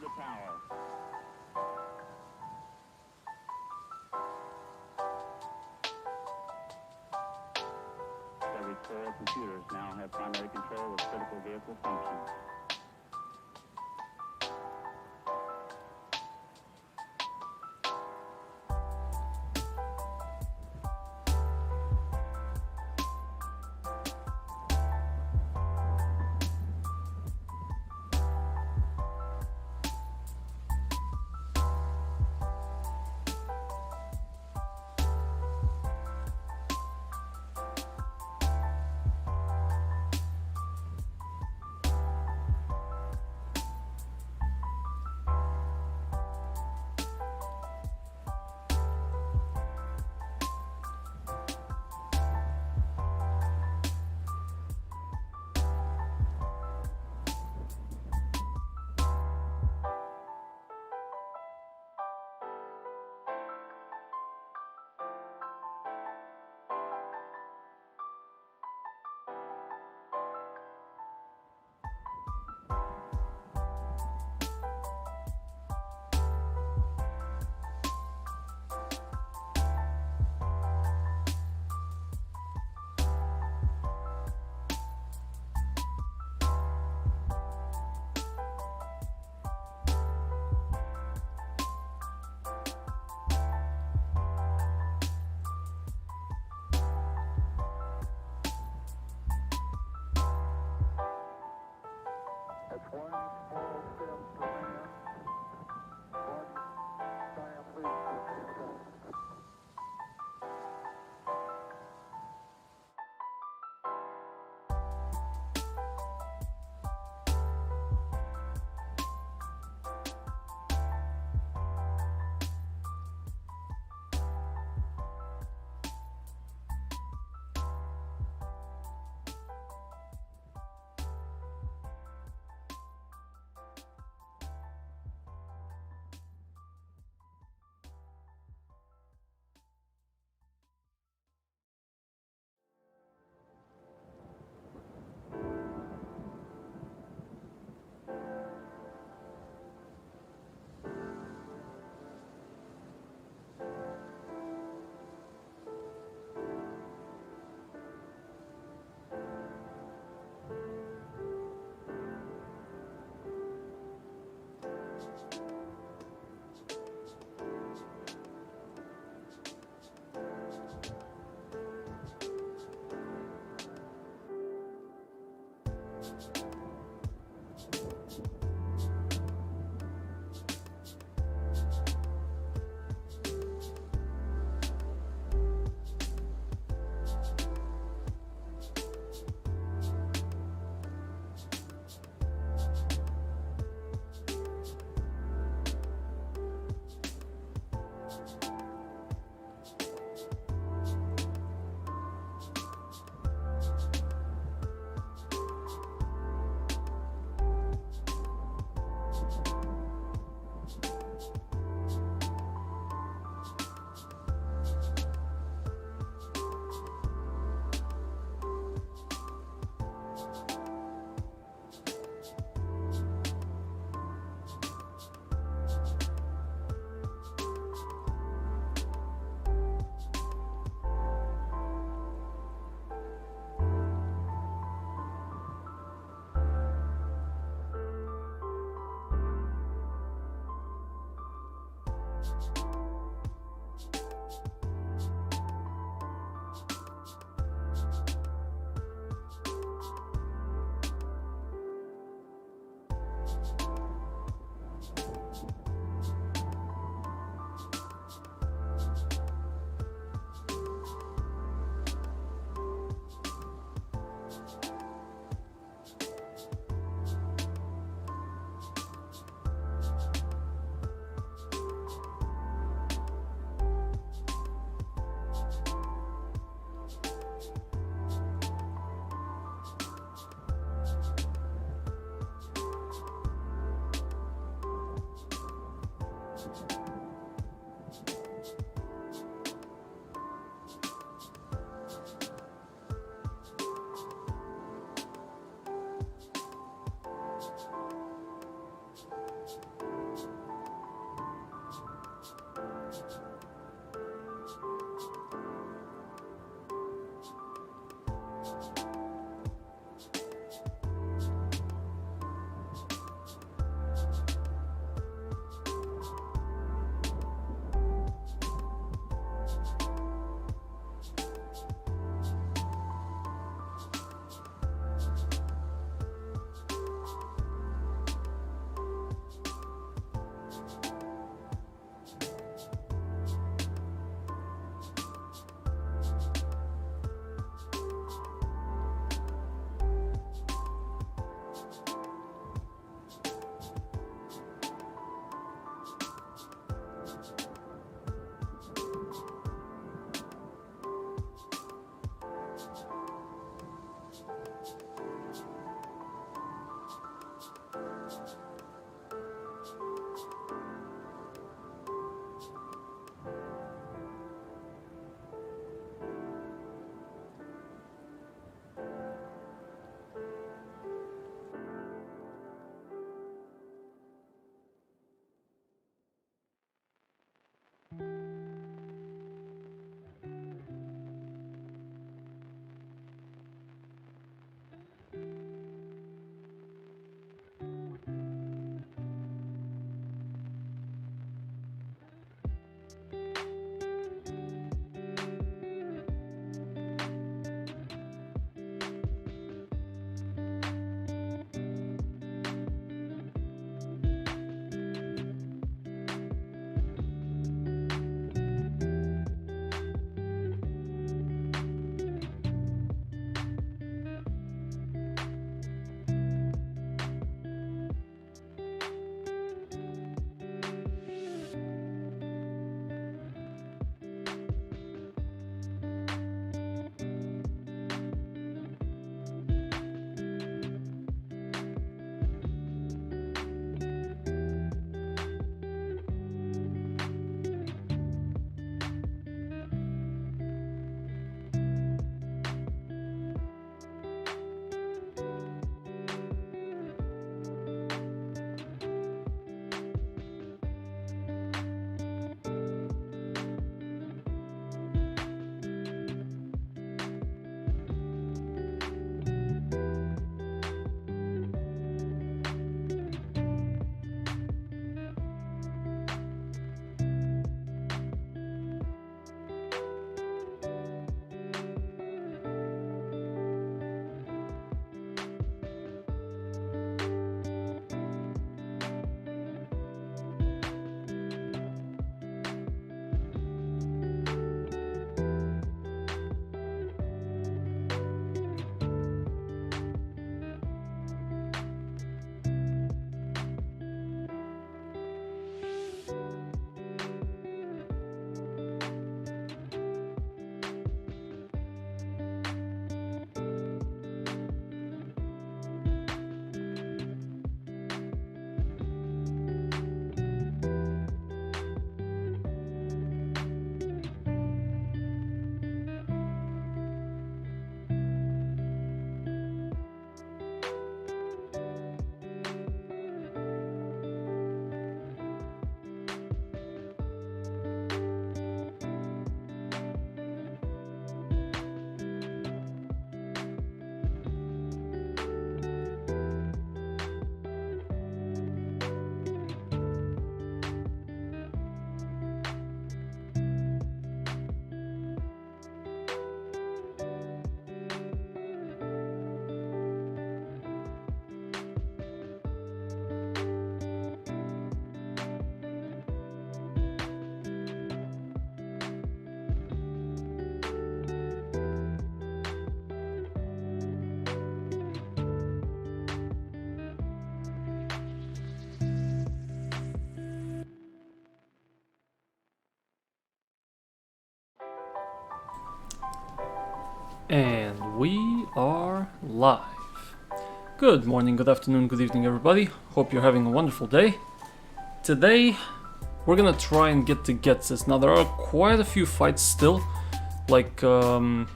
the tower. Every 4 computers now have primary control of critical vehicle functions. And we are live. Good morning, good afternoon, good evening, everybody. Hope you're having a wonderful day. Today, we're gonna try and get to GHETSIS. Now, there are quite a few fights still, like Colrus,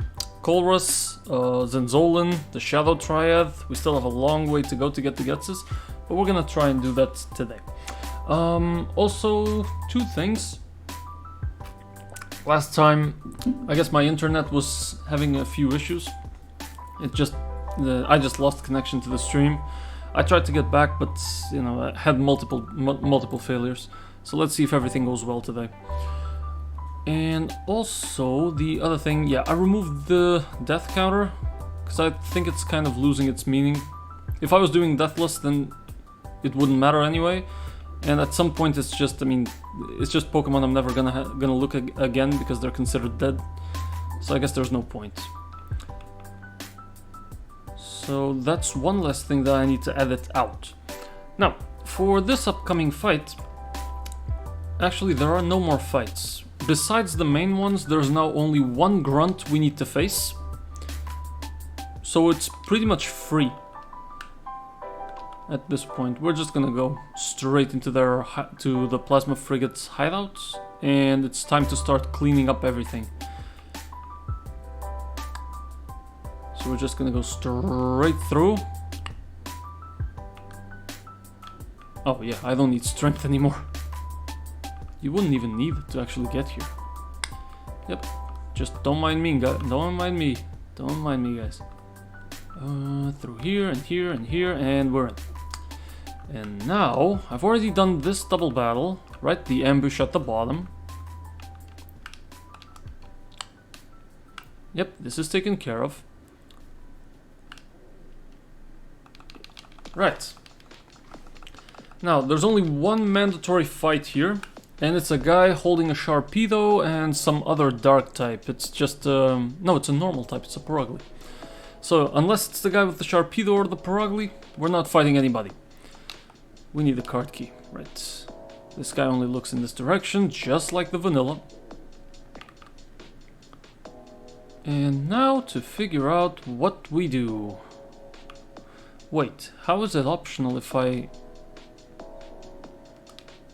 Zenzolin, the Shadow Triad. We still have a long way to go to get to GHETSIS, but we're gonna try and do that today. Also, two things. Last time, I guess my internet was having a few issues. I just lost connection to the stream. I tried to get back, but you know, I had multiple failures. So let's see if everything goes well today. And also the other thing, yeah, I removed the death counter because I think it's kind of losing its meaning. If I was doing deathless, then it wouldn't matter anyway. And at some point, it's just, I mean, it's just Pokemon I'm never gonna look again because they're considered dead. So I guess there's no point. So that's one less thing that I need to edit out. Now, for this upcoming fight, actually there are no more fights. Besides the main ones, there's now only one grunt we need to face. So it's pretty much free. At this point, we're just gonna go straight into to the Plasma Frigate's hideout, and it's time to start cleaning up everything. So we're just gonna go straight through. Oh yeah, I don't need strength anymore. You wouldn't even need it to actually get here. Yep, just don't mind me, guys. Don't mind me, guys. Through here and here and here, and we're in. And now, I've already done this double battle, right? The ambush at the bottom. Yep, this is taken care of. Right. Now, there's only one mandatory fight here, and it's a guy holding a Sharpedo and some other dark type. It's just, no, it's a normal type, it's a Paragly. So, unless it's the guy with the Sharpedo or the Paragly, we're not fighting anybody. We need a card key, right. This guy only looks in this direction, just like the vanilla. And now to figure out what we do. Wait, how is it optional if I...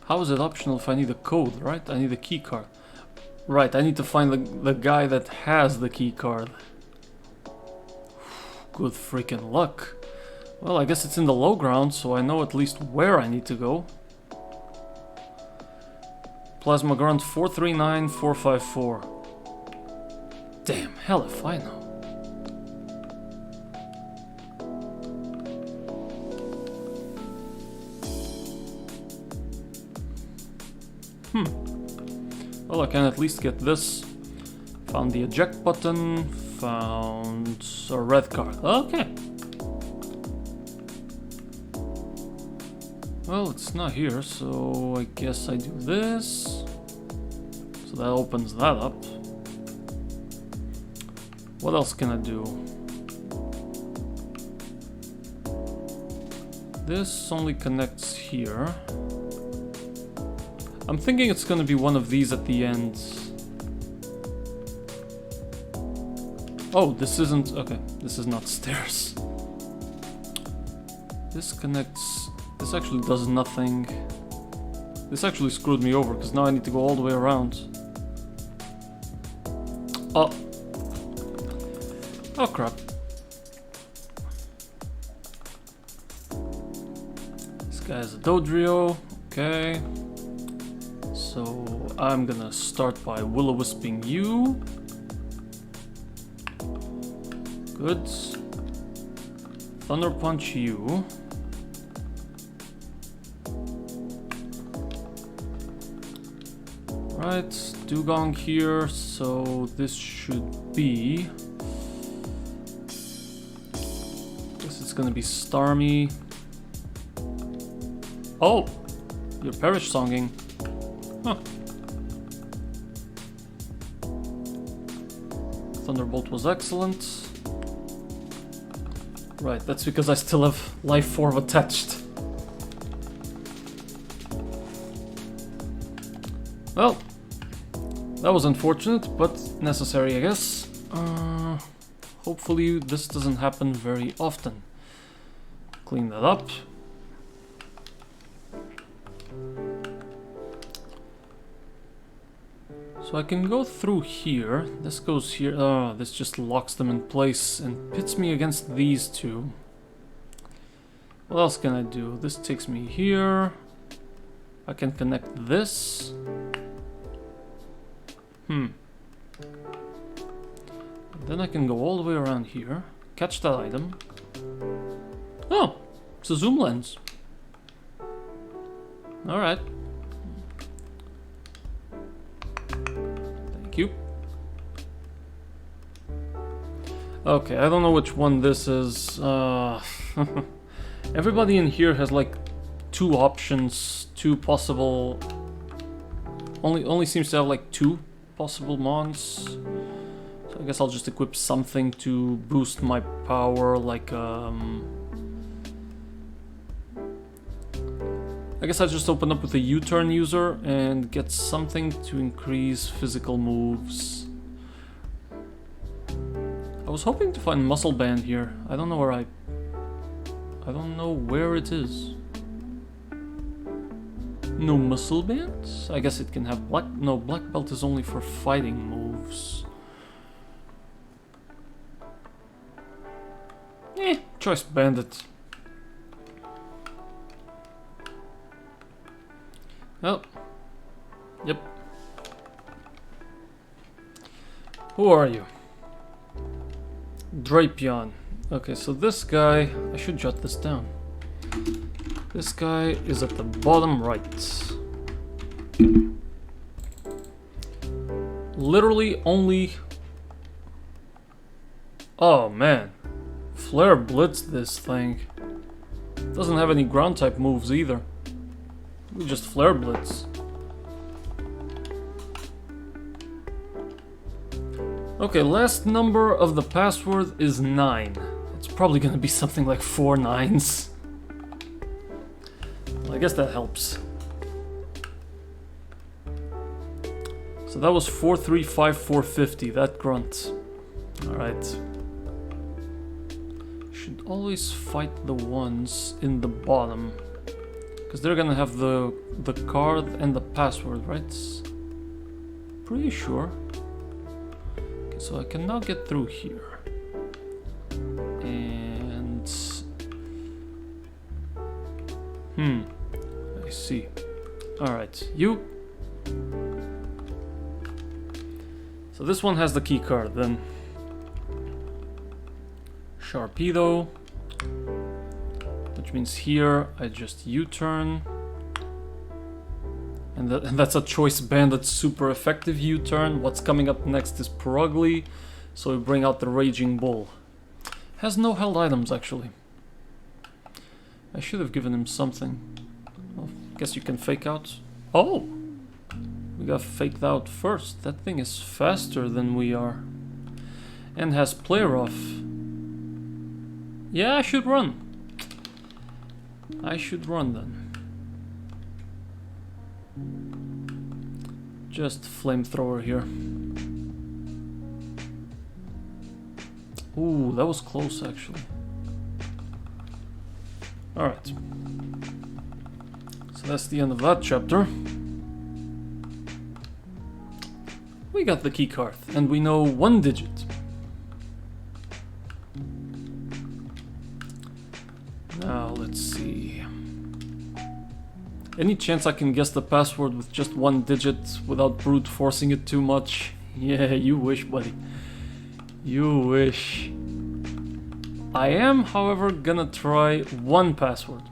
How is it optional if I need a code, right? I need a key card. Right, I need to find the guy that has the key card. Good freaking luck. Well, I guess it's in the low ground, so I know at least where I need to go. Plasma Grunt 439454. Damn, hell if I know. Well, I can at least get this. Found the eject button. Found a red card. Okay. Well, it's not here, so I guess I do this. So that opens that up. What else can I do? This only connects here. I'm thinking it's gonna be one of these at the end. Oh, this isn't... okay, this is not stairs. This connects... this actually does nothing. This actually screwed me over, because now I need to go all the way around. Oh. Oh crap. This guy has a Dodrio. Okay. So I'm gonna start by Will-O-Wisping you. Good. Thunder Punch you. Right, Dugong here, so this should be... guess it's gonna be Starmie. Oh! You're Perish Songing. Huh. Thunderbolt was excellent. Right, that's because I still have Life Form attached. Well, that was unfortunate, but necessary, I guess. hopefully this doesn't happen very often. Clean that up. So I can go through here. This goes here. Oh, this just locks them in place and pits me against these two. What else can I do? This takes me here. I can connect this. Then I can go all the way around here. Catch that item. Oh, it's a zoom lens. Alright. Thank you. Okay, I don't know which one this is. Everybody in here has like two options, two possible... Only seems to have like two possible mons. So I guess I'll just equip something to boost my power, like I guess I'll just open up with a U-turn user and get something to increase physical moves. I was hoping to find muscle band here. I don't know where I don't know where it is. No muscle bands? I guess it can have black... No, black belt is only for fighting moves. Choice bandit. Oh. Yep. Who are you? Drapion. Okay, so this guy... I should jot this down. This guy is at the bottom right. Literally only... Oh man. Flare Blitz this thing. Doesn't have any ground type moves either. We just Flare Blitz. Okay, last number of the password is 9. It's probably gonna be something like 4 9s. I guess that helps. So that was 435450, that grunt. Alright. Should always fight the ones in the bottom. Because they're gonna have the card and the password, right? Pretty sure. Okay, so I can now get through here. And... I see. Alright, you. So this one has the key card then. Sharpedo. Which means here I just U-turn. And that's a choice bandit super effective U-turn. What's coming up next is Perugly. So we bring out the Raging Bull. Has no held items actually. I should have given him something. Well, guess you can fake out. Oh! We got faked out first. That thing is faster than we are. And has play rough. Yeah, I should run. I should run then. Just flamethrower here. Ooh, that was close actually. Alright. So that's the end of that chapter. We got the key card, and we know 1 digit. Now, let's see. Any chance I can guess the password with just 1 digit without brute forcing it too much? Yeah, you wish, buddy. You wish. I am, however, gonna try 1 password.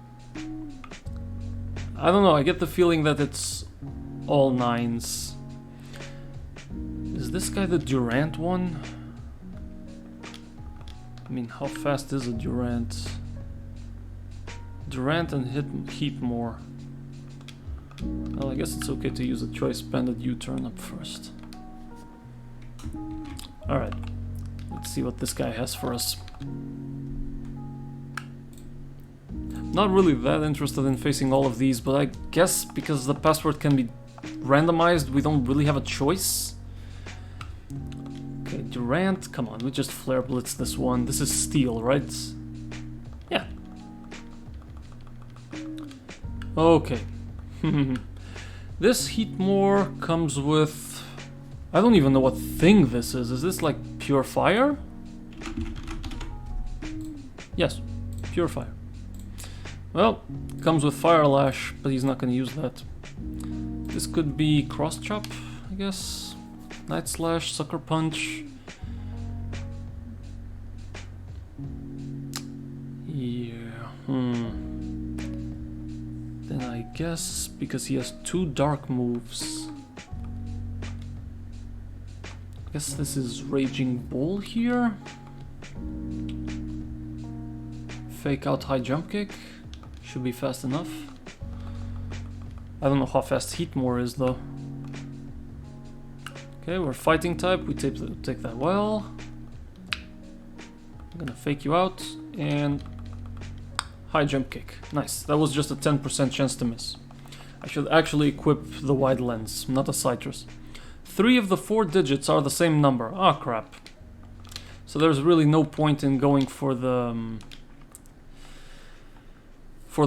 I don't know, I get the feeling that it's all 9s. Is this guy the Durant one? I mean, how fast is a Durant? Durant and heat more. Well, I guess it's okay to use a choice banded U-turn up first. Alright, let's see what this guy has for us. Not really that interested in facing all of these, but I guess because the password can be randomized, we don't really have a choice. Okay, Durant, come on, we just Flare Blitz this one. This is steel, right? Yeah. Okay. This Heatmore comes with... I don't even know what thing this is. Is this like pure fire? Yes, pure fire. Well, comes with Fire Lash, but he's not going to use that. This could be Cross Chop, I guess. Night Slash, Sucker Punch. Yeah, Then I guess, because he has 2 dark moves, I guess this is Raging Bull here. Fake out high jump kick. Should be fast enough. I don't know how fast Heatmore is though. Okay, we're fighting type. We take that well. I'm gonna fake you out and high jump kick. Nice. That was just a 10% chance to miss. I should actually equip the wide lens, not a citrus. 3 of the 4 digits are the same number. Ah, crap. So there's really no point in going for the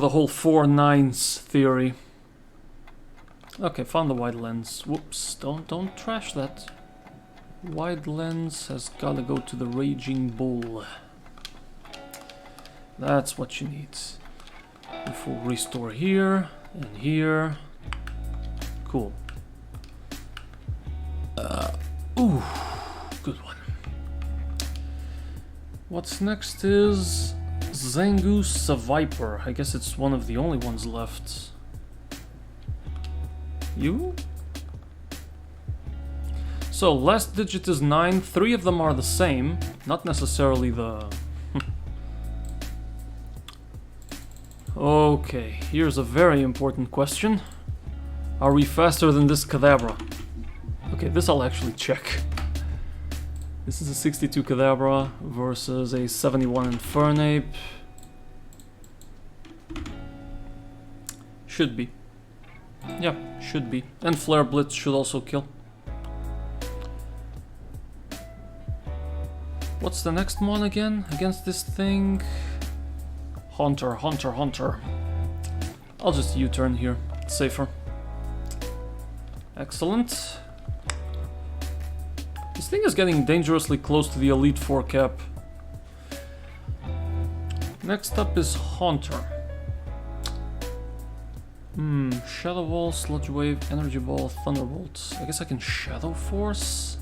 whole 4 9s theory. Okay, found the wide lens. Whoops, don't trash that. Wide lens has gotta go to the Raging Bull. That's what you need. A full restore here and here. Cool. Ooh, good one. What's next is Zangoose Viper. I guess it's one of the only ones left. You? So, last digit is 9. 3 of them are the same. Not necessarily the... Okay, here's a very important question. Are we faster than this Kadabra? Okay, this I'll actually check. This is a 62 Kadabra versus a 71 Infernape. Should be. Yeah, should be. And Flare Blitz should also kill. What's the next one again against this thing? Haunter, Haunter, Haunter. I'll just U-turn here. It's safer. Excellent. This thing is getting dangerously close to the Elite 4 cap. Next up is Haunter. Shadow Ball, Sludge Wave, Energy Ball, Thunderbolt. I guess I can Shadow Force?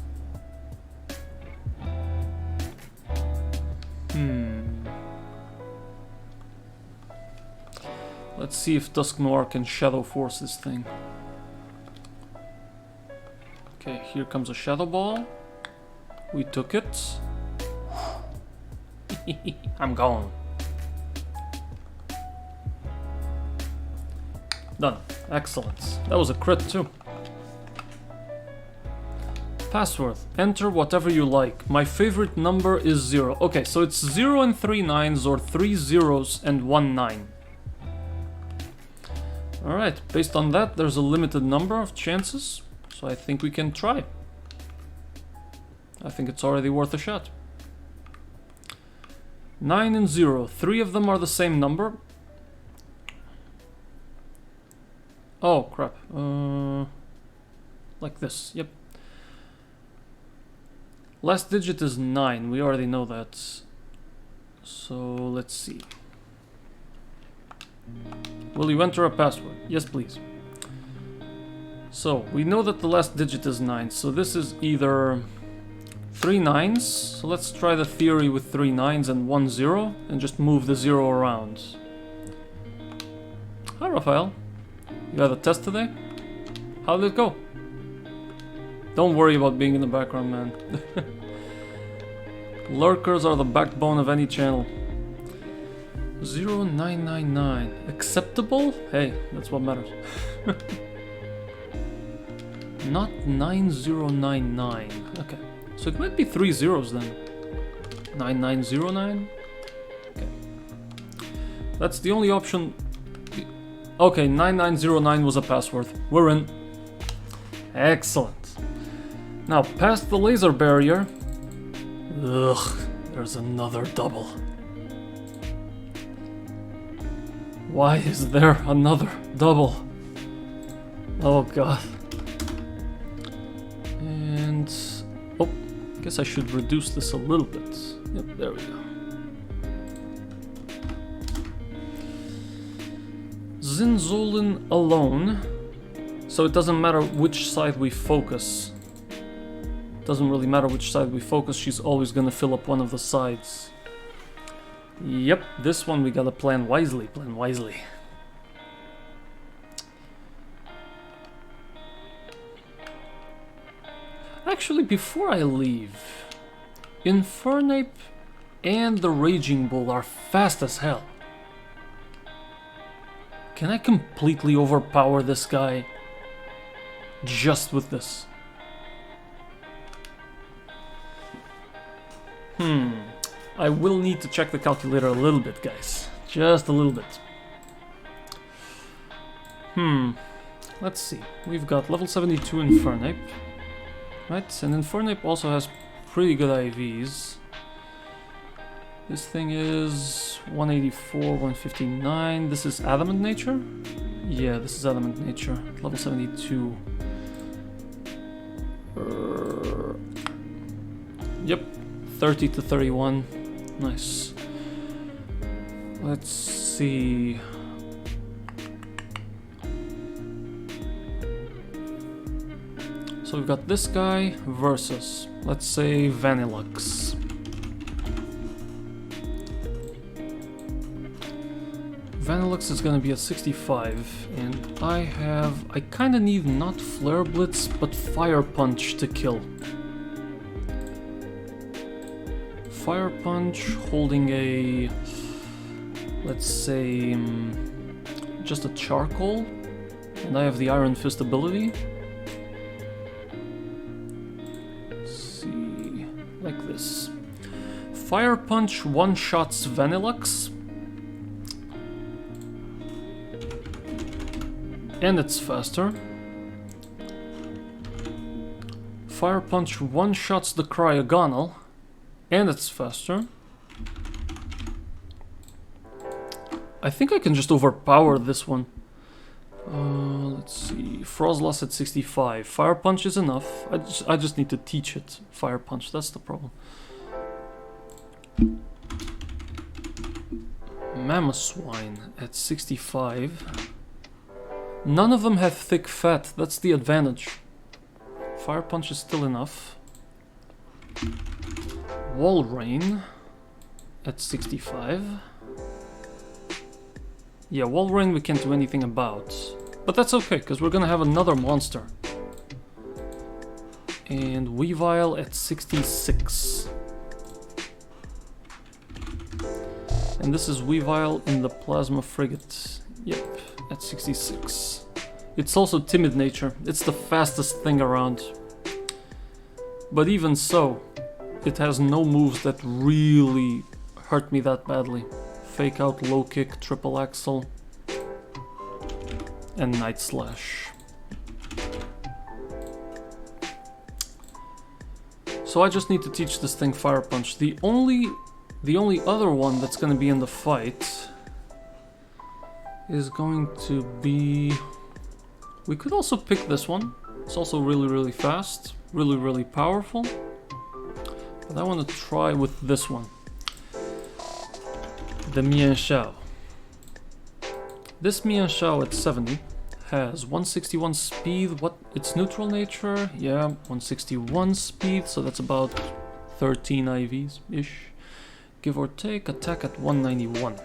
Let's see if Dusk Noir can Shadow Force this thing. Okay, here comes a Shadow Ball. We took it. I'm gone. Done. Excellent. That was a crit too. Password. Enter whatever you like. My favorite number is 0. Okay, so it's 0 and 3 9s or 3 zeros and 1 9. Alright, based on that, there's a limited number of chances, so I think we can try. I think it's already worth a shot. 9 and 0. 3 of them are the same number. Oh, crap. Like this, yep. Last digit is 9, we already know that. So, let's see. Will you enter a password? Yes, please. So, we know that the last digit is 9, so this is either 3 9s. So let's try the theory with 3 9s and 1 0, and just move the 0 around. Hi, Raphael. You had a test today? How did it go? Don't worry about being in the background, man. Lurkers are the backbone of any channel. 0999. Acceptable? Hey, that's what matters. Not 9099. Okay. So it might be 3 zeros then. 9909? Okay. That's the only option. Okay, 9909 was a password. We're in. Excellent. Now, past the laser barrier, Ugh, there's another double. Why is there another double? Oh god. And... oh, I guess I should reduce this a little bit. Yep, there we go. Zinzolin alone. So it doesn't matter which side we focus. Doesn't really matter which side we focus, she's always gonna fill up one of the sides. Yep, this one we gotta plan wisely, plan wisely. Actually, before I leave, Infernape and the Raging Bull are fast as hell. Can I completely overpower this guy just with this? I will need to check the calculator a little bit, guys. Just a little bit. Let's see. We've got level 72 Infernape. Right, and Infernape also has pretty good IVs. This thing is 184, 159. This is Adamant Nature? Yeah, this is Adamant Nature. Level 72. Yep, 30 to 31. Nice. Let's see. So we've got this guy versus, let's say, Vanillux. Vanillux is gonna be at 65, and I kinda need not Flare Blitz, but Fire Punch to kill. Fire Punch holding a, let's say, just a Charcoal, and I have the Iron Fist ability. Let's see, like this. Fire Punch one-shots Vanillux. And it's faster. Fire Punch one-shots the Cryogonal. And it's faster. I think I can just overpower this one. Let's see. Frostlass at 65. Fire Punch is enough. I just need to teach it Fire Punch. That's the problem. Mamoswine at 65. None of them have thick fat. That's the advantage. Fire Punch is still enough. Walrein at 65. Yeah, Walrein we can't do anything about. But that's okay, because we're gonna have another monster. And Weavile at 66. And this is Weavile in the Plasma Frigate. Yep, at 66. It's also Timid Nature. It's the fastest thing around. But even so, it has no moves that really hurt me that badly. Fake Out, Low Kick, Triple Axle, and Night Slash. So I just need to teach this thing Fire Punch. The only other one that's gonna be in the fight is going to be... we could also pick this one. It's also really, really fast, really, really powerful. But I want to try with this one. The Mienshao. This Mienshao at 70 has 161 speed. What? Its neutral nature? Yeah, 161 speed, so that's about 13 IVs-ish. Give or take, attack at 191.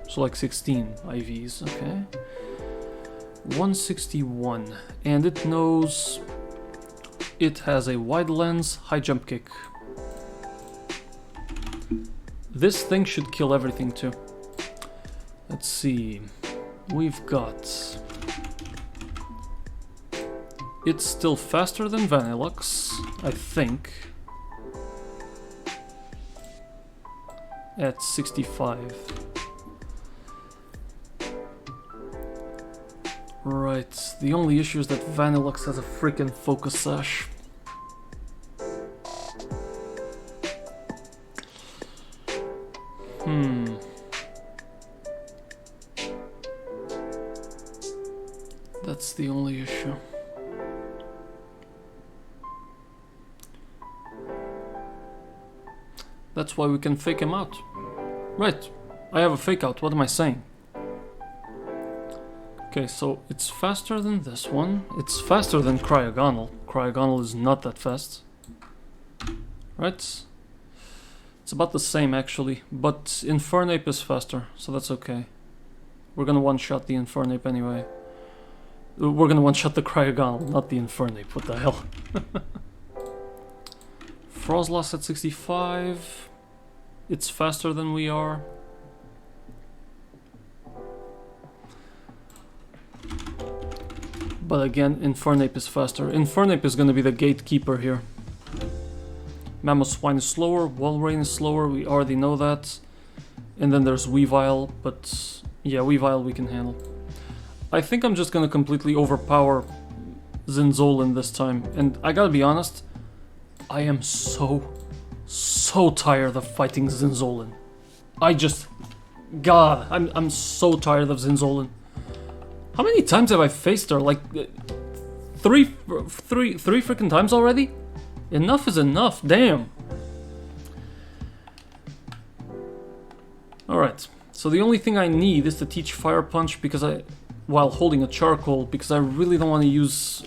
So like 16 IVs, okay. 161, and it knows it has a wide lens, high jump kick. This thing should kill everything too. Let's see, we've got... it's still faster than Vanillux, I think. At 65. Right, the only issue is that Vanillux has a freaking Focus Sash. That's the only issue. That's why we can fake him out. Right, I have a fake out, what am I saying? Okay, so it's faster than this one. It's faster than Cryogonal. Cryogonal is not that fast. Right? It's about the same actually, but Infernape is faster, so that's okay. We're gonna one-shot the Infernape anyway. We're gonna one-shot the Cryogonal, not the Infernape, what the hell. Frostlass at 65. It's faster than we are. But again, Infernape is faster. Infernape is gonna be the gatekeeper here. Mamoswine is slower, Walrein is slower, we already know that. And then there's Weavile, but yeah, Weavile we can handle. I think I'm just gonna completely overpower Zinzolin this time. And I gotta be honest, I am so tired of fighting Zinzolin. God, I'm so tired of Zinzolin. How many times have I faced her? Like, three freaking times already? Enough is enough, damn. Alright, so the only thing I need is to teach Fire Punch because while holding a Charcoal, because I really don't want to use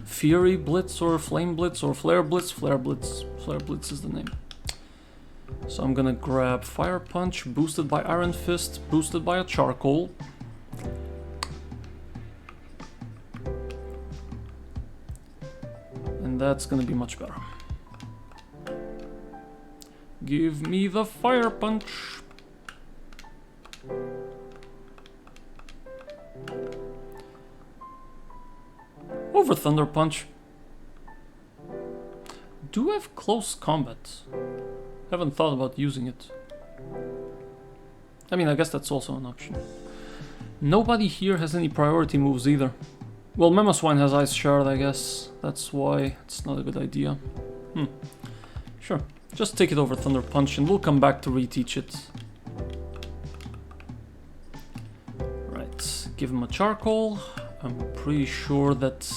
Fury Blitz or Flame Blitz or Flare Blitz. Flare Blitz is the name. So I'm gonna grab Fire Punch, boosted by Iron Fist, boosted by a Charcoal. And that's gonna be much better. Give me the Fire Punch! Over Thunder Punch. Do I have close combat? Haven't thought about using it. I mean, I guess that's also an option. Nobody here has any priority moves either. Well, Mamoswine has Ice Shard, I guess. That's why it's not a good idea. Sure. Just take it over Thunder Punch and we'll come back to reteach it. Right. Give him a Charcoal. I'm pretty sure that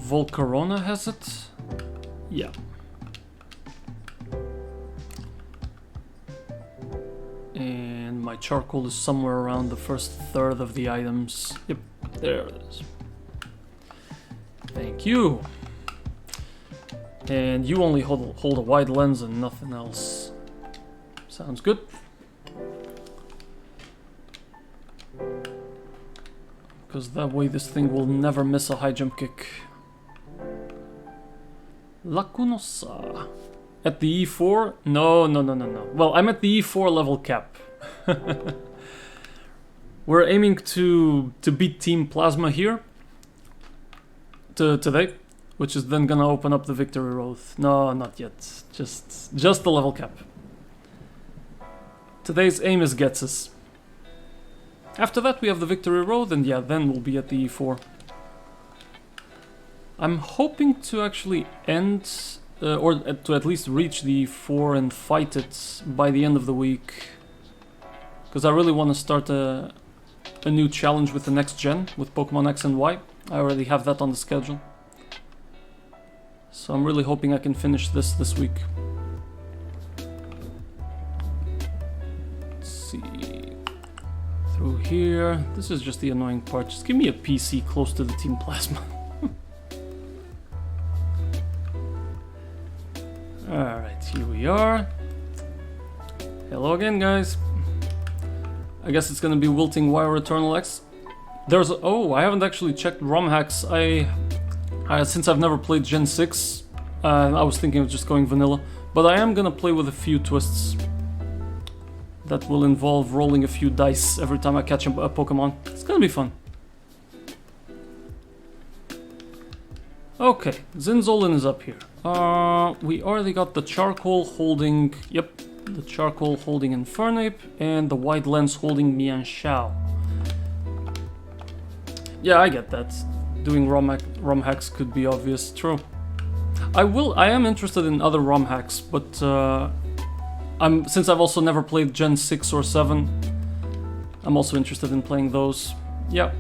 Volcarona has it. Yeah. And my Charcoal is somewhere around the first third of the items. Yep, there it is. Thank you. And you only hold a wide lens and nothing else. Sounds good. Because that way this thing will never miss a high jump kick. Lacunosa. At the E4? No. Well, I'm at the E4 level cap. We're aiming to beat Team Plasma here today, which is then gonna open up the Victory Road. No, not yet. Just the level cap. Today's aim is GHETSIS. After that we have the Victory Road, and yeah, then we'll be at the E4. I'm hoping to actually end, or to at least reach the E4 and fight it by the end of the week. Because I really want to start a new challenge with the next gen, with Pokemon X and Y. I already have that on the schedule. So I'm really hoping I can finish this week. Let's see. Through here. This is just the annoying part. Just give me a PC close to the Team Plasma. Alright, here we are. Hello again, guys. I guess it's gonna be Wilting Wire Eternal X. There's oh, I haven't actually checked ROM hacks. Since I've never played Gen 6, I was thinking of just going vanilla. But I am gonna play with a few twists. That will involve rolling a few dice every time I catch a Pokemon. It's gonna be fun. Okay, Zinzolin is up here. We already got the Charcoal holding... Yep, the Charcoal holding Infernape and the Wide Lens holding Mienshao. Yeah, I get that. Doing ROM hacks could be obvious. True. I am interested in other ROM hacks, but since I've also never played Gen 6 or 7, I'm also interested in playing those. Yeah,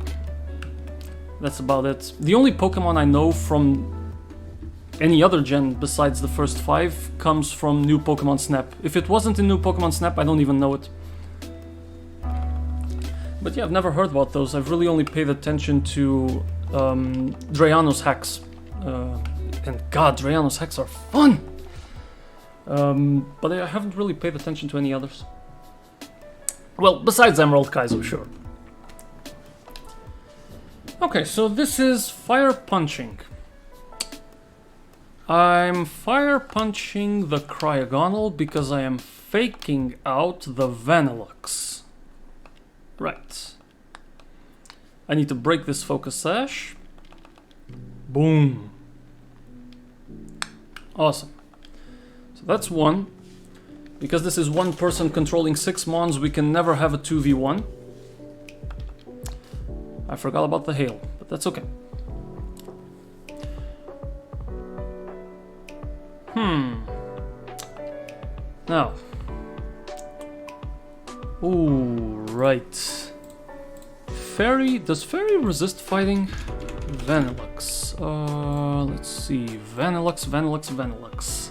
that's about it. The only Pokemon I know from any other gen besides the first 5 comes from New Pokemon Snap. If it wasn't in New Pokemon Snap, I don't even know it. But yeah, I've never heard about those. I've really only paid attention to Drayano's hacks. And god, Drayano's hacks are fun! But I haven't really paid attention to any others. Well, besides Emerald Kaizo, sure. Okay, so this is Fire Punching. I'm Fire Punching the Cryogonal because I am faking out the Vanillux. Right. I need to break this focus sash. Boom. Awesome. So that's one. Because this is one person controlling 6 mons, we can never have a 2v1. I forgot about the hail, but that's okay. Now. Ooh, right. Fairy, does Fairy resist fighting? Vanillux. Let's see. Vanillux.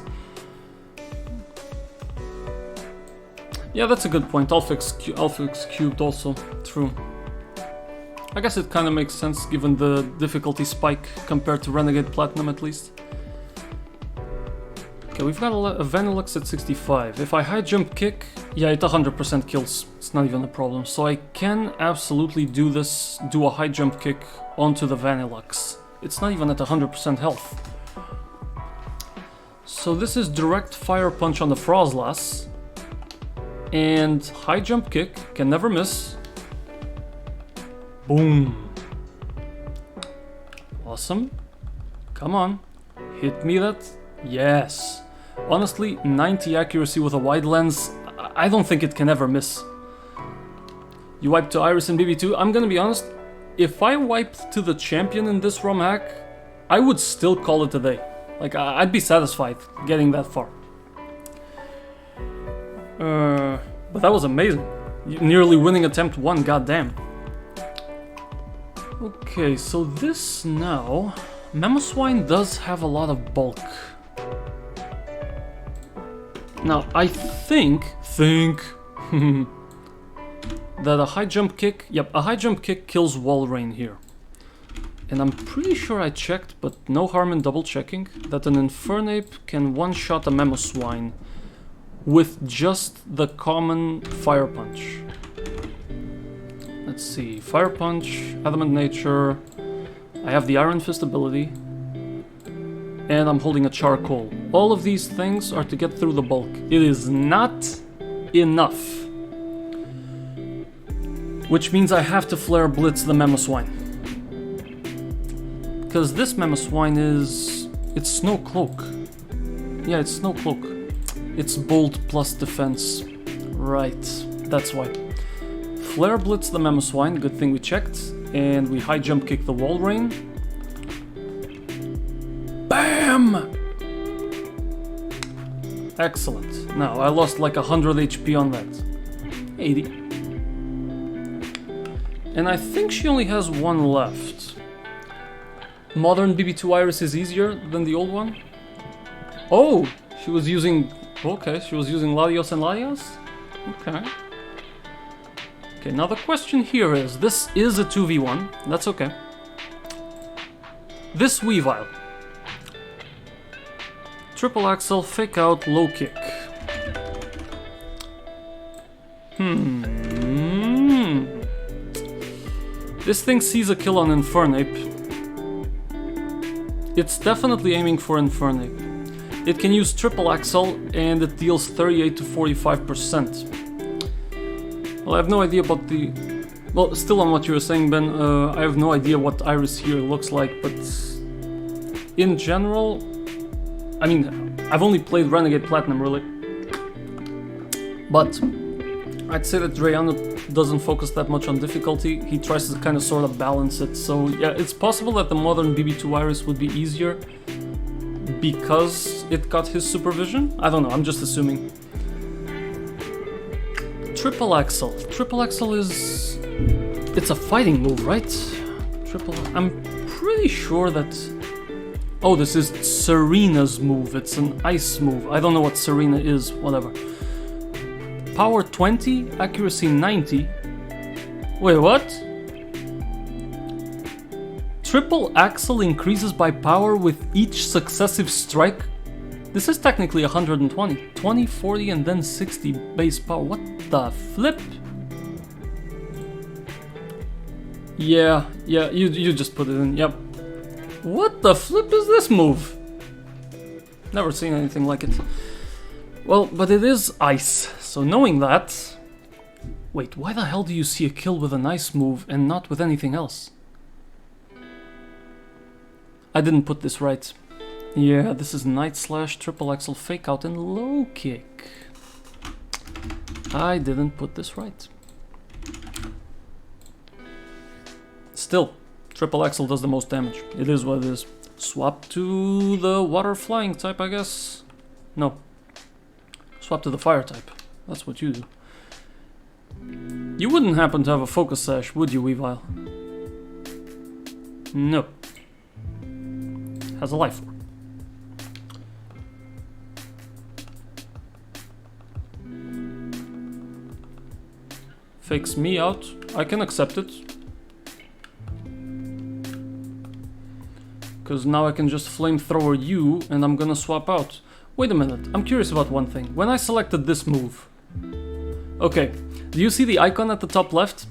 Yeah, that's a good point. Alphix cubed also. True. I guess it kind of makes sense given the difficulty spike compared to Renegade Platinum at least. Okay, we've got a Vanillux at 65. If I high jump kick, yeah, it 100% kills. It's not even a problem. So I can absolutely do a high jump kick onto the Vanillux. It's not even at 100% health. So this is direct Fire Punch on the Frozlass. And high jump kick, can never miss. Boom. Awesome. Come on. Hit me that. Yes. Honestly, 90 accuracy with a wide lens, I don't think it can ever miss. You wiped to Iris and BB2. I'm gonna be honest, if I wiped to the champion in this ROM hack, I would still call it a day. Like, I'd be satisfied getting that far. But that was amazing. Nearly winning attempt 1, goddamn. Okay, so this now... Mamoswine does have a lot of bulk. Now, I think that a high jump kick... Yep, a high jump kick kills Walrein here. And I'm pretty sure I checked, but no harm in double checking, that an Infernape can one-shot a Mamoswine with just the common Fire Punch. Let's see, Fire Punch, Adamant Nature, I have the Iron Fist ability, and I'm holding a Charcoal. All of these things are to get through the bulk. It is not enough. Which means I have to Flare Blitz the Mamoswine. Because this Mamoswine is... it's Snow Cloak. Yeah, it's Snow Cloak. It's Bolt plus Defense. Right, that's why. Flare Blitz the Mamoswine, good thing we checked. And we high jump kick the Walrein. BAM! Excellent. Now, I lost like 100 HP on that. 80. And I think she only has one left. Modern BB2 Iris is easier than the old one? Oh! She was using... okay, she was using Latios and Latios? Okay. Okay, now the question here is, this is a 2v1, that's okay. This Weavile. Triple Axel, fake out, low kick. This thing sees a kill on Infernape. It's definitely aiming for Infernape. It can use Triple Axel and it deals 38 to 45%. Well, I have no idea about the... well, still on what you were saying, Ben, I have no idea what Iris here looks like, but... in general... I mean, I've only played Renegade Platinum, really. But I'd say that Drayano doesn't focus that much on difficulty. He tries to kind of sort of balance it. So yeah, it's possible that the modern BB2 Iris would be easier. because it got his supervision? I don't know, I'm just assuming. Triple Axel. Triple Axel is... It's a fighting move, right? I'm pretty sure that... Oh, this is Serena's move. It's an ice move. I don't know what Serena is, whatever. Power 20, accuracy 90. Wait, what? Triple Axel increases by power with each successive strike. This is technically 120. 20, 40, and then 60 base power. What the flip? Yeah, you just put it in, yep. What the flip is this move? Never seen anything like it. Well, but it is ice, so knowing that... Wait, why the hell do you see a kill with an ice move and not with anything else? I didn't put this right. Yeah, this is Night Slash, Triple Axel, Fake Out, and Low Kick. I didn't put this right. Still, Triple Axel does the most damage. It is what it is. Swap to the Water Flying type, I guess. No. Swap to the Fire type. That's what you do. You wouldn't happen to have a Focus Sash, would you, Weavile? No. Has a life orb. Fakes me out. I can accept it. Because now I can just flamethrower you and I'm gonna swap out. Wait a minute, I'm curious about one thing. When I selected this move... Okay, do you see the icon at the top left?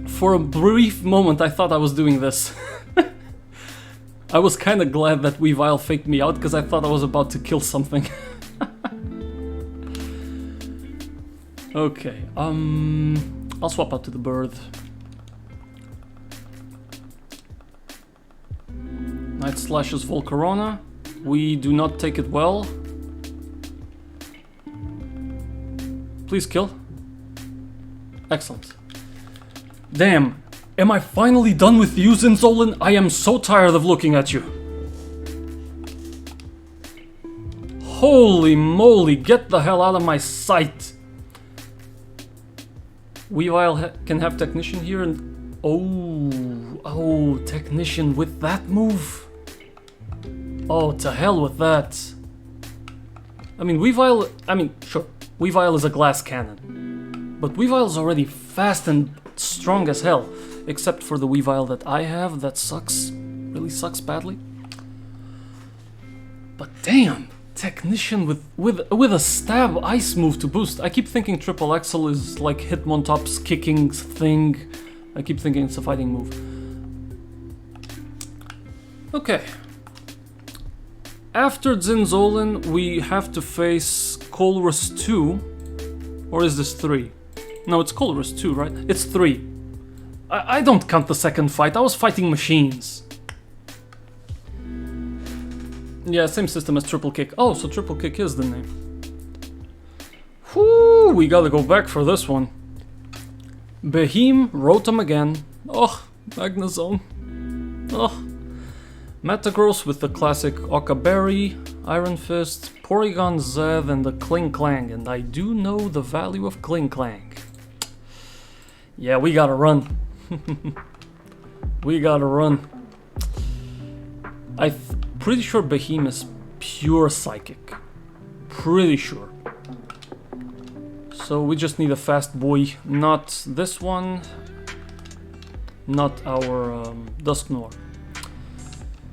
For a brief moment I thought I was doing this. I was kinda glad that Weavile faked me out because I thought I was about to kill something. Okay, I'll swap out to the bird. Night Slash's Volcarona. We do not take it well. Please kill. Excellent. Damn. Am I finally done with you, Zinzolin? I am so tired of looking at you. Holy moly, get the hell out of my sight. Weavile can have Technician here and... Oh, Technician with that move? Oh, to hell with that. I mean, Weavile... I mean, sure, Weavile is a glass cannon. But Weavile's already fast and strong as hell. Except for the Weavile that I have, that sucks. Really sucks badly. But damn! Technician with a stab ice move to boost. I keep thinking Triple Axel is like Hitmontop's kicking thing. I keep thinking it's a fighting move. Okay. After Zinzolin, we have to face Colrus 2. Or is this 3? No, it's Colrus 2, right? It's 3. I don't count the second fight. I was fighting machines. Yeah, same system as Triple Kick. Oh, so Triple Kick is the name. Whoo, we gotta go back for this one. Beheem, Rotom again. Oh, Magnezone. Oh. Metagross with the classic Oka Berry, Iron Fist, Porygon Zed, and the Kling Clang. And I do know the value of Kling Clang. Yeah, we gotta run. We gotta run. Pretty sure Beheem is pure Psychic. Pretty sure. So we just need a fast boy. Not this one. Not our Dusknoir.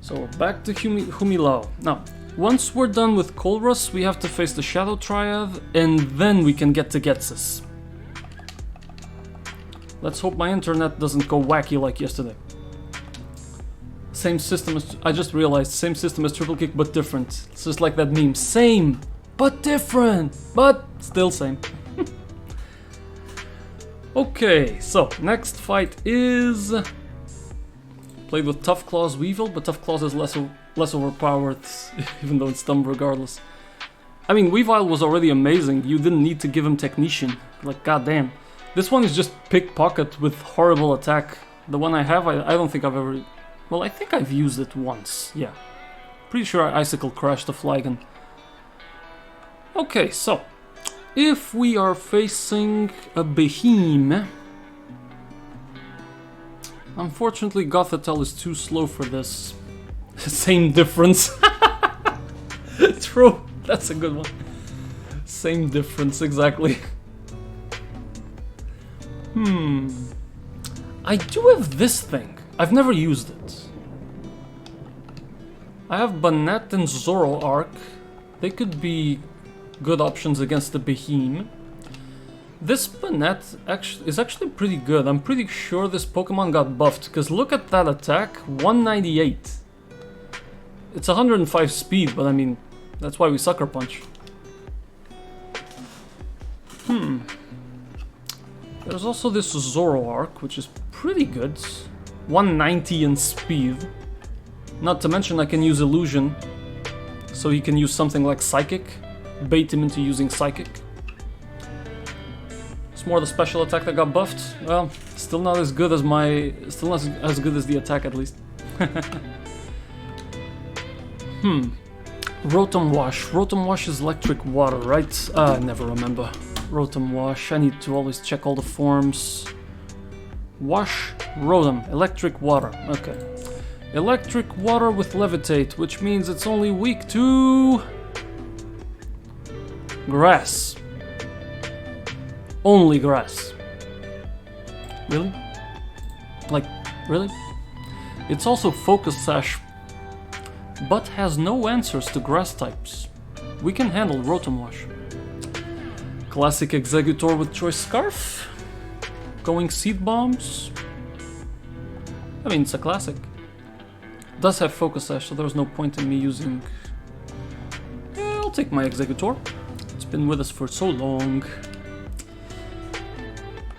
So back to Humilao. Now, once we're done with Colrus, we have to face the Shadow Triad, and then we can get to GHETSIS. Let's hope my internet doesn't go wacky like yesterday. Same system as... I just realized, same system as Triple Kick, but different. It's just like that meme. Same, but different. But still same. Okay, so next fight is... Played with Tough Claws Weevil, but Tough Claws is less overpowered, even though it's dumb regardless. I mean, Weavile was already amazing. You didn't need to give him Technician. Like, goddamn. This one is just pickpocket with horrible attack. The one I have, I don't think I've ever... Well, I think I've used it once, yeah. Pretty sure I Icicle crashed the Flygon. Okay, so if we are facing a Behemoth, unfortunately Gothitelle is too slow for this. Same difference. True, that's a good one. Same difference, exactly. I do have this thing. I've never used it. I have Banette and Zoroark. They could be good options against the Behemoth. This Banette is actually pretty good. I'm pretty sure this Pokemon got buffed, because look at that attack, 198. It's 105 speed, but I mean, that's why we Sucker Punch. There's also this Zoroark, which is pretty good. 190 in speed. Not to mention I can use Illusion, so he can use something like Psychic. Bait him into using Psychic. It's more the special attack that got buffed. Well, still not as good as my... Still not as good as the attack, at least. Rotom Wash. Rotom Wash is electric water, right? I never remember. Rotom Wash. I need to always check all the forms. Wash Rotom. Electric water. Okay. Electric water with Levitate, which means it's only weak to... grass. Only grass. Really? Like, really? It's also Focus Sash, but has no answers to grass types. We can handle Rotom Wash. Classic Exeggutor with Choice Scarf. Going Seed Bombs. I mean, it's a classic. Does have Focus Sash, so there's no point in me using... Yeah, I'll take my Exeggutor. It's been with us for so long.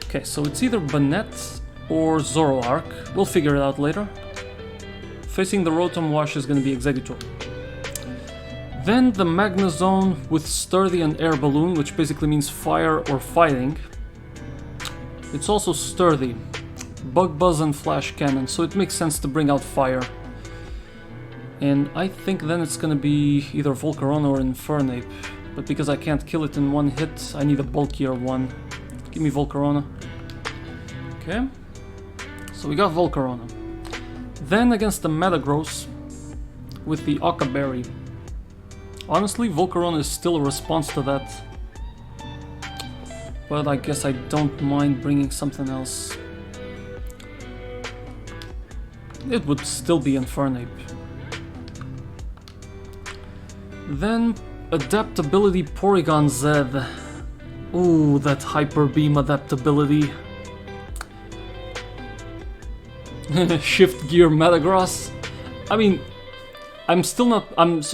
Okay, so it's either Banette or Zoroark. We'll figure it out later. Facing the Rotom Wash is going to be Exeggutor. Then the Magnezone with Sturdy and Air Balloon, which basically means fire or fighting. It's also Sturdy. Bug Buzz and Flash Cannon, so it makes sense to bring out fire. And I think then it's going to be either Volcarona or Infernape. But because I can't kill it in one hit, I need a bulkier one. Give me Volcarona. Okay. So we got Volcarona. Then against the Metagross with the Occa Berry. Honestly, Volcarona is still a response to that. But I guess I don't mind bringing something else. It would still be Infernape. Then Adaptability Porygon Z. Ooh, that Hyper Beam adaptability. Shift Gear Metagross. I mean, I'm still not...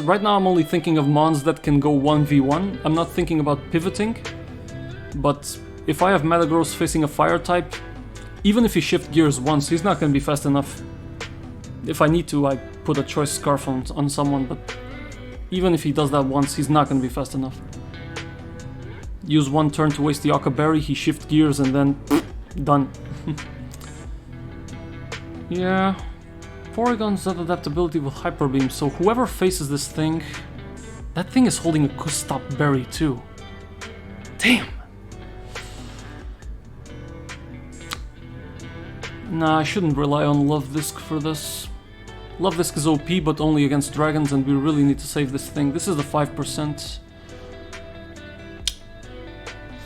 right now I'm only thinking of mons that can go 1v1. I'm not thinking about pivoting. But if I have Metagross facing a fire type, even if he shift gears once, he's not going to be fast enough. If I need to, I put a Choice Scarf on someone, but even if he does that once, he's not going to be fast enough. Use one turn to waste the Occa Berry, he shift gears and then done. Yeah, Porygon's that adaptability with Hyper Beam, so whoever faces this thing, that thing is holding a Kustop Berry too. Damn! Nah, I shouldn't rely on Love Disc for this. Love Disc is OP, but only against dragons, and we really need to save this thing. This is the 5%.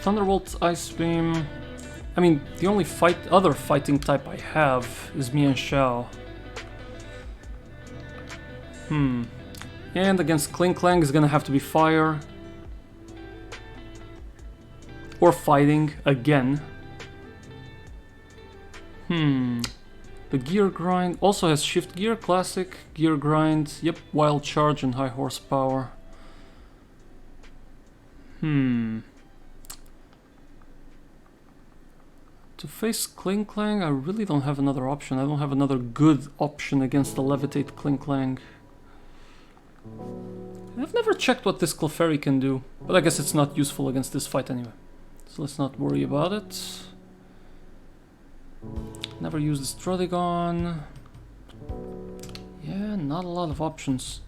Thunderbolt, Ice Beam... I mean, the only other fighting type I have is Mienshao. And against Klinklang is gonna have to be Fire. Or Fighting, again. The Gear Grind also has Shift Gear, Classic, Gear Grind, yep, Wild Charge and High Horsepower. To face Klinklang, I really don't have another option. I don't have another good option against the Levitate Klinklang. I've never checked what this Clefairy can do, but I guess it's not useful against this fight anyway. So let's not worry about it. Never used Strodigon. Yeah, not a lot of options.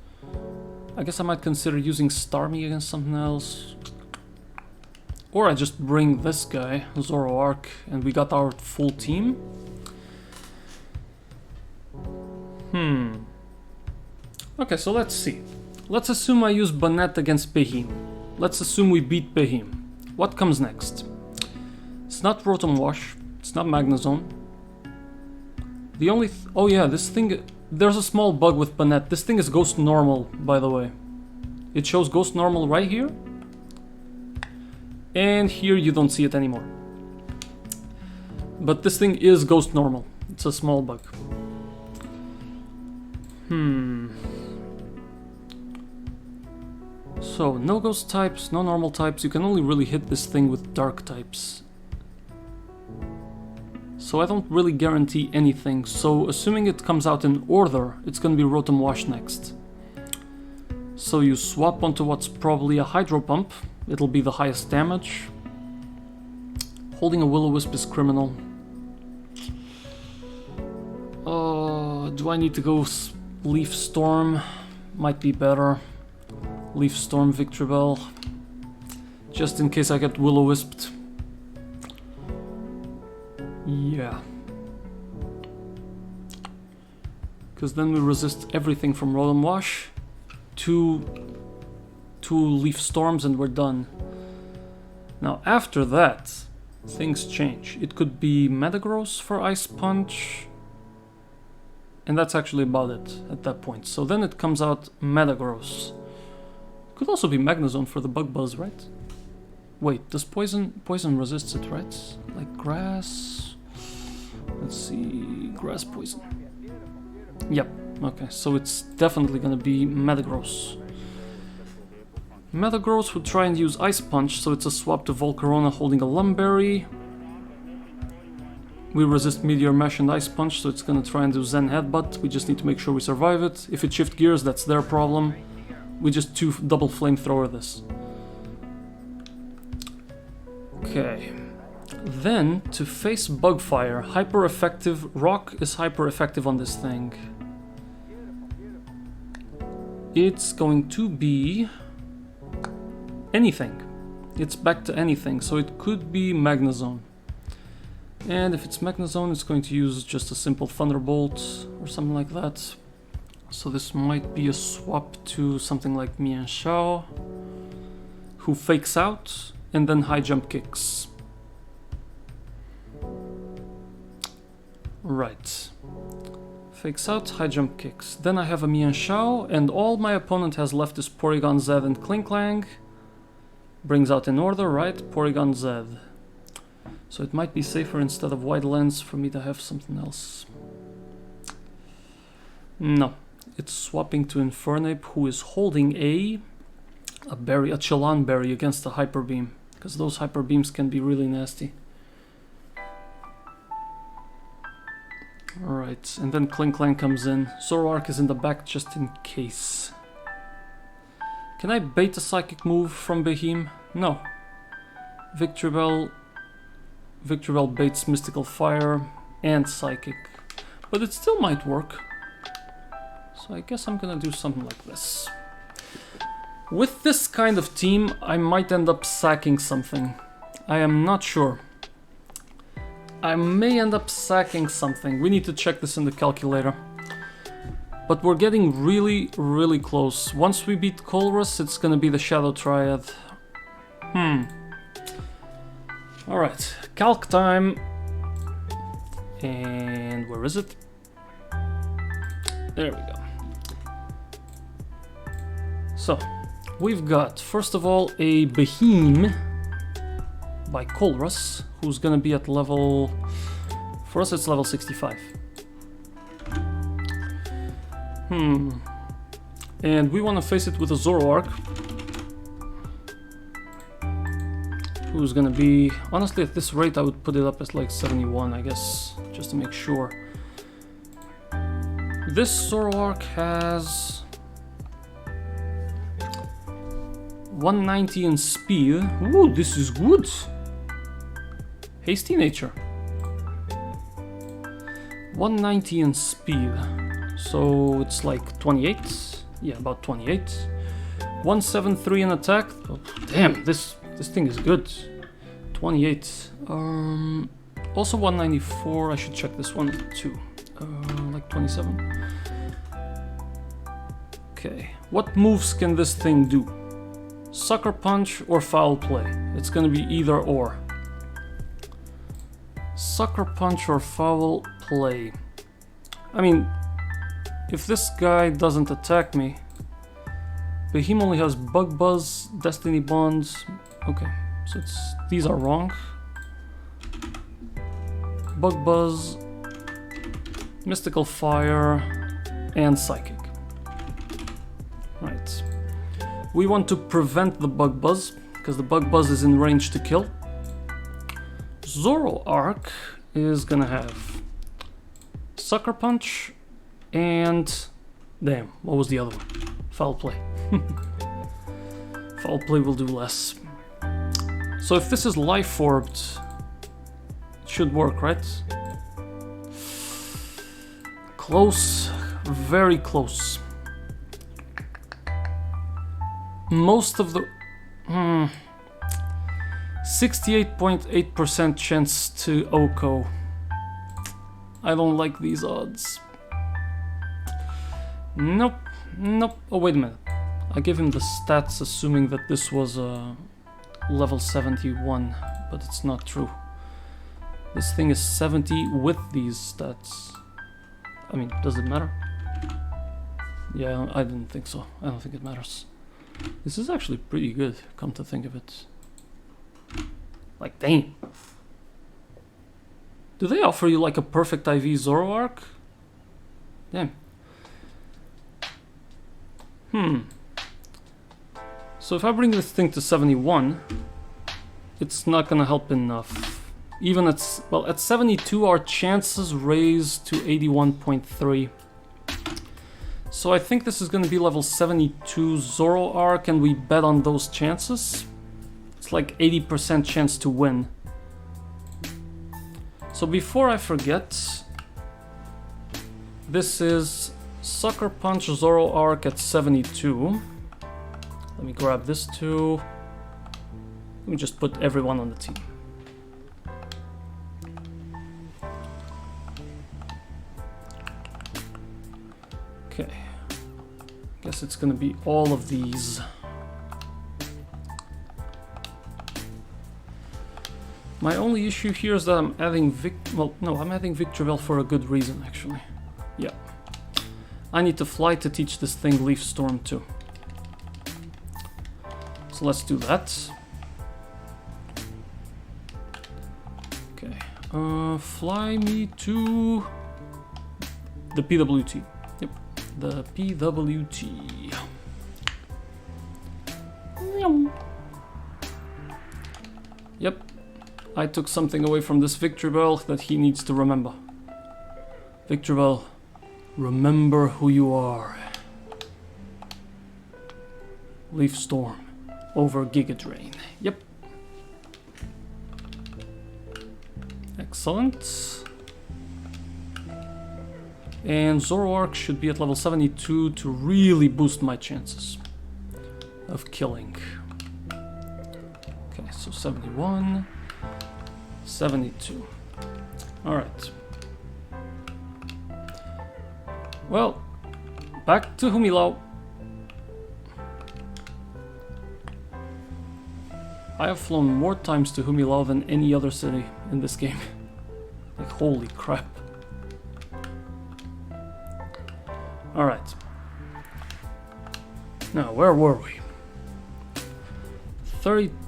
I guess I might consider using Starmie against something else. Or I just bring this guy, Zoroark, and we got our full team. Okay, so let's see. Let's assume I use Banette against Beheem. Let's assume we beat Beheem. What comes next? It's not Rotom Wash. It's not Magnezone. The only... oh yeah, this thing... there's a small bug with Banette. This thing is Ghost Normal, by the way. It shows Ghost Normal right here. And here you don't see it anymore. But this thing is Ghost Normal. It's a small bug. So, no Ghost types, no normal types. You can only really hit this thing with Dark types. So I don't really guarantee anything. So, assuming it comes out in order, it's gonna be Rotom Wash next. So you swap onto what's probably a Hydro Pump. It'll be the highest damage. Holding a Will-O-Wisp is criminal. Do I need to go Leaf Storm? Might be better. Leaf Storm Victreebel. Just in case I get Will-O-Wisped. Yeah. Because then we resist everything from Rotom Wash. Two Leaf Storms and we're done. Now after that, things change. It could be Metagross for Ice Punch. And that's actually about it at that point. So then it comes out Metagross. Could also be Magnezone for the Bug Buzz, right? Wait, does poison resists it, right? Like grass? Let's see, grass poison. Yep, okay, so it's definitely gonna be Metagross. Metagross would try and use Ice Punch, so it's a swap to Volcarona holding a Lumberry. We resist Meteor Mash and Ice Punch, so it's gonna try and do Zen Headbutt. We just need to make sure we survive it. If it shift gears, that's their problem. We just double Flamethrower this. Okay. Then, to face Bugfire, hyper effective. Rock is hyper effective on this thing. It's going to be anything. It's back to anything, so it could be Magnezone. And if it's Magnezone, it's going to use just a simple Thunderbolt or something like that. So this might be a swap to something like Mienshao, who fakes out and then high jump kicks. Right. Fakes out, high jump kicks. Then I have a Mienshao, and all my opponent has left is Porygon Z and Klinklang. Brings out in order, right? Porygon Z. So it might be safer instead of Wide Lens for me to have something else. No. It's swapping to Infernape, who is holding a Chelan Berry against a Hyper Beam. Because those Hyper Beams can be really nasty. Alright, and then Klinklang comes in. Zoroark is in the back just in case. Can I bait a Psychic move from Beheem? No. Victreebel baits Mystical Fire and Psychic. But it still might work. So I guess I'm gonna do something like this. With this kind of team, I might end up sacking something. I am not sure. I may end up sacking something. We need to check this in the calculator. But we're getting really, really close. Once we beat Colrus, it's gonna be the Shadow Triad. Alright, calc time. And where is it? There we go. So, we've got, first of all, a Beheem by Colrus, who's gonna be at level... For us, it's level 65. And we want to face it with a Zoroark, who's gonna be... Honestly, at this rate, I would put it up as like 71, I guess, just to make sure. This Zoroark has 190 in speed. Ooh, this is good. Hasty nature. 190 in speed. So it's like 28. Yeah, about 28. 173 in attack. Oh, damn, this thing is good. 28. Also 194. I should check this one too. Like 27. Okay. What moves can this thing do? Sucker punch or foul play? It's gonna be either or. Sucker punch or foul play. I mean, if this guy doesn't attack me, Behemoth only has Bug Buzz, Destiny Bonds. Okay, so these are wrong. Bug Buzz, Mystical Fire, and Psychic. Right. We want to prevent the Bug Buzz, because the Bug Buzz is in range to kill. Zoroark is gonna have Sucker Punch and... damn, what was the other one? Foul Play. Foul Play will do less. So if this is Life Orbed, it should work, right? Close, very close. Most of the... 68.8% chance to OHKO. I don't like these odds. Nope, nope. Oh, wait a minute. I gave him the stats assuming that this was level 71, but it's not true. This thing is 70 with these stats. I mean, does it matter? Yeah, I didn't think so. I don't think it matters. This is actually pretty good, come to think of it. Like, damn. Do they offer you like a perfect IV Zoroark? Damn. So if I bring this thing to 71, it's not gonna help enough. Even at, well, at 72 our chances raise to 81.3. So I think this is gonna be level 72 Zoroark and we bet on those chances. It's like 80% chance to win. So before I forget, this is Sucker Punch Zoroark at 72. Let me grab this too. Let me just put everyone on the team. Okay. Guess it's gonna be all of these. My only issue here is that I'm adding I'm adding Victreebel for a good reason, actually. Yeah. I need to fly to teach this thing Leaf Storm too. So let's do that. Okay. Fly me to the PWT. Yep. The PWT. Yep. I took something away from this Victreebel that he needs to remember. Victreebel, remember who you are. Leaf Storm over Giga Drain. Yep. Excellent. And Zoroark should be at level 72 to really boost my chances of killing. Okay, so 71. 72. Alright. Well, back to Humilao. I have flown more times to Humilao than any other city in this game. Like, holy crap. Alright. Now, where were we?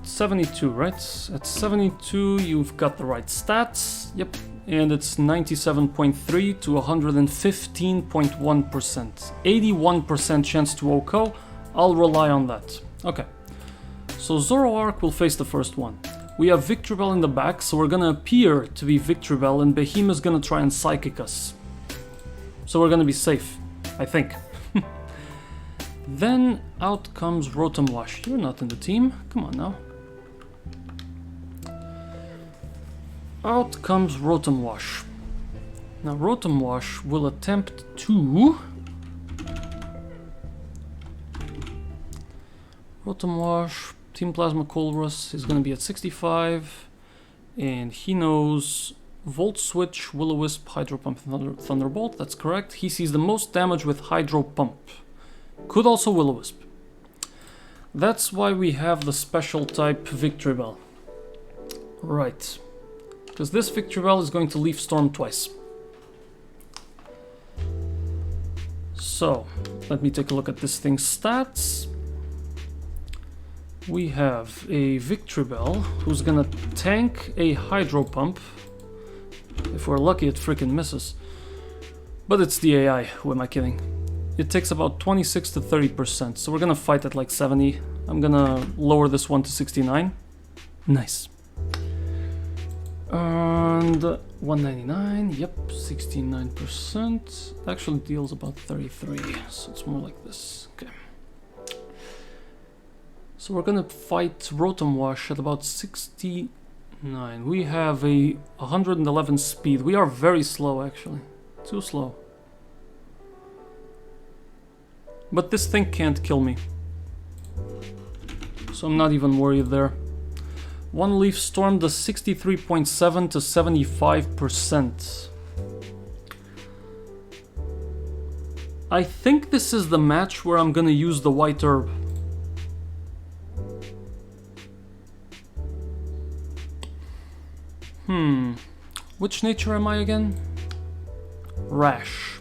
72, right? At 72, you've got the right stats. Yep. And it's 97.3 to 115.1%. 81% chance to OHKO. I'll rely on that. Okay. So Zoroark will face the first one. We have Victreebel in the back, so we're gonna appear to be Victreebel, and Behemoth's gonna try and Psychic us. So we're gonna be safe, I think. Then out comes Rotom Wash. You're not in the team. Come on now. Out comes Rotom Wash. Now Rotom Wash will attempt to Rotom Wash, Team Plasma Colrus is going to be at 65. And he knows Volt Switch, Will-O-Wisp, Hydro Pump, Thunderbolt. That's correct. He sees the most damage with Hydro Pump. Could also Will-O-Wisp. That's why we have the special type Victreebel. Right. Because this Victreebel is going to Leaf Storm twice. So, let me take a look at this thing's stats. We have a Victreebel who's gonna tank a Hydro Pump. If we're lucky, it freaking misses. But it's the AI, who am I kidding? It takes about 26 to 30%, so we're gonna fight at like 70. I'm gonna lower this one to 69. Nice. And 199, yep, 69%. Actually deals about 33, so it's more like this. Okay. So we're gonna fight Rotom Wash at about 69. We have a 111 speed. We are very slow, actually. Too slow. But this thing can't kill me. So I'm not even worried there. One Leaf Storm does 63.7 to 75%. I think this is the match where I'm gonna use the White Herb. Which nature am I again? Rash.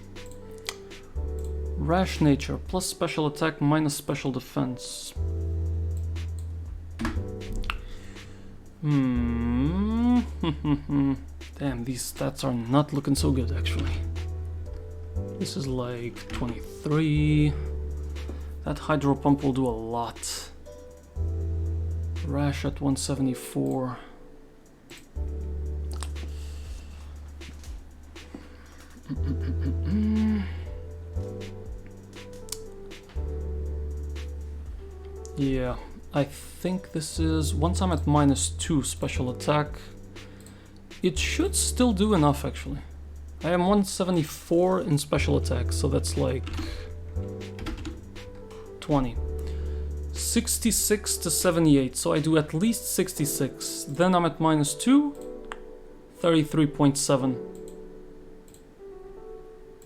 Rash nature, plus special attack, minus special defense. Damn, these stats are not looking so good, actually. This is like 23. That Hydro Pump will do a lot. Rash at 174. Yeah, I think this is... Once I'm at -2 special attack, it should still do enough, actually. I am 174 in special attack, so that's like 20. 66 to 78, so I do at least 66. Then I'm at -2, 33.7.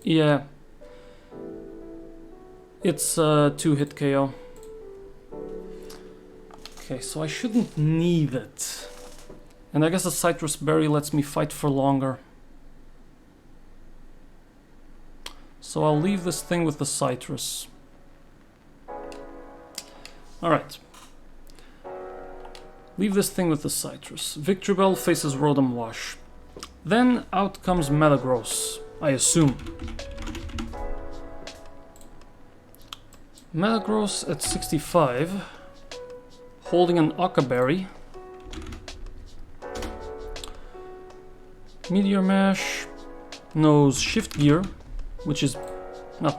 Yeah. It's a 2-hit KO. Okay, so I shouldn't need it. And I guess a Citrus Berry lets me fight for longer. So I'll leave this thing with the Citrus. Alright. Leave this thing with the Citrus. Victreebel faces Rotom Wash. Then out comes Metagross, I assume. Metagross at 65. Holding an Occa Berry. Meteor Mash knows Shift Gear, which is not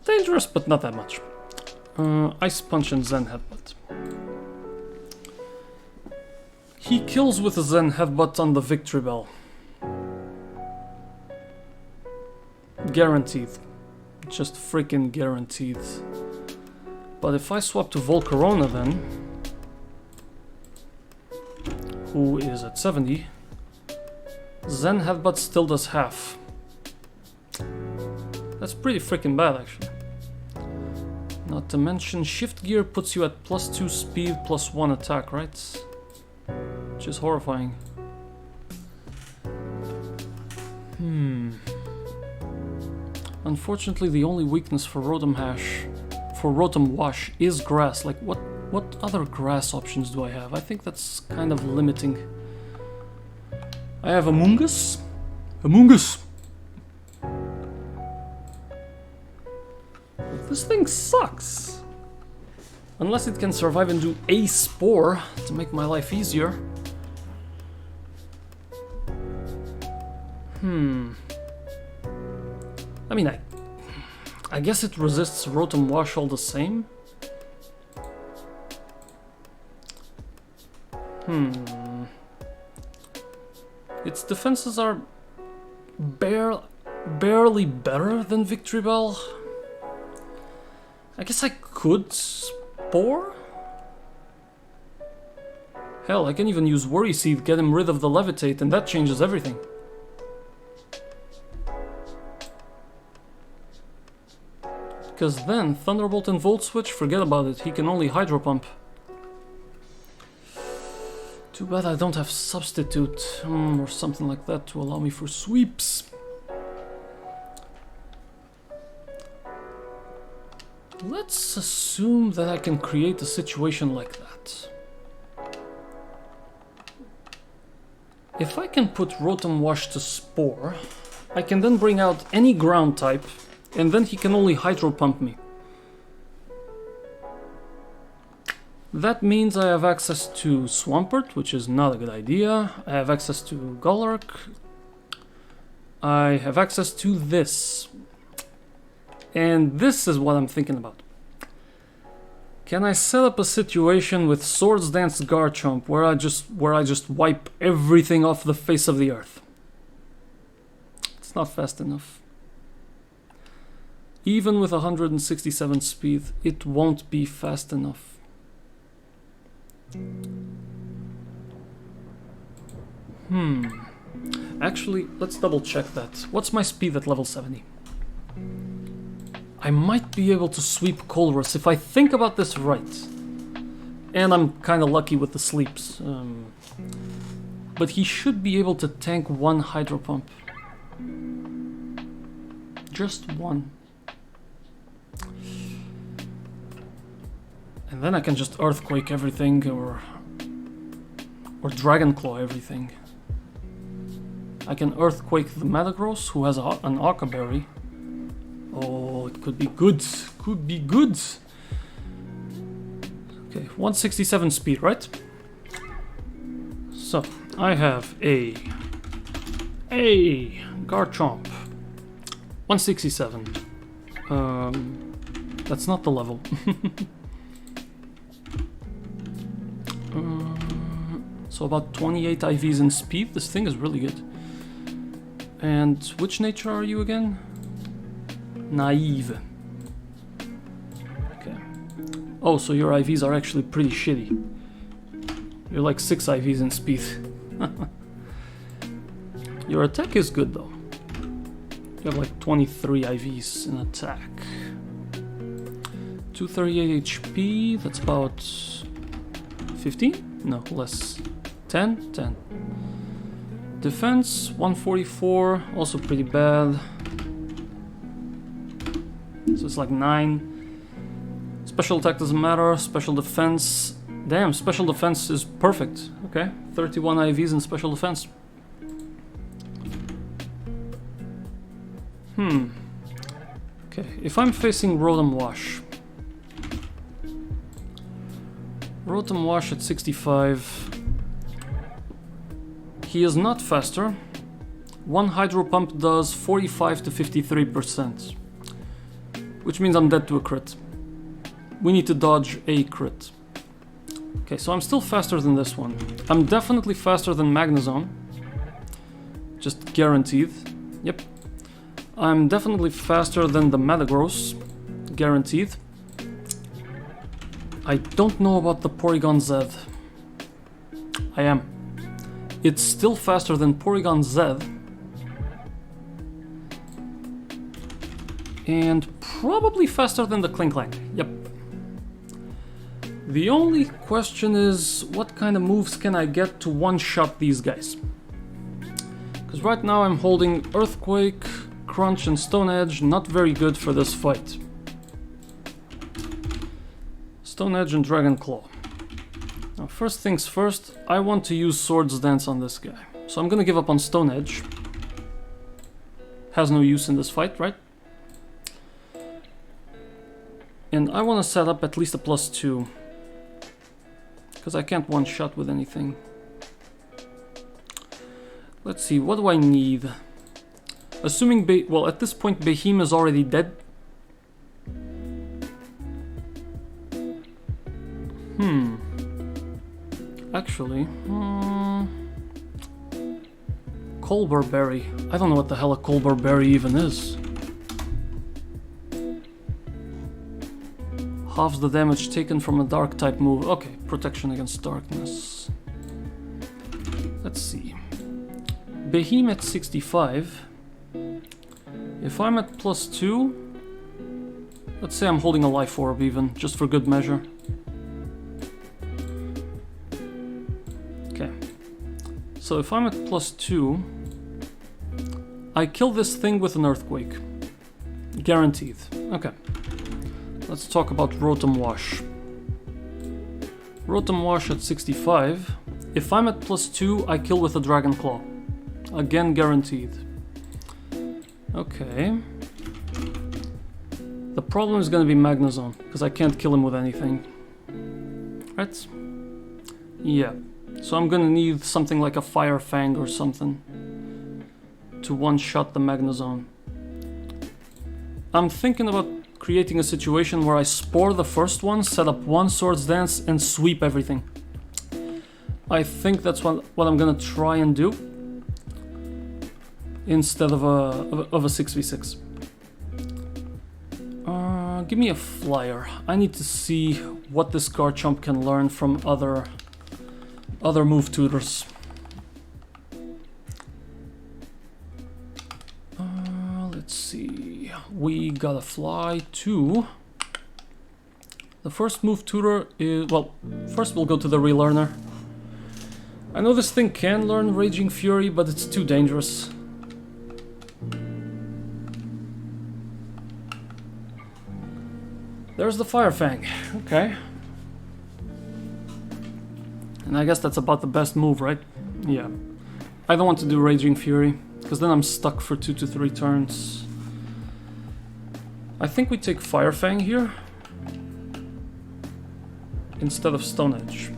dangerous, but not that much. Ice Punch and Zen Headbutt. He kills with a Zen Headbutt on the Victreebel. Guaranteed. Just freaking guaranteed. But if I swap to Volcarona then, who is at 70, Zen Headbutt still does half. That's pretty freaking bad, actually. Not to mention, Shift Gear puts you at +2 speed, +1 attack, right? Which is horrifying. Unfortunately, the only weakness for Rotom Wash is grass. Like, what other grass options do I have? I think that's kind of limiting. I have Amoonguss. Amoonguss! This thing sucks! Unless it can survive and do a Spore to make my life easier. I mean, I guess it resists Rotom Wash all the same. Its defenses are barely better than Victreebel. I guess I could Spore? Hell, I can even use Worry Seed, get him rid of the Levitate, and that changes everything. Because then, Thunderbolt and Volt Switch, forget about it, he can only Hydro Pump. Too bad I don't have Substitute, or something like that to allow me for sweeps. Let's assume that I can create a situation like that. If I can put Rotom Wash to Spore, I can then bring out any ground type, and then he can only Hydro Pump me. That means I have access to Swampert, which is not a good idea. I have access to Golurk. I have access to this. And this is what I'm thinking about. Can I set up a situation with Swords Dance Garchomp where I just wipe everything off the face of the earth? It's not fast enough. Even with 167 speed, it won't be fast enough. Actually, let's double check that. What's my speed at level 70? I might be able to sweep Colress if I think about this right. And I'm kind of lucky with the sleeps. But he should be able to tank one Hydro Pump. Just one. And then I can just Earthquake everything or Dragon Claw everything. I can Earthquake the Metagross, who has an Aqua Berry. Oh, it could be good. Could be good. Okay, 167 speed, right? So, I have a Garchomp. 167. That's not the level. So about 28 IVs in speed. This thing is really good. And which nature are you again? Naive. Okay. Oh, so your IVs are actually pretty shitty. You're like 6 IVs in speed. Your attack is good though. You have like 23 IVs in attack. 238 HP, that's about 15? No, less. 10? 10. Defense, 144, also pretty bad. So it's like 9. Special attack doesn't matter, special defense... Damn, special defense is perfect. Okay, 31 IVs in special defense. Okay, if I'm facing Rotom Wash... Rotom Wash at 65... He is not faster. One Hydro Pump does 45 to 53%. Which means I'm dead to a crit. We need to dodge a crit. Okay, so I'm still faster than this one. I'm definitely faster than Magnezone. Just guaranteed. Yep. I'm definitely faster than the Metagross. Guaranteed. I don't know about the Porygon Z. I am. It's still faster than Porygon Z. And probably faster than the Klinklang. Yep. The only question is, what kind of moves can I get to one-shot these guys? Because right now I'm holding Earthquake, Crunch, and Stone Edge. Not very good for this fight. Stone Edge and Dragon Claw. Now, first things first, I want to use Swords Dance on this guy. So I'm gonna give up on Stone Edge. Has no use in this fight, right? And I want to set up at least a +2. Because I can't one-shot with anything. Let's see, what do I need? Assuming, well, at this point, Behemoth is already dead. Actually, Colbur Berry. I don't know what the hell a Colbur Berry even is. halves the damage taken from a dark type move. Okay, protection against darkness. Let's see. Behemoth 65. If I'm at +2, let's say I'm holding a life orb even, just for good measure. Okay. So if I'm at +2, I kill this thing with an earthquake. Guaranteed. Okay. Let's talk about Rotom Wash. Rotom Wash at 65. If I'm at +2, I kill with a Dragon Claw. Again, guaranteed. Okay. The problem is gonna be Magnezone, because I can't kill him with anything. Right? Yeah. So I'm gonna need something like a Fire Fang or something to one-shot the Magnezone. I'm thinking about creating a situation where I spore the first one, set up one Swords Dance, and sweep everything. I think that's what I'm gonna try and do instead of a 6v6. Give me a flyer. I need to see what this Garchomp can learn from other move tutors. Let's see. We gotta fly to... The first move tutor is... Well, first we'll go to the relearner. I know this thing can learn Raging Fury, but it's too dangerous. There's the Fire Fang. Okay. And I guess that's about the best move, right? Yeah. I don't want to do Raging Fury, because then I'm stuck for 2 to 3 turns. I think we take Fire Fang here instead of Stone Edge.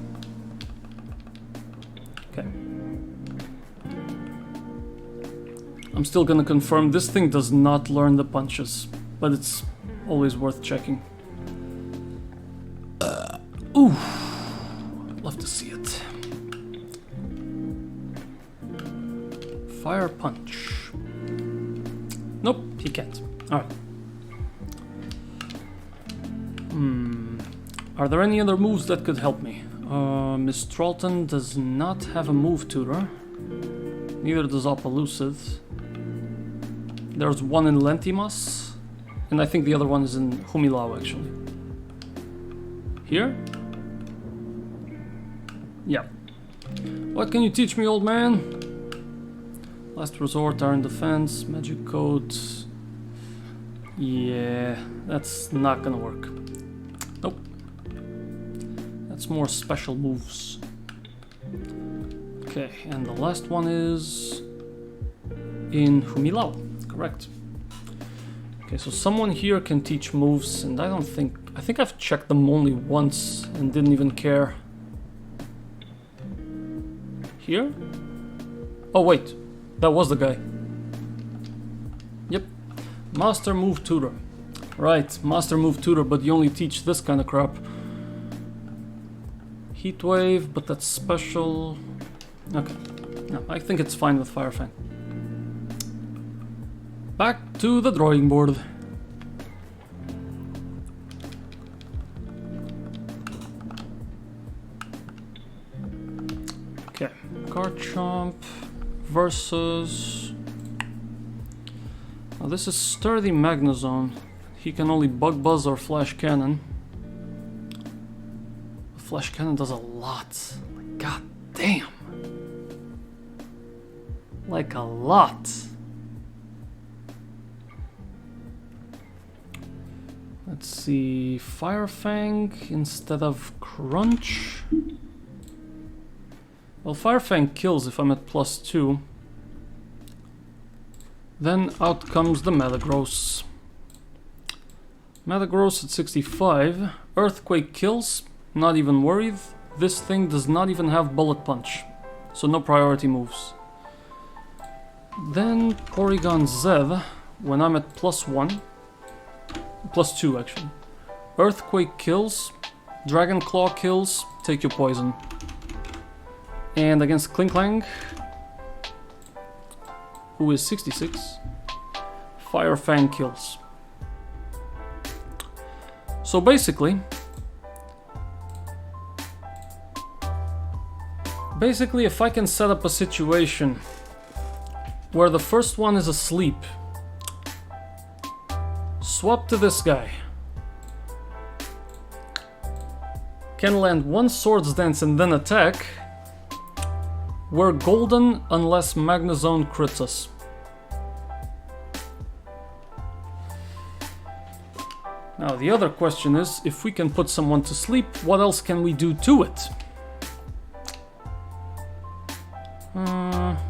Okay. I'm still gonna confirm this thing does not learn the punches, but it's always worth checking. Ooh, love to see it. Fire Punch. Nope, he can't. Alright. Are there any other moves that could help me? Miss Tralton does not have a move tutor. Neither does Opelucid. There's one in Lentimas, and I think the other one is in Humilao actually. Here? Yeah. What can you teach me, old man? Last Resort, Iron Defense, Magic Code. Yeah, that's not gonna work. Nope. That's more special moves. Okay, and the last one is in Humilao, correct. Okay, so someone here can teach moves, and I think I've checked them only once and didn't even care. Here? Oh wait, that was the guy. Yep, Master Move Tutor. Right, Master Move Tutor, but you only teach this kind of crap. Heat Wave, but that's special. Okay, no, I think it's fine with Fire Fang. Back to the drawing board. Okay, Garchomp versus... Now this is Sturdy Magnezone. He can only Bug Buzz or Flash Cannon. Flash Cannon does a lot. Like, god damn. Like a lot. Let's see, Fire Fang instead of Crunch. Well, Fire Fang kills if I'm at +2. Then out comes the Metagross. Metagross at 65. Earthquake kills, not even worried. This thing does not even have Bullet Punch, so no priority moves. Then Porygon Z, when I'm at +1. +2 actually. Earthquake kills, Dragon Claw kills, take your poison. And against Klinklang, who is 66, Fire Fang kills. So basically, basically, if I can set up a situation where the first one is asleep, swap to this guy, can land one Swords Dance and then attack, we're golden unless Magnezone crits us. Now the other question is, if we can put someone to sleep, what else can we do to it?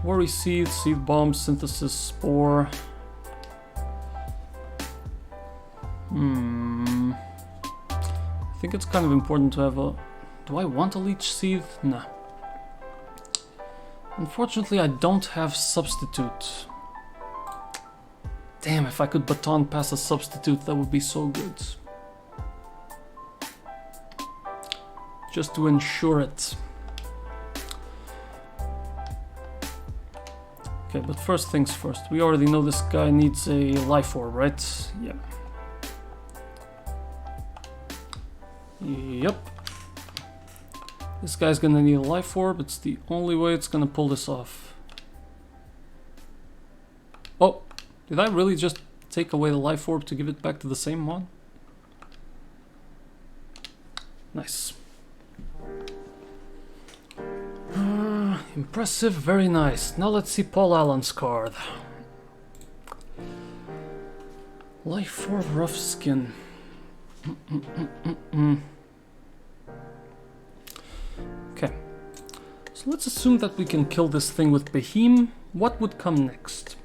Worry Seed, Seed Bomb, Synthesis, Spore. I think it's kind of important to have a... Do I want a Leech Seed? Nah. Unfortunately, I don't have Substitute. Damn, if I could baton pass a Substitute, that would be so good. Just to ensure it. Okay, but first things first. We already know this guy needs a Life Orb, right? Yeah. Yep. This guy's gonna need a Life Orb. It's the only way it's gonna pull this off. Oh, did I really just take away the Life Orb to give it back to the same one? Nice. Impressive, very nice. Now let's see Paul Allen's card. Life Orb, Rough Skin. Okay. So let's assume that we can kill this thing with Beheem. What would come next?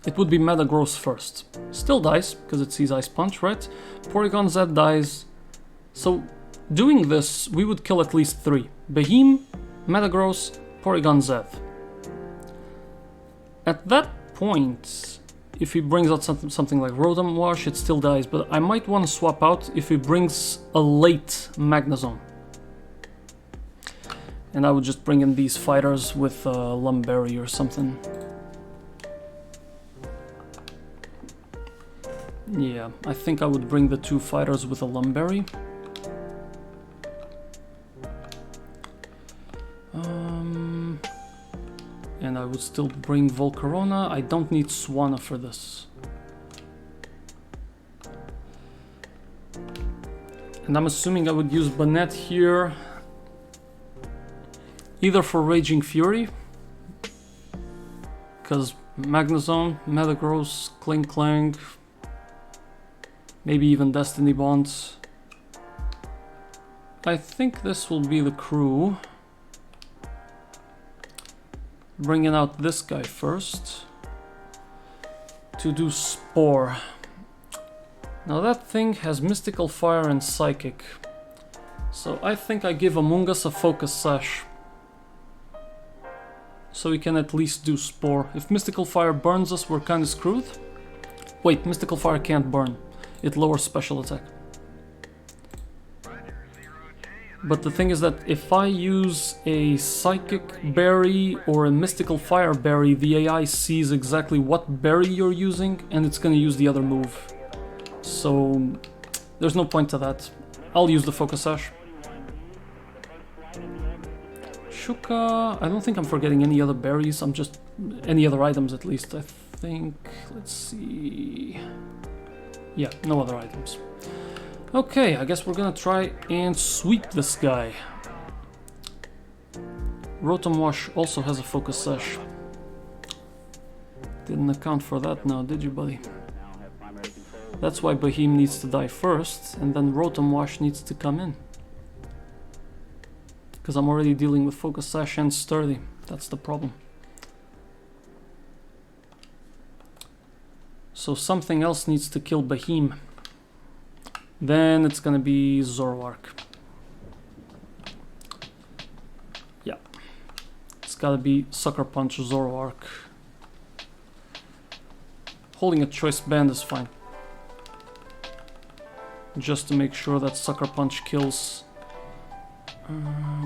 It would be Metagross first. Still dies, because it sees Ice Punch, right? Porygon Z dies. So, doing this, we would kill at least 3. Beheem, Metagross, Porygon Z. At that point, if he brings out something like Rotom Wash, it still dies, but I might want to swap out if he brings a late Magnezone. And I would just bring in these fighters with Lumberry or something. Yeah, I think I would bring the 2 fighters with a Lumberry. And I would still bring Volcarona. I don't need Swanna for this. And I'm assuming I would use Banette here. Either for Raging Fury. Because Magnezone, Metagross, Kling Klang. Maybe even Destiny Bonds. I think this will be the crew. Bringing out this guy first. To do Spore. Now that thing has Mystical Fire and Psychic. So I think I give Amoonguss a Focus Sash. So we can at least do Spore. If Mystical Fire burns us, we're kinda screwed. Wait, Mystical Fire can't burn. It lowers special attack. But the thing is that if I use a Psychic Berry or a Mystical Fire Berry, the AI sees exactly what berry you're using and it's gonna use the other move. So there's no point to that. I'll use the Focus Sash. Shuka, I don't think I'm forgetting any other berries, I'm just... any other items at least, I think... let's see... yeah, no other items. Okay, I guess we're gonna try and sweep this guy. Rotom Wash also has a Focus Sash. Didn't account for that now, did you, buddy? That's why Beheem needs to die first, and then Rotom Wash needs to come in. Because I'm already dealing with Focus Sash and Sturdy. That's the problem. So something else needs to kill Beheem. Then it's gonna be Zoroark. Yeah. It's gotta be Sucker Punch Zoroark. Holding a Choice Band is fine. Just to make sure that Sucker Punch kills.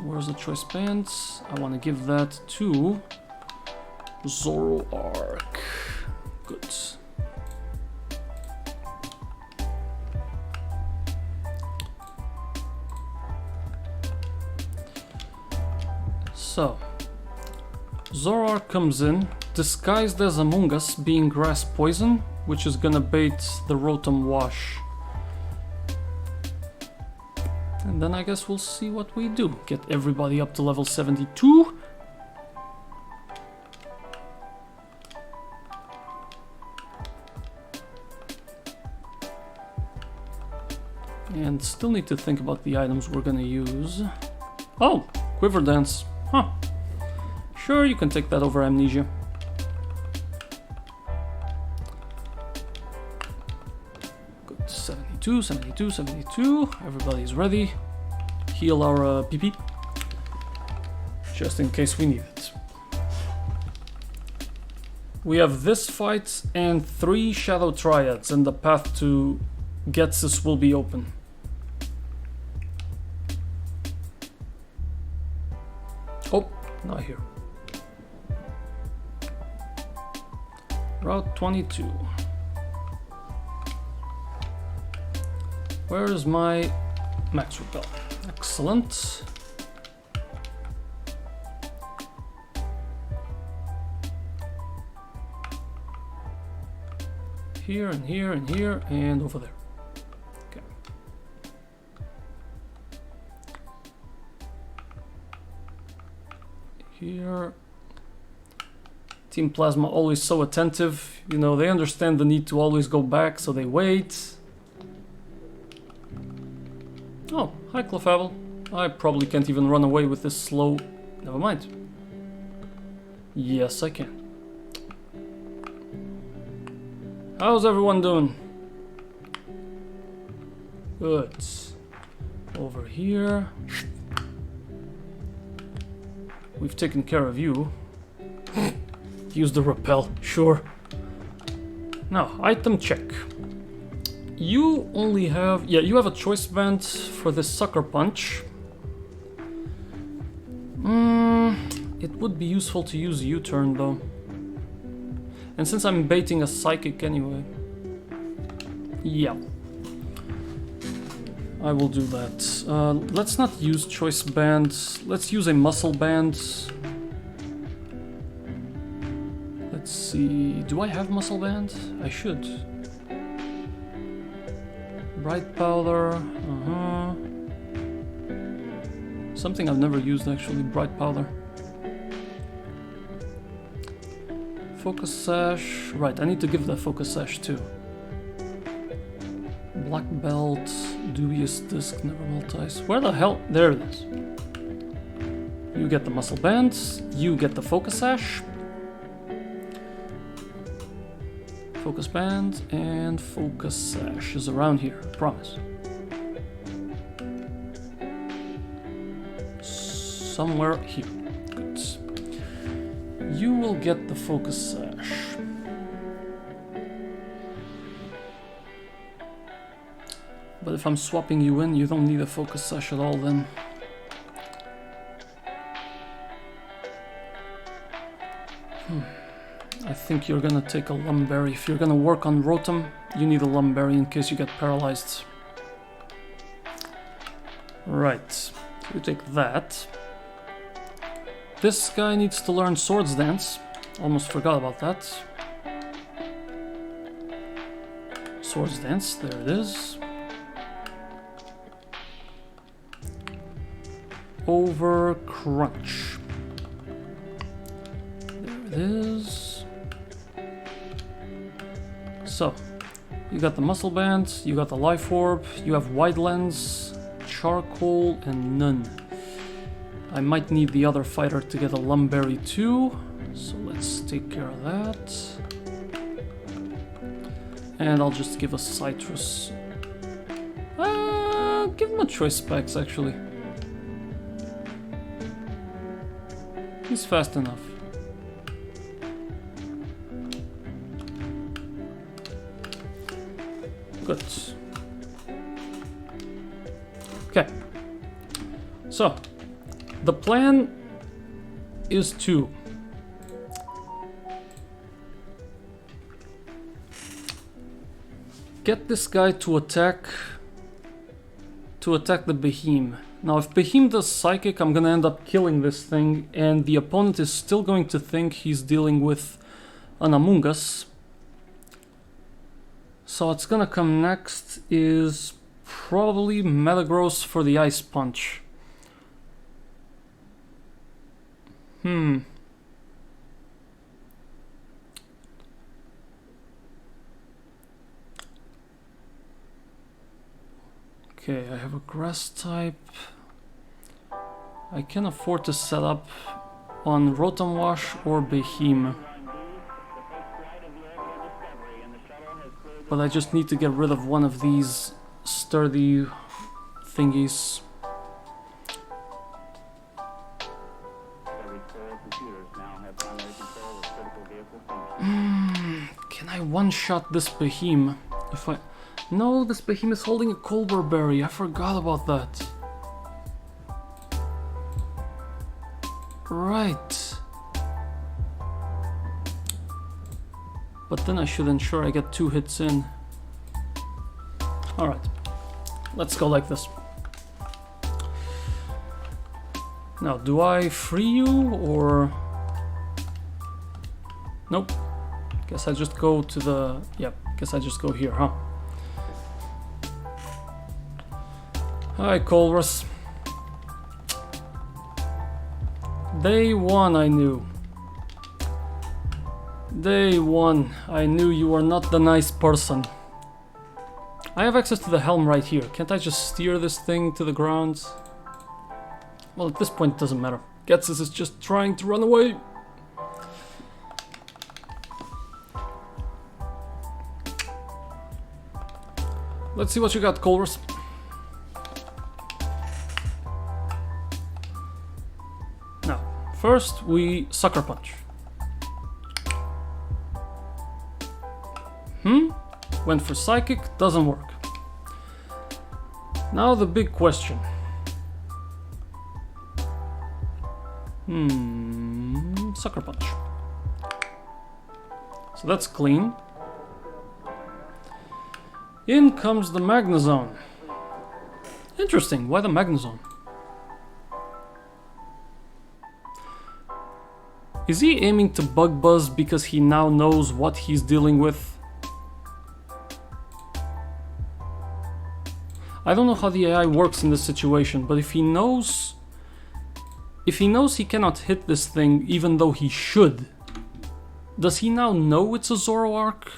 Where's the Choice Band? I want to give that to Zoroark. Good. So, Zorar comes in, disguised as Among Us, being grass poison, which is gonna bait the Rotom Wash. And then I guess we'll see what we do. Get everybody up to level 72. And still need to think about the items we're gonna use. Oh, Quiver Dance. Huh. Sure, you can take that over Amnesia. Good, 72, 72, 72. Everybody's ready. Heal our PP. Just in case we need it. We have this fight and 3 Shadow Triads, and the path to GHETSIS will be open. Oh, not here. Route 22. Where is my max repel? Excellent. Here and here and here and over there. Okay. Here. Team Plasma always so attentive. You know, they understand the need to always go back, so they wait. Oh, hi Clefable. I probably can't even run away with this slow... Never mind. Yes, I can. How's everyone doing? Good. Over here. We've taken care of you. Use the repel, sure. Now, item check. You only have... Yeah, you have a choice band for this Sucker Punch. It would be useful to use U-turn though. And since I'm baiting a Psychic anyway... Yeah. I will do that. Let's not use choice band. Let's use a muscle band. Let's see... Do I have muscle band? I should. Bright powder, Something I've never used actually, bright powder. Focus sash, right, I need to give that focus sash too. Black belt, dubious disc, never multis. Where the hell? There it is. You get the muscle bands, you get the focus sash. Focus band and focus sash is around here, promise. Somewhere here. Good. You will get the focus sash. But if I'm swapping you in, you don't need a focus sash at all then. I think you're gonna take a Lumberry. If you're gonna work on Rotom, you need a Lumberry in case you get paralyzed. Right, you take that. This guy needs to learn Swords Dance. Almost forgot about that. Swords Dance, there it is. Over Crunch. There it is. So, you got the Muscle Band, you got the Life Orb, you have Wide Lens, Charcoal, and none. I might need the other fighter to get a Lumberry too, so let's take care of that. And I'll just give a Citrus. Give him a choice specs actually. He's fast enough. Good. Okay. So, the plan is to get this guy to attack the Behemoth. Now if Behemoth does Psychic, I'm gonna end up killing this thing, and the opponent is still going to think he's dealing with an Among Us. So what's gonna come next is probably Metagross for the Ice Punch. Okay, I have a Grass type. I can afford to set up on Rotom Wash or Behemoth. But I just need to get rid of one of these sturdy thingies. Can I one-shot this Behemoth? If I... No, this Behemoth is holding a Colbur Berry. I forgot about that. Right. But then I should ensure I get 2 hits in. Alright. Let's go like this. Now, do I free you or... Nope. Guess I just go to the... Yep, guess I just go here, huh? Hi, Colrus. Day 1 I knew. Day 1 I knew you were not the nice person. I have access to the helm right here. Can't I just steer this thing to the ground? Well, at this point it doesn't matter. GHETSIS is just trying to run away. Let's see what you got, Colrus. Now, first we Sucker Punch. Went for Psychic, doesn't work. Now the big question. Sucker Punch. So that's clean. In comes the Magnezone. Interesting, why the Magnezone? Is he aiming to Bug Buzz because he now knows what he's dealing with? I don't know how the AI works in this situation, but if he knows he cannot hit this thing even though he should, does he now know it's a Zoroark?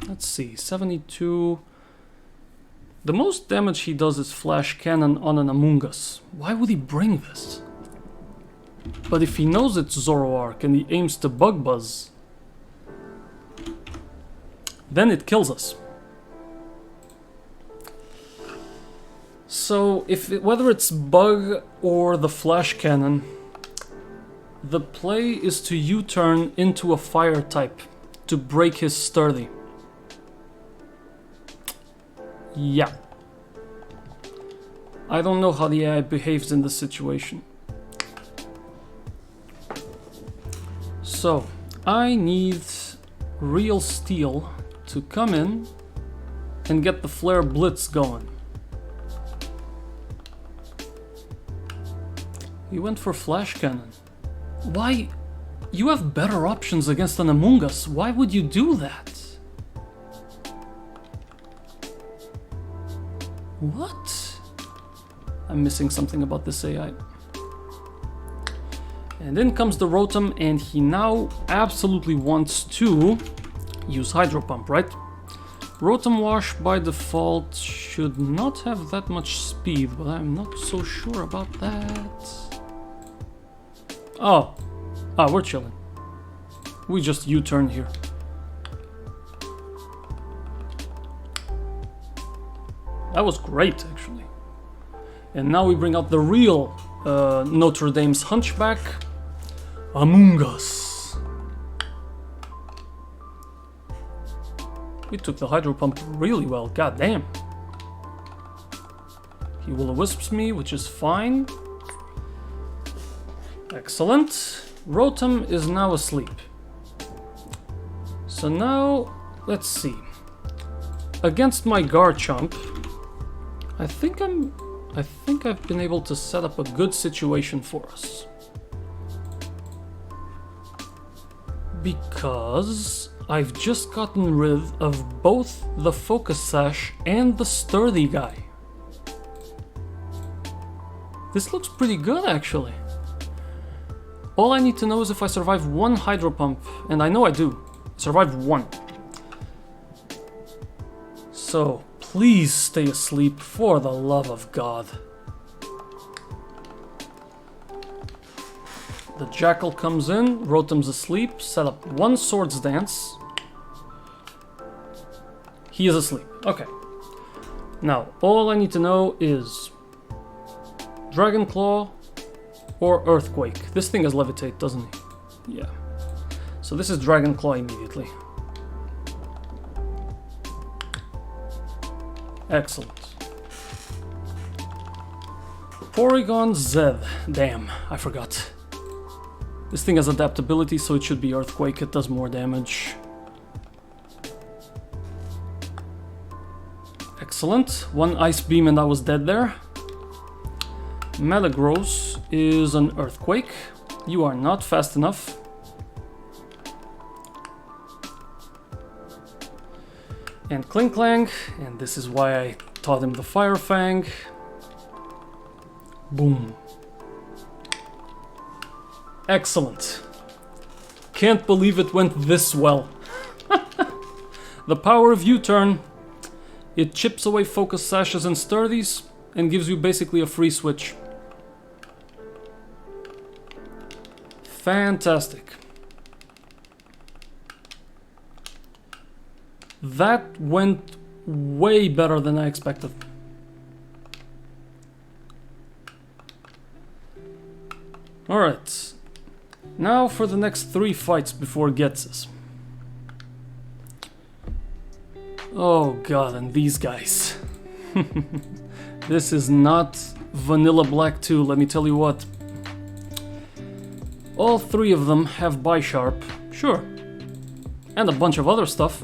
Let's see, 72. The most damage he does is Flash Cannon on an Among Us. Why would he bring this? But if he knows it's Zoroark and he aims to Bug Buzz, then it kills us. So, whether it's Bug or the Flash Cannon, the play is to U-turn into a Fire type to break his Sturdy. Yeah. I don't know how the AI behaves in this situation. So, I need Real Steel to come in and get the Flare Blitz going. He went for Flash Cannon. Why? You have better options against an Among Us. Why would you do that? What? I'm missing something about this AI. And in comes the Rotom, and he now absolutely wants to use Hydro Pump, right? Rotom Wash by default should not have that much speed, but I'm not so sure about that. Oh, we're chilling. We just U-turn here. That was great, actually. And now we bring out the real Notre Dame's Hunchback, Among Us. We took the Hydro Pump really well, god damn. He will-o-wisps me, which is fine. Excellent. Rotom is now asleep. So now, let's see. against my Garchomp, I think I've been able to set up a good situation for us. Because I've just gotten rid of both the Focus Sash and the Sturdy guy. This looks pretty good, actually. All I need to know is if I survive one Hydro Pump, and I know I do. Survive one. So, please stay asleep, for the love of God. The Jackal comes in, Rotom's asleep, set up one Swords Dance. He is asleep. Okay. Now, all I need to know is Dragon Claw or Earthquake. This thing has Levitate, doesn't he? Yeah. So this is Dragon Claw immediately. Excellent. Porygon Z. Damn, I forgot. This thing has adaptability, so it should be Earthquake. It does more damage. Excellent. One Ice Beam and I was dead there. Metagross is an Earthquake. You are not fast enough. And Klinklang, and this is why I taught him the Fire Fang. Boom. Excellent. Can't believe it went this well. The power of U-turn. It chips away Focus Sashes and Sturdies and gives you basically a free switch. Fantastic. That went way better than I expected. Alright. Now for the next 3 fights before GHETSIS. Oh god, and these guys. This is not Vanilla Black 2, let me tell you what. All 3 of them have Bisharp, sure. And a bunch of other stuff.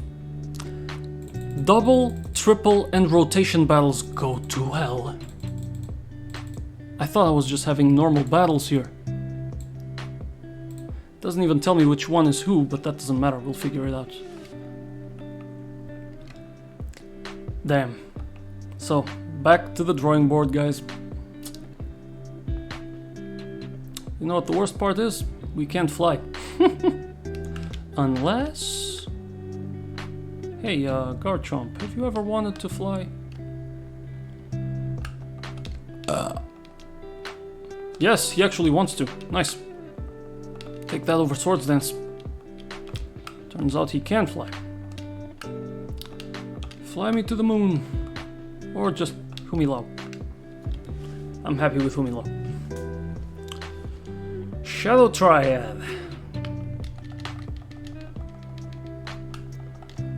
Double, triple, and rotation battles go to hell. I thought I was just having normal battles here. Doesn't even tell me which one is who, but that doesn't matter, we'll figure it out. Damn. So, back to the drawing board, guys. You know what the worst part is? We can't fly. Unless... Hey, Garchomp, have you ever wanted to fly? Yes, he actually wants to. Nice. Take that over Swords Dance. Turns out he can fly. Fly me to the moon. Or just Humilao. I'm happy with Humilao. Shadow Triad.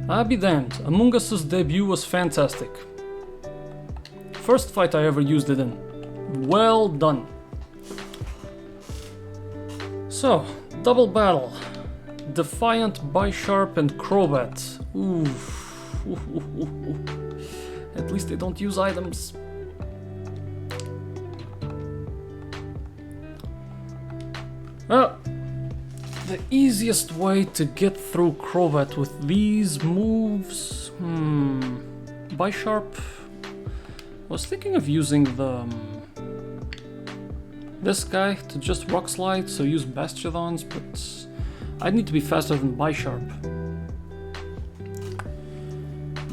I'll be damned, Among Us's debut was fantastic. First fight I ever used it in. Well done. So, double battle. Defiant, Bisharp, and Crobat. Oof. At least they don't use items. Well, the easiest way to get through Crobat with these moves... Bisharp... I was thinking of using the... this guy to just Rock Slide, so use Bastiodons, but... I'd need to be faster than Bisharp.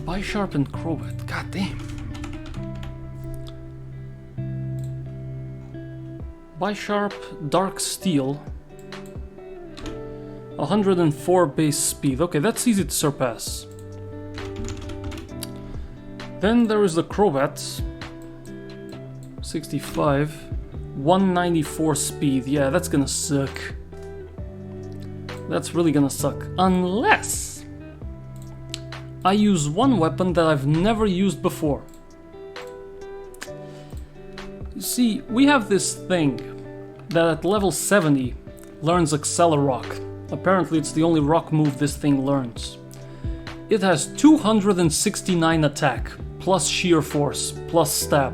Bisharp and Crobat, god damn. Bisharp, Dark Steel. 104 base speed. Okay, that's easy to surpass. Then there is the Crobat. 65. 194 speed. Yeah, that's gonna suck. That's really gonna suck. Unless I use one weapon that I've never used before. You see, we have this thing that at level 70 learns Accelerock. Apparently it's the only rock move this thing learns. It has 269 attack, plus sheer force, plus stab.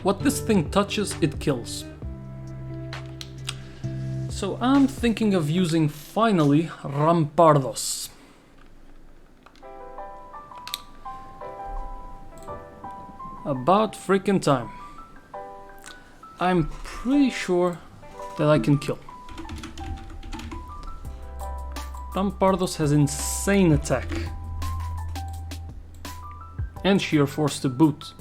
What this thing touches, it kills. So I'm thinking of using, finally, Rampardos. About freaking time. I'm pretty sure that I can kill. Rampardos has insane attack. And sheer force to boot.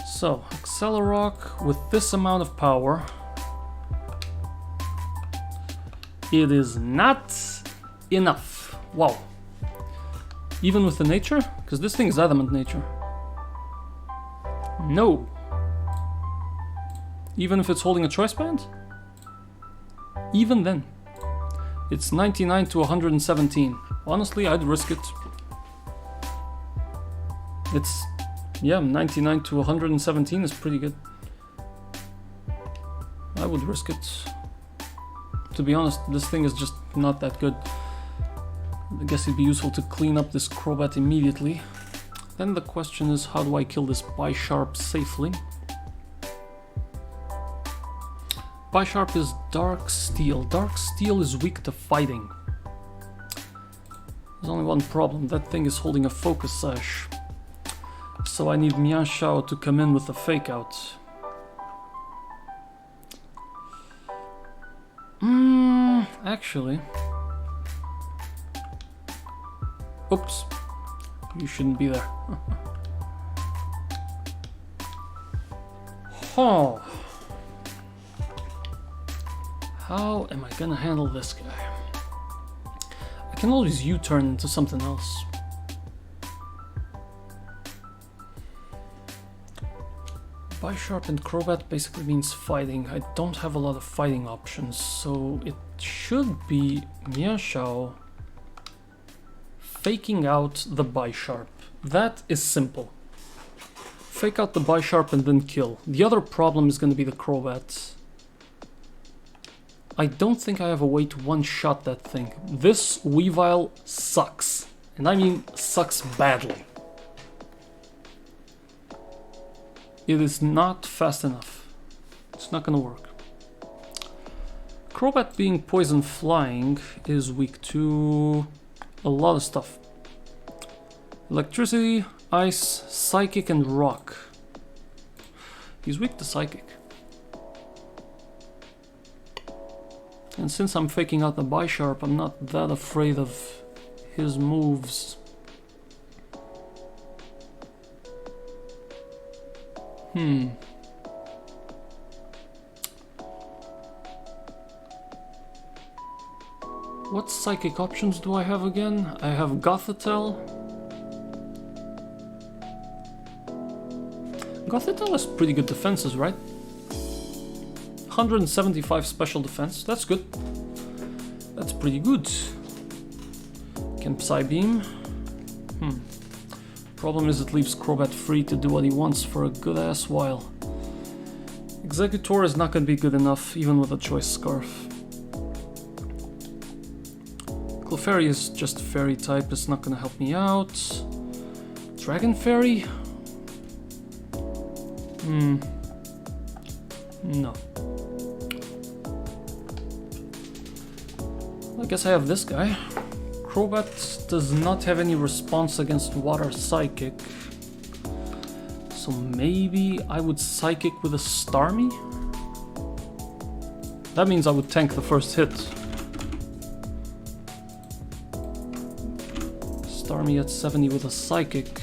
So, Accelerock with this amount of power. It is not enough. Wow. Even with the nature? Because this thing is adamant nature. No. Even if it's holding a choice band? Even then. It's 99 to 117. Honestly, I'd risk it. It's... yeah, 99 to 117 is pretty good. I would risk it. To be honest, this thing is just not that good. I guess it'd be useful to clean up this Crobat immediately. Then the question is, how do I kill this Bisharp safely? Bisharp is Dark Steel. Dark Steel is weak to fighting. There's only one problem. That thing is holding a Focus Sash. So I need Mienshao to come in with a Fake Out. Actually... oops. You shouldn't be there. Huh. How am I gonna handle this guy? I can always U-turn into something else. Bisharp and Crobat basically means fighting. I don't have a lot of fighting options, so it should be Mienshao faking out the Bisharp. That is simple. Fake out the Bisharp and then kill. The other problem is going to be the Crobat. I don't think I have a way to one-shot that thing. This Weavile sucks. And I mean sucks badly. It is not fast enough. It's not gonna work. Crobat being poison flying is weak to a lot of stuff. Electricity, ice, psychic and rock. He's weak to psychic. And since I'm faking out the Bisharp, I'm not that afraid of his moves. What psychic options do I have again? I have Gothitelle. Gothitelle has pretty good defenses, right? 175 special defense, that's good. That's pretty good. Can Psybeam? Problem is it leaves Crobat free to do what he wants for a good ass while. Executor is not gonna be good enough, even with a Choice Scarf. Clefairy is just Fairy type, it's not gonna help me out. Dragon Fairy? No. I guess I have this guy. Crobat does not have any response against Water Psychic. So maybe I would Psychic with a Starmie? That means I would tank the first hit. Starmie at 70 with a Psychic.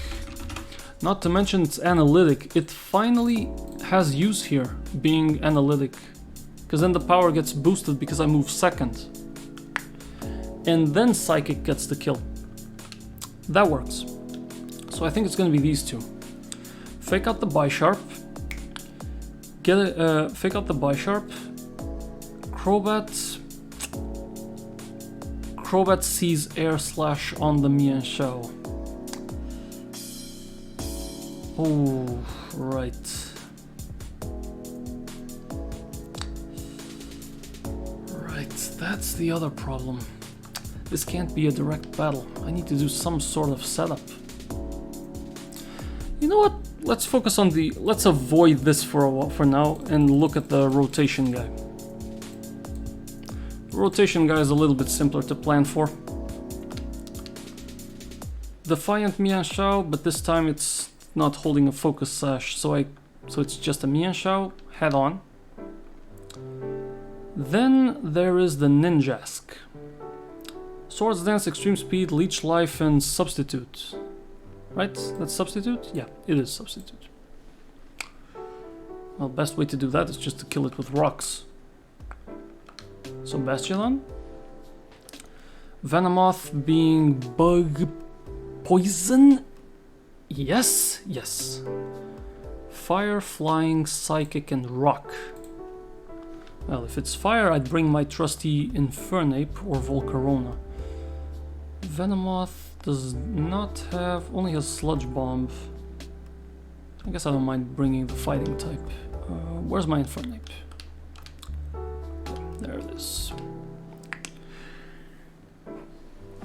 Not to mention it's analytic. It finally has use here, being analytic. Because then the power gets boosted because I move second. And then Psychic gets the kill. That works. So I think it's gonna be these two. Fake out the Bisharp. Fake out the Bisharp. Crobat sees Air Slash on the Mienshao. Oh, right. That's the other problem. This can't be a direct battle. I need to do some sort of setup. You know what? Let's focus on the... Let's avoid this for a while, for now, and look at the rotation guy. The rotation guy is a little bit simpler to plan for. Defiant Mian Shao, but this time it's not holding a focus sash, so it's just a Mian Shao head on. Then there is the Ninjask. Swords Dance, Extreme Speed, Leech Life, and Substitute. Right? That's Substitute? Yeah, it is Substitute. Well, best way to do that is just to kill it with rocks. So Bastion. Venomoth being bug poison? Yes, yes. Fire, flying, psychic, and rock. Well, if it's fire, I'd bring my trusty Infernape or Volcarona. Venomoth does not have... only has Sludge Bomb. I guess I don't mind bringing the fighting type. Where's my Infernape? There it is.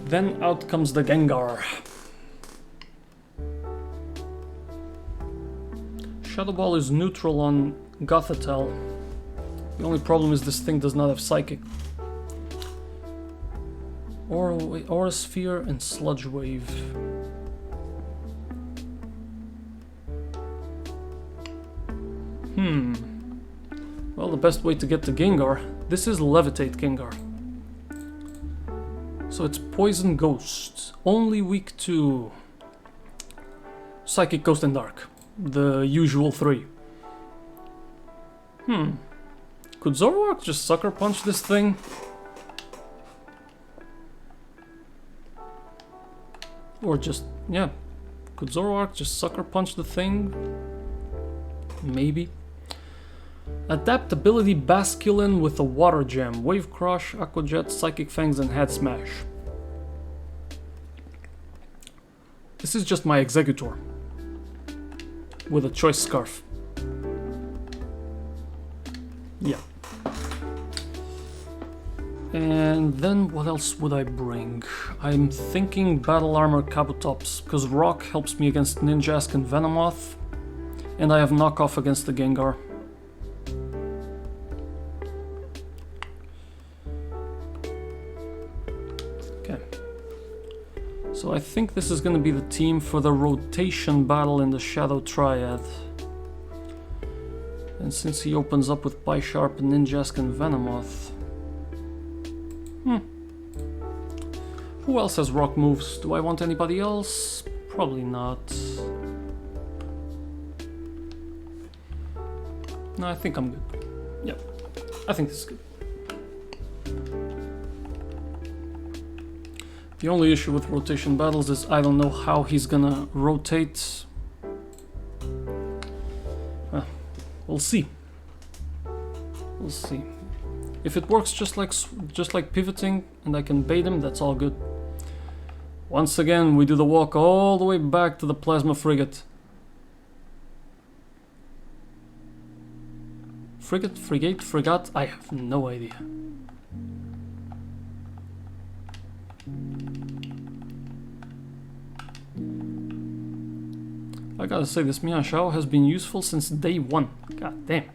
Then out comes the Gengar. Shadow Ball is neutral on Gothitelle. The only problem is this thing does not have Psychic. Aura Sphere and Sludge Wave. Well, the best way to get to Gengar, this is Levitate Gengar. So it's Poison Ghost, only weak to Psychic, Ghost, and Dark. The usual three. Could Zoroark just Sucker Punch this thing? Or just, yeah. Could Zoroark just Sucker Punch the thing? Maybe. Adaptability Basculin with a Water Gem. Wave Crush, Aqua Jet, Psychic Fangs, and Head Smash. This is just my Executor. With a Choice Scarf. Yeah. And then what else would I bring? I'm thinking Battle Armor Kabutops, because Rock helps me against Ninjask and Venomoth, and I have knockoff against the Gengar. Okay. So I think this is going to be the team for the rotation battle in the Shadow Triad. And since he opens up with Bisharp, Ninjask, and Venomoth... Who else has rock moves? Do I want anybody else? Probably not. No, I think I'm good. Yep, I think this is good. The only issue with rotation battles is I don't know how he's gonna rotate. Well, we'll see. We'll see. If it works just like pivoting and I can bait him, that's all good. Once again, we do the walk all the way back to the Plasma Frigate. Frigate, Frigate, I have no idea. I gotta say, this Mian Shao has been useful since day one. God damn.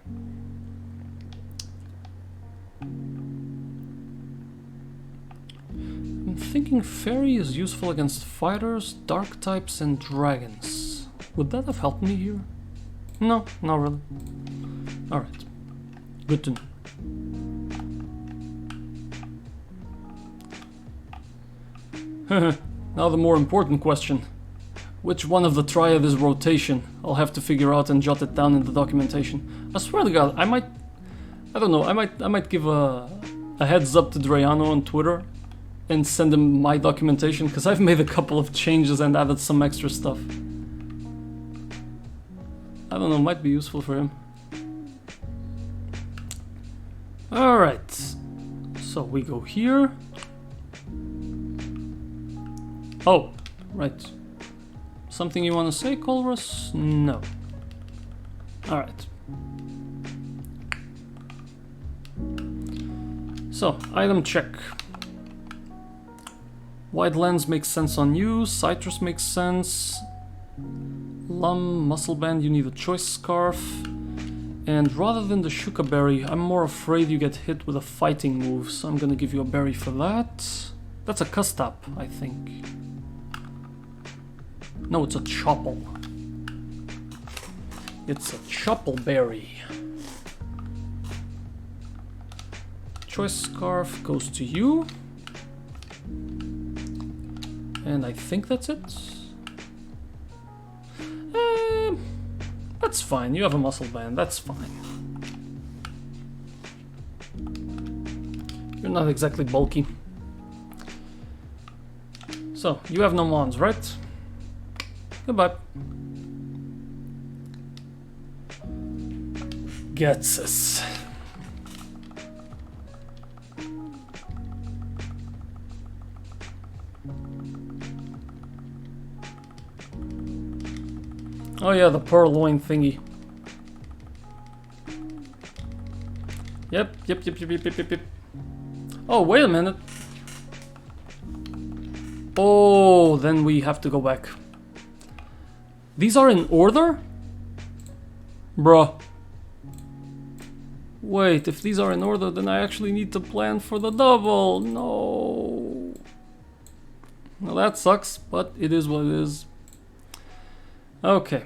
I'm thinking Fairy is useful against fighters, dark types, and dragons. Would that have helped me here? No, not really. Alright. Good to know. Now the more important question. Which one of the triad is rotation? I'll have to figure out and jot it down in the documentation. I swear to God, I don't know, I might give a heads up to Drayano on Twitter and send him my documentation, because I've made a couple of changes and added some extra stuff. I don't know, might be useful for him. Alright, so we go here. Oh, right. Something you want to say, Colrus? No. Alright. So, item check. Wide lens makes sense on you. Citrus makes sense. Lum, muscle band, you need a choice scarf. And rather than the shuka berry, I'm more afraid you get hit with a fighting move, so I'm gonna give you a berry for that. That's a custap, I think. No, it's a chopple. It's a chopple berry. Choice scarf goes to you. And I think that's it. That's fine, you have a muscle band, that's fine. You're not exactly bulky. So, you have no mons, right? Goodbye. GHETSIS. Oh yeah, the purloin thingy. Yep. Oh, wait a minute. Oh, then we have to go back. These are in order? Bruh. Wait, if these are in order, then I actually need to plan for the double. No. Well, that sucks, but it is what it is. Okay.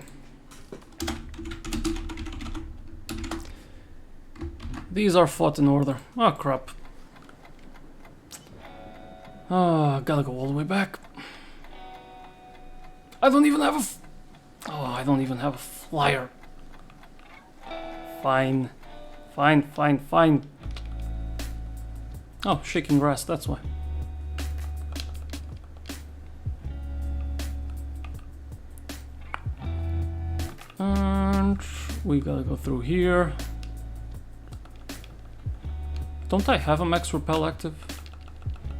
These are fought in order. Oh, crap. Oh, gotta go all the way back. I don't even have a I don't even have a flyer. Fine. Fine. Oh, shaking grass, that's why. And we gotta go through here. Don't I have a max repel active?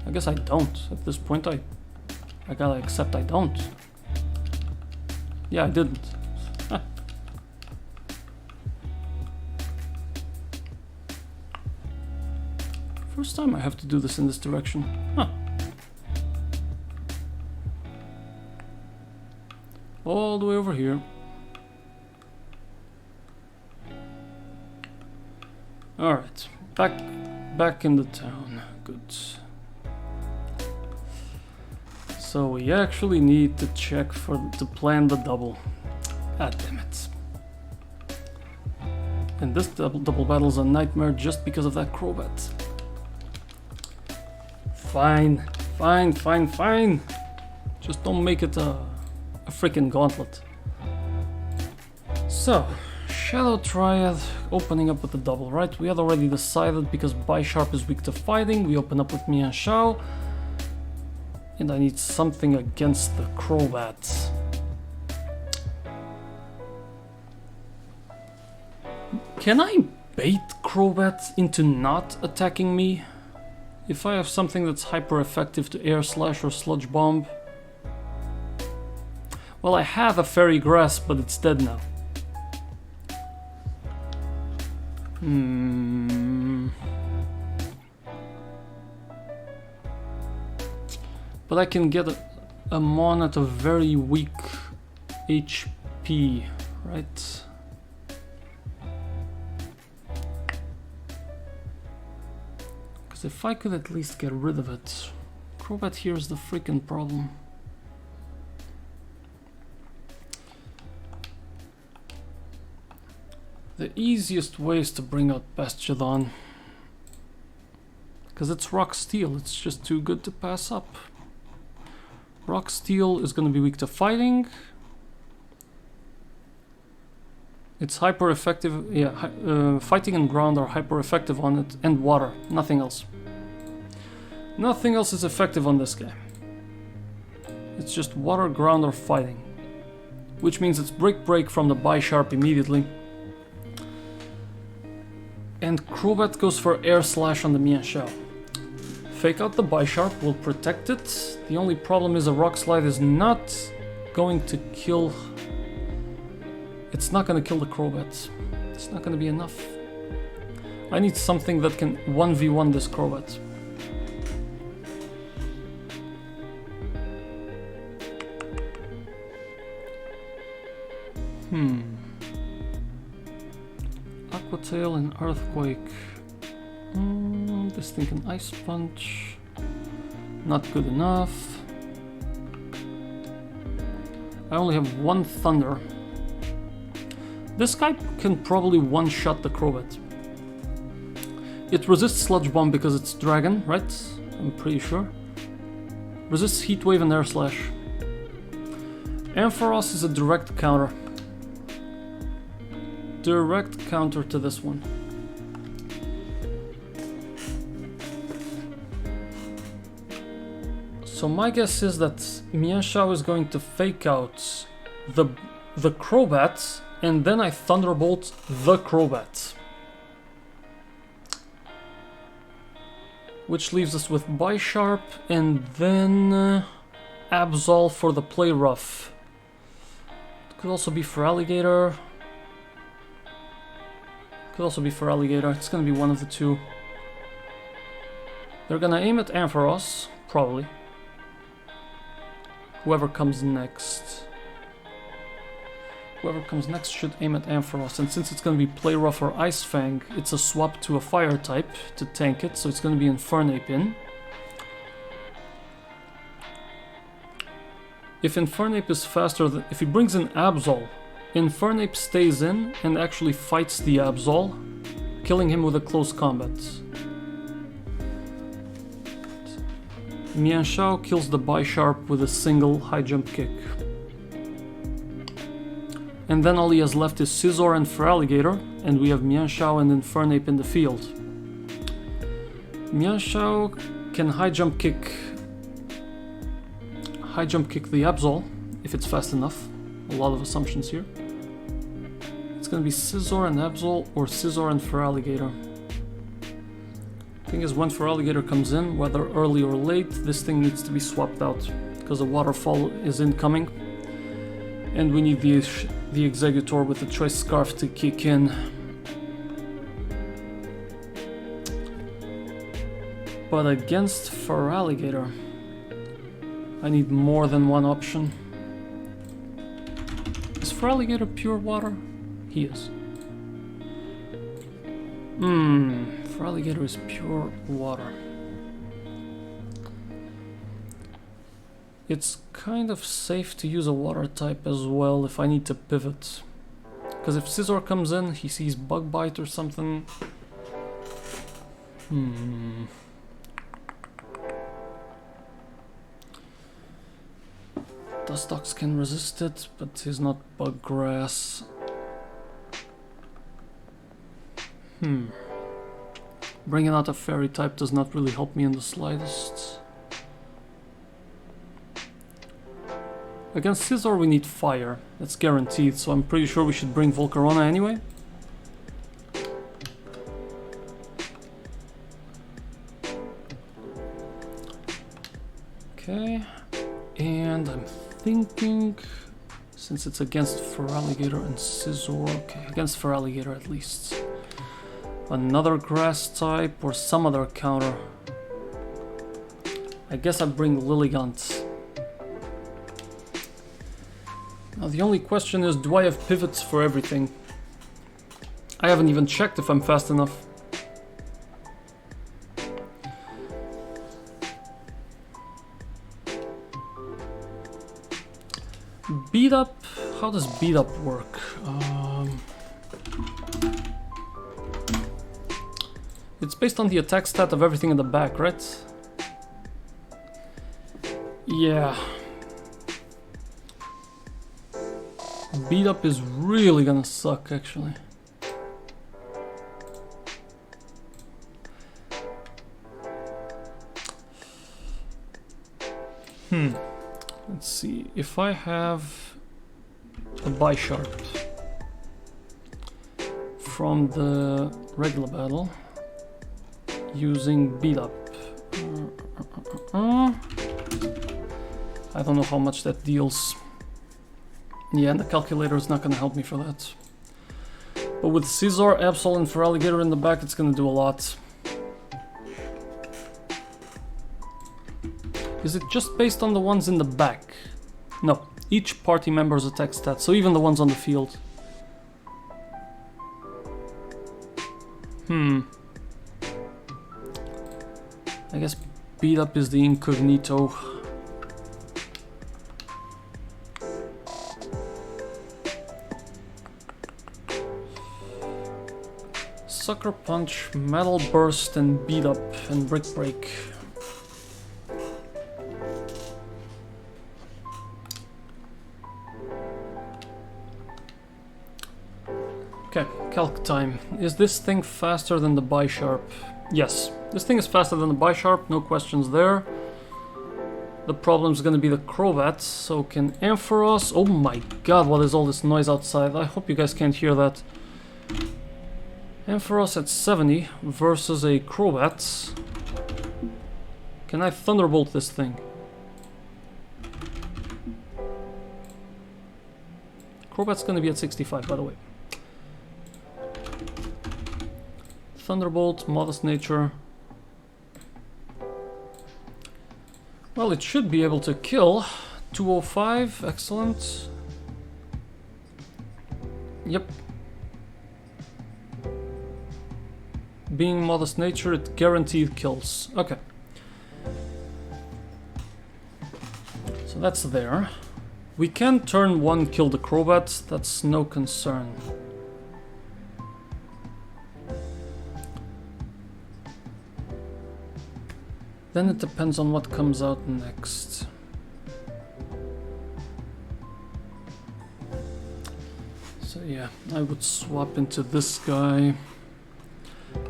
I guess I don't. At this point I gotta accept I don't. Yeah, I didn't. Huh. First time I have to do this in this direction. Huh. All the way over here. Alright, back in the town. Good. So we actually need to check to plan the double. God damn it. And this double battle's a nightmare just because of that Crobat. Fine. Just don't make it a freaking gauntlet. So, Shadow Triad opening up with the double, right? We had already decided because Bisharp is weak to fighting, we open up with Mienshao. And I need something against the Crobat. Can I bait Crobat into not attacking me? If I have something that's hyper effective to Air Slash or Sludge Bomb? Well, I have a Fairy Grass, but it's dead now. But I can get a Mon at a very weak HP, right? Because if I could at least get rid of it. Crobat here is the freaking problem. The easiest way is to bring out Bastiodon. Because it's Rock Steel, it's just too good to pass up. Rock Steel is going to be weak to fighting. It's hyper effective, yeah, fighting and ground are hyper effective on it, and water, nothing else. Nothing else is effective on this guy. It's just water, ground, or fighting. Which means it's break from the Bisharp immediately. And Crobat goes for Air Slash on the Mienshao. Fake out the Bisharp will protect it. The only problem is a Rock Slide is not going to kill... It's not going to kill the Crobat. It's not going to be enough. I need something that can 1v1 this Crobat. Aqua Tail and Earthquake. This thing can Ice Punch. Not good enough. I only have one Thunder. This guy can probably one-shot the Crobat. It resists Sludge Bomb because it's Dragon, right? I'm pretty sure. Resists Heat Wave and Air Slash. Ampharos is a direct counter. Direct counter to this one. So my guess is that Mienshao is going to fake out the Crobat, and then I Thunderbolt the Crobat. Which leaves us with Bisharp, and then Absol for the Play Rough. It could also be for Alligator. Could also be for Alligator. It's gonna be one of the two. They're gonna aim at Ampharos, probably. Whoever comes next. Whoever comes next should aim at Ampharos, and since it's gonna be Play Rough or Ice Fang, it's a swap to a Fire type to tank it, so it's gonna be Infernape in. If Infernape is faster than... if he brings in Absol, Infernape stays in and actually fights the Absol, killing him with a close combat. Mienshao kills the Bisharp with a single high jump kick. And then all he has left is Scizor and Feraligatr, and we have Mienshao and Infernape in the field. Mienshao can high jump kick the Absol if it's fast enough. A lot of assumptions here. It's gonna be Scizor and Absol or Scizor and Feraligatr. Thing is, when Feraligatr comes in, whether early or late, this thing needs to be swapped out because a Waterfall is incoming, and we need the Executor with the Choice Scarf to kick in. But against Feraligatr, I need more than one option. Is Feraligatr pure water? He is. Feraligatr is pure water. It's kind of safe to use a water type as well if I need to pivot. Because if Scizor comes in, he sees Bug Bite or something. Dustox can resist it, but he's not Bug Grass. Bringing out a Fairy type does not really help me in the slightest. Against Scizor we need Fire, that's guaranteed, so I'm pretty sure we should bring Volcarona anyway. Okay, and I'm thinking, since it's against Feraligatr and Scizor, okay, against Feraligatr at least. Another Grass type or some other counter. I guess I bring Lilligant. Now the only question is, do I have pivots for everything? I haven't even checked if I'm fast enough. Beat up? How does beat up work? It's based on the attack stat of everything in the back, right? Yeah. Beat up is really gonna suck, actually. Let's see. If I have a Bisharp from the regular battle using beat up, I don't know how much that deals. Yeah, and the calculator is not going to help me for that. But with Caesar, Absol, and Feraligatr in the back, it's gonna do a lot. Is it just based on the ones in the back? No, each party member's attack stat, so even the ones on the field. I guess beat up is the incognito. Sucker Punch, Metal Burst, and Beat Up, and Brick Break. Okay, calc time. Is this thing faster than the Bisharp? Yes, this thing is faster than the Bisharp, no questions there. The problem is gonna be the Crobat, so can Ampharos... Oh my god, what is all this noise outside? I hope you guys can't hear that. Ampharos at 70 versus a Crobat. Can I Thunderbolt this thing? Crobat's gonna be at 65, by the way. Thunderbolt, Modest Nature. Well, it should be able to kill. 205, excellent. Yep. Being Modest Nature, it guaranteed kills. Okay. So that's there. We can turn 1 kill the Crobat, that's no concern. Then it depends on what comes out next. So yeah, I would swap into this guy.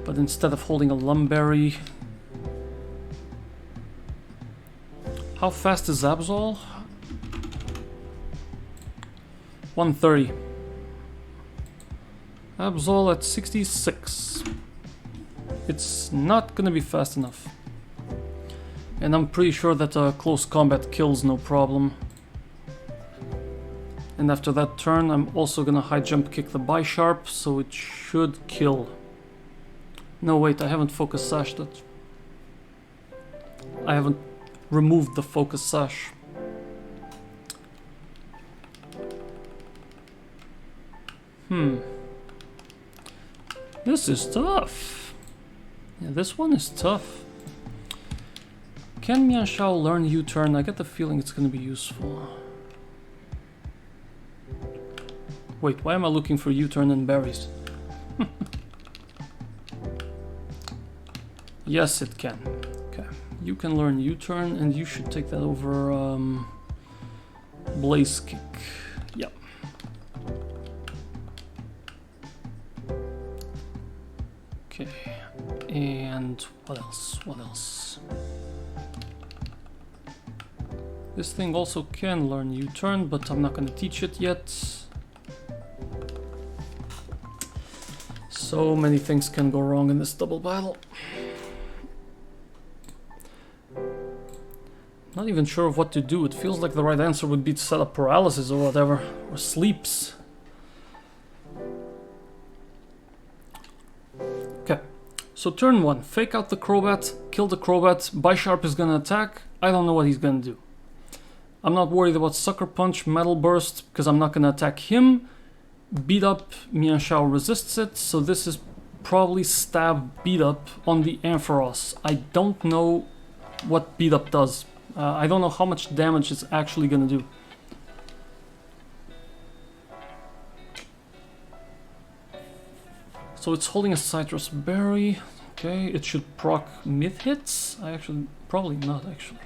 But instead of holding a Lumberry... How fast is Absol? 130. Absol at 66. It's not gonna be fast enough. And I'm pretty sure that close combat kills no problem. And after that turn, I'm also gonna high jump kick the Bisharp, so it should kill. No, wait, I haven't focus sashed it. I haven't removed the focus sash. This is tough. Yeah, this one is tough. Can Mianshao learn U-turn? I get the feeling it's gonna be useful. Wait, why am I looking for U-turn and berries? Yes, it can. Okay, you can learn U-turn and you should take that over Blaze Kick. Yep. Okay, and what else? What else? This thing also can learn U-turn, but I'm not going to teach it yet. So many things can go wrong in this double battle. Not even sure of what to do. It feels like the right answer would be to set up paralysis or whatever, or sleeps. Okay, so turn 1, fake out the Crobat, kill the Crobat, Bisharp is gonna attack. I don't know what he's gonna do. I'm not worried about Sucker Punch, Metal Burst, because I'm not gonna attack him. Beat Up, Mianshao resists it, so this is probably Stab Beat Up on the Ampharos. I don't know what Beat Up does. I don't know how much damage it's actually gonna do. So it's holding a Citrus Berry. Okay, it should proc mid hits. Probably not actually.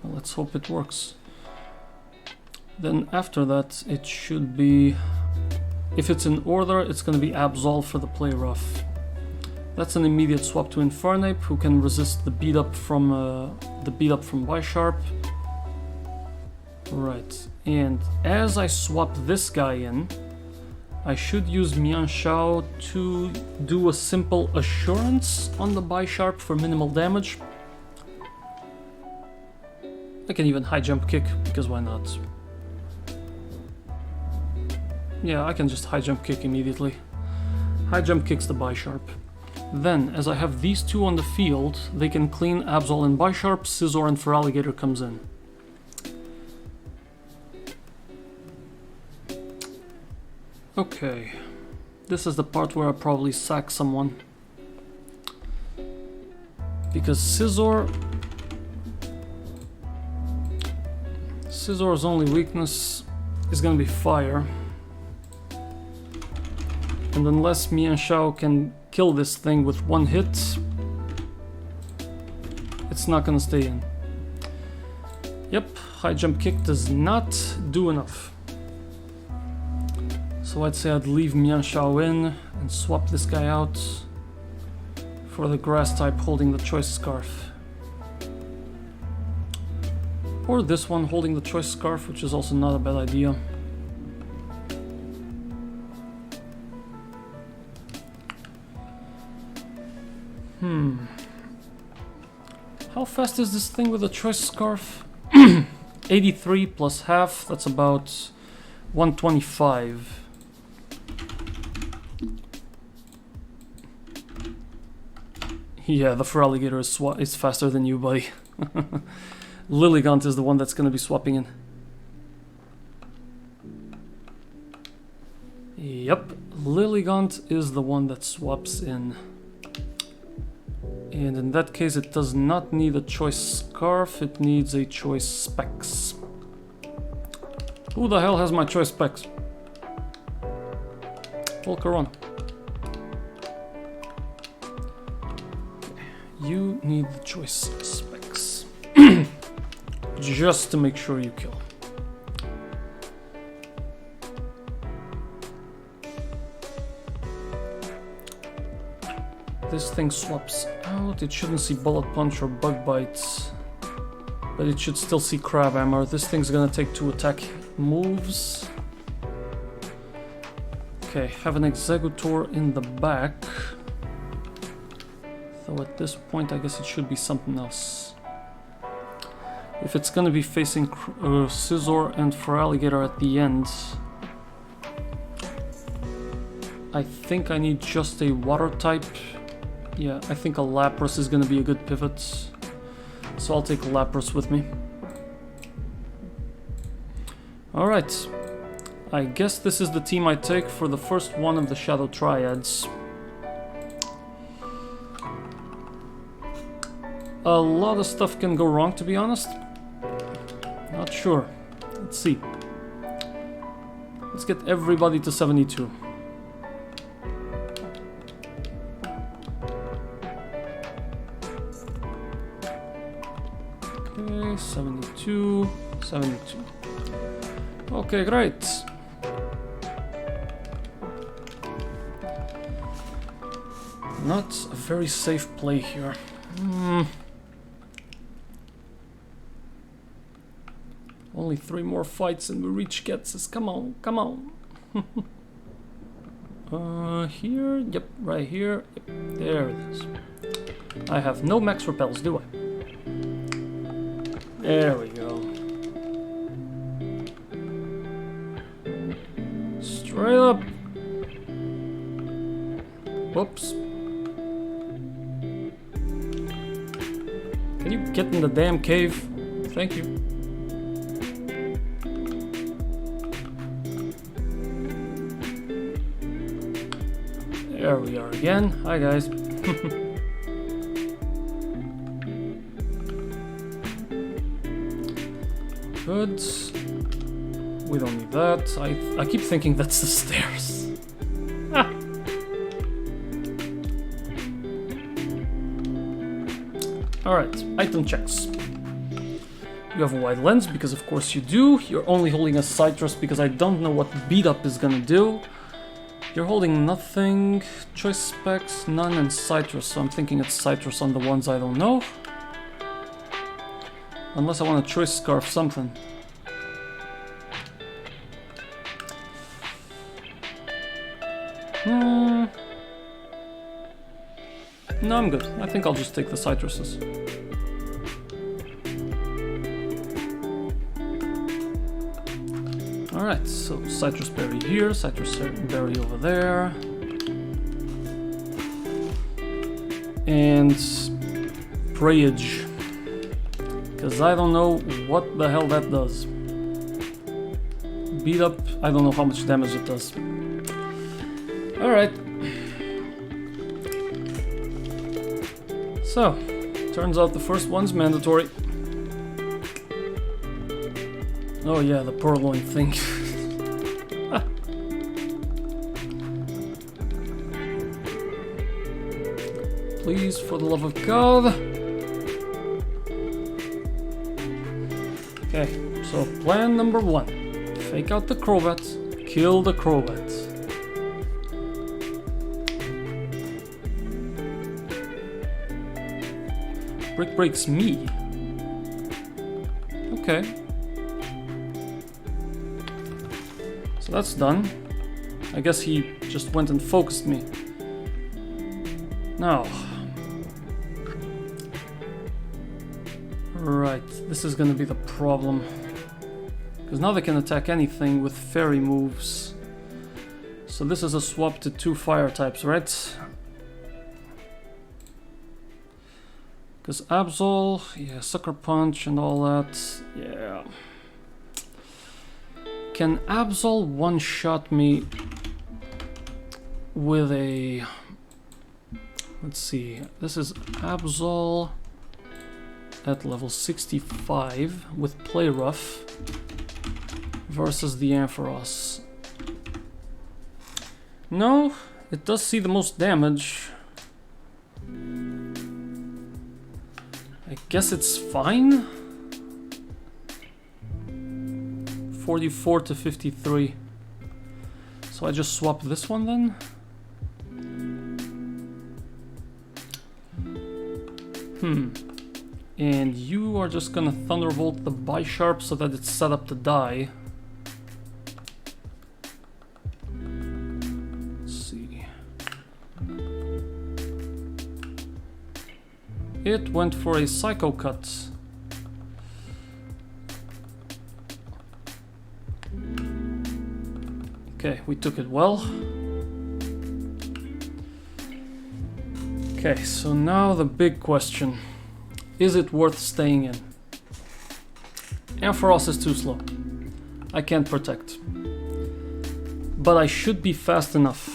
Well, let's hope it works. Then after that, it should be... If it's in order, it's gonna be Absol for the Play Rough. That's an immediate swap to Infernape, who can resist the beat up from Bisharp. Right, and as I swap this guy in, I should use Mianshao to do a simple Assurance on the Bisharp for minimal damage. I can even high jump kick, because why not? Yeah, I can just high jump kick immediately. High jump kicks the Bisharp. Then, as I have these two on the field, they can clean Absol and Bisharp, Scizor and Feraligatr comes in. Okay. This is the part where I probably sack someone. Because Scizor's only weakness is gonna be fire. And unless Mienshao can kill this thing with one hit, it's not gonna stay in. Yep, high jump kick does not do enough. So I'd say I'd leave Mienshao in and swap this guy out for the grass type holding the choice scarf. Or this one holding the choice scarf, which is also not a bad idea. How fast is this thing with a choice scarf? 83 plus half, that's about 125. Yeah, the Feraligatr is faster than you, buddy. Lilligant is the one that's gonna be swapping in. Yep, Lilligant is the one that swaps in. And in that case, it does not need a choice scarf, it needs a choice specs. Who the hell has my choice specs? Volcaron. You need the choice specs. Just to make sure you kill. This thing swaps out. It shouldn't see Bullet Punch or Bug Bites, but it should still see Crab Hammer. This thing's gonna take 2 attack moves. Okay, have an Exeggutor in the back. So at this point, I guess it should be something else. If it's gonna be facing Scizor and Feraligatr at the end, I think I need just a water type. Yeah, I think a Lapras is gonna be a good pivot. So I'll take a Lapras with me. Alright. I guess this is the team I take for the first one of the Shadow Triads. A lot of stuff can go wrong, to be honest. Not sure. Let's see. Let's get everybody to 72. Okay, 72, 72. Okay, great. Not a very safe play here. Only 3 more fights and we reach GHETSIS. Come on, come on. Here? Yep, right here. Yep, there it is. I have no max repels, do I? There we go. Straight up. Whoops. Can you get in the damn cave? Thank you. There we are again. Hi guys. Good. We don't need that. I keep thinking that's the stairs. Ah. Alright, item checks. You have a wide lens, because of course you do. You're only holding a Citrus because I don't know what beat up is gonna do. You're holding nothing. Choice specs, none, and Citrus, so I'm thinking it's Citrus on the ones I don't know. Unless I want to choice scarf something. No, I'm good. I think I'll just take the Citruses. Alright, so citrus berry here, citrus berry over there. And preyage. Because I don't know what the hell that does. Beat up, I don't know how much damage it does. Alright. So, turns out the first one's mandatory. Oh yeah, the purloin thing. Please, for the love of God. Okay, so plan number 1. Fake out the Crowbats, kill the Crowbats. Brick breaks me. Okay. So that's done. I guess he just went and focused me. Now. Right, this is gonna be the problem. Because now they can attack anything with fairy moves. So this is a swap to 2 fire types, right? Because Absol, yeah, Sucker Punch and all that, yeah. Can Absol one-shot me with a... Let's see, this is Absol at level 65 with Play Rough versus the Ampharos. No, it does see the most damage. I guess it's fine. 44 to 53. So I just swap this one then. And you are just gonna Thunderbolt the Bisharp so that it's set up to die. Let's see. It went for a Psycho Cut. Okay, we took it well. Okay, so now the big question. Is it worth staying in? Ampharos is too slow. I can't protect. But I should be fast enough.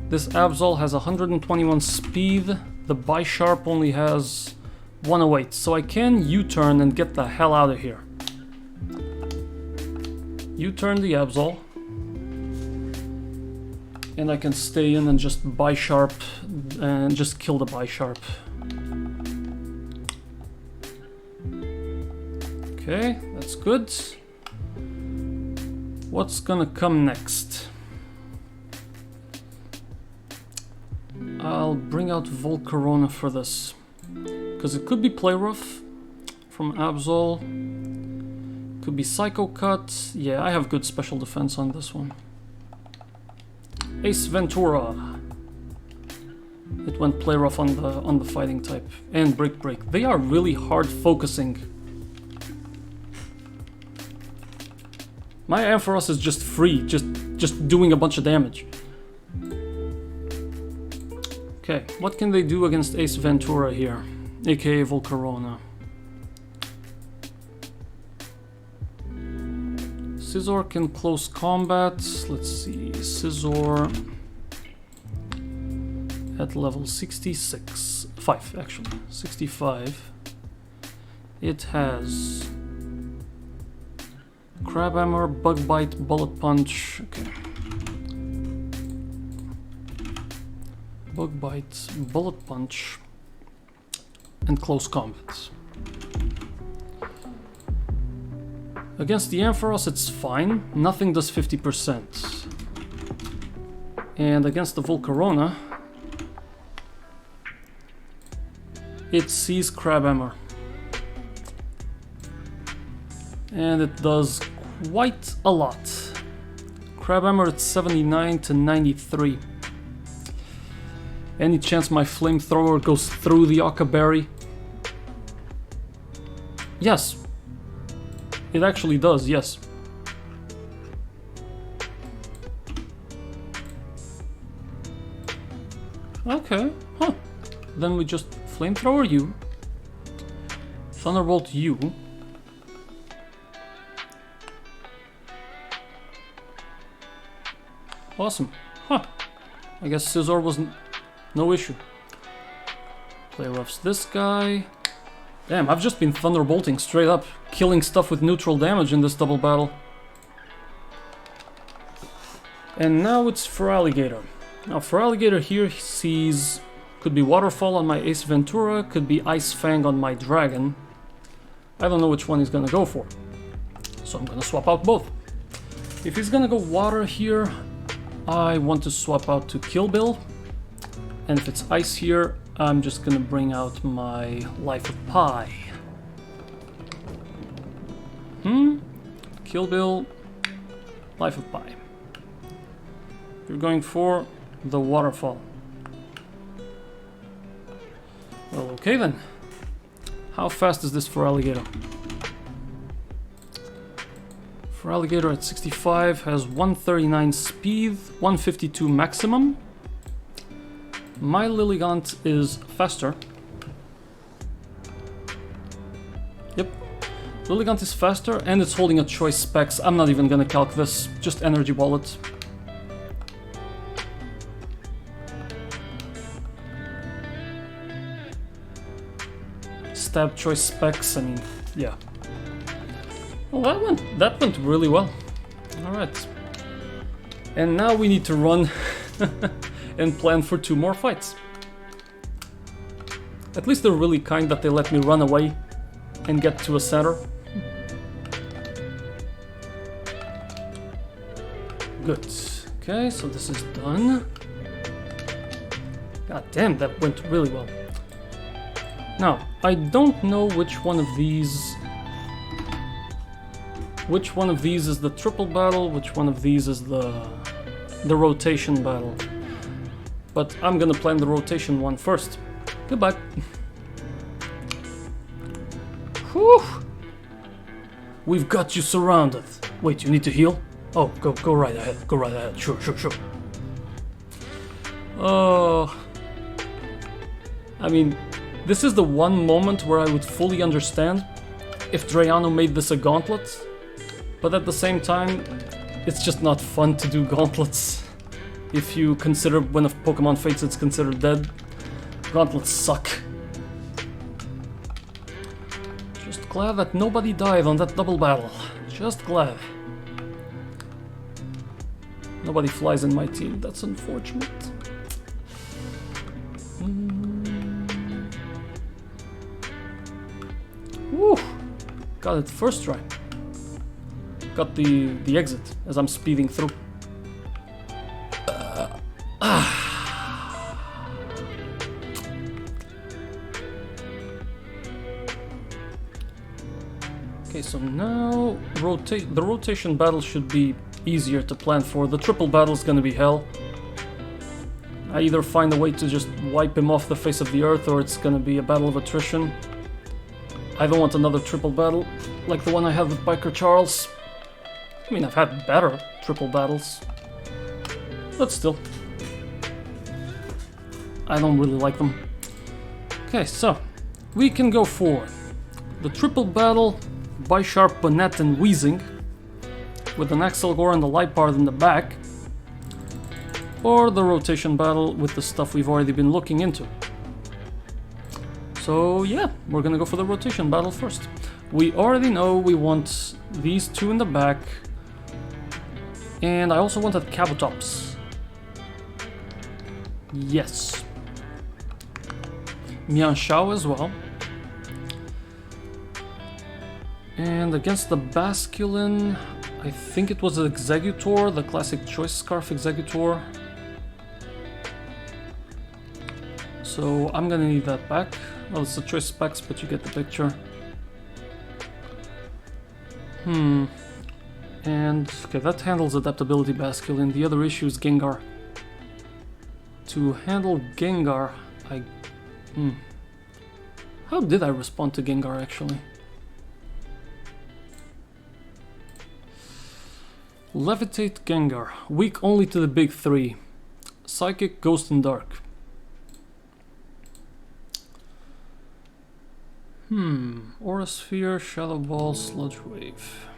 This Absol has 121 speed. The Bisharp only has 108. So I can U-turn and get the hell out of here. U-turn the Absol. And I can stay in and just Bisharp and just kill the Bisharp. Okay, that's good. What's gonna come next? I'll bring out Volcarona for this. Because it could be Play Rough from Absol. Could be Psycho Cut. Yeah, I have good special defense on this one. Ace Ventura. It went Play Rough on the fighting type. And Brick Break. They are really hard focusing. My Ampharos is just free, just doing a bunch of damage. Okay, what can they do against Ace Ventura here? AKA Volcarona. Scizor can close combat. Let's see, Scizor at level 66. 5 actually, 65. It has Crab Hammer, Bug Bite, Bullet Punch. Okay. Bug Bite, Bullet Punch, and Close Combat. Against the Ampharos it's fine, nothing does 50%. And against the Volcarona, it sees Crab Hammer. And it does quite a lot. Crab Hammer at 79 to 93. Any chance my flamethrower goes through the Occa Berry? Yes. It actually does, yes. Okay, huh. Then we just flamethrower you. Thunderbolt you. Awesome. Huh. I guess Scizor wasn't no issue. Play roughs this guy. Damn, I've just been thunderbolting straight up, killing stuff with neutral damage in this double battle. And now it's Feraligatr. Now Feraligatr here sees, could be Waterfall on my Ace Ventura, could be Ice Fang on my Dragon. I don't know which one he's gonna go for, so I'm gonna swap out both. If he's gonna go Water here, I want to swap out to Kill Bill. And if it's Ice here, I'm just gonna bring out my Life of Pi. Kill Bill, Life of Pi. You're going for the Waterfall. Well, okay then. How fast is this Feraligatr? Feraligatr at 65 has 139 speed, 152 maximum. My Lilligant is faster. Yep. Lilligant is faster and it's holding a choice specs. I'm not even gonna calc this, just energy wallet. Stab choice specs, I mean, yeah. Well, that went really well. Alright. And now we need to run and plan for 2 more fights. At least they're really kind that they let me run away and get to a center. Good. Okay, so this is done. God damn, that went really well. Now, I don't know which one of these is the triple battle, which one of these is the rotation battle. But I'm gonna plan the rotation one first. Goodbye. Whew. We've got you surrounded. Wait, you need to heal? Oh, go right ahead. Go right ahead. Sure. Oh. I mean, this is the one moment where I would fully understand if Drayano made this a gauntlet. But at the same time, it's just not fun to do gauntlets. If you consider when a Pokemon faints, it's considered dead. Gauntlets suck. Just glad that nobody died on that double battle. Just glad. Nobody flies in my team. That's unfortunate. Woo! Got it first try. Got the exit as I'm speeding through. Okay, so now the rotation battle should be easier to plan for. The triple battle is gonna be hell. I either find a way to just wipe him off the face of the earth, or it's gonna be a battle of attrition. I don't want another triple battle like the one I had with Biker Charles. I mean, I've had better triple battles, but still, I don't really like them. Okay, so we can go for the triple battle, Bisharp, Bonnet, and Weezing, with an Axelgore and the Liepard in the back, or the rotation battle with the stuff we've already been looking into. So yeah, we're gonna go for the rotation battle first. We already know we want these 2 in the back, and I also wanted Kabutops. Yes. Mianshao as well. And against the Basculin, I think it was Executor, the classic Choice Scarf Executor. So I'm gonna need that back. Well, it's a choice specs, but you get the picture. And, okay, that handles Adaptability Basculin. The other issue is Gengar. To handle Gengar, How did I respond to Gengar, actually? Levitate Gengar. Weak only to the big 3. Psychic, Ghost, and Dark. Aura Sphere, Shadow Ball, Sludge Wave.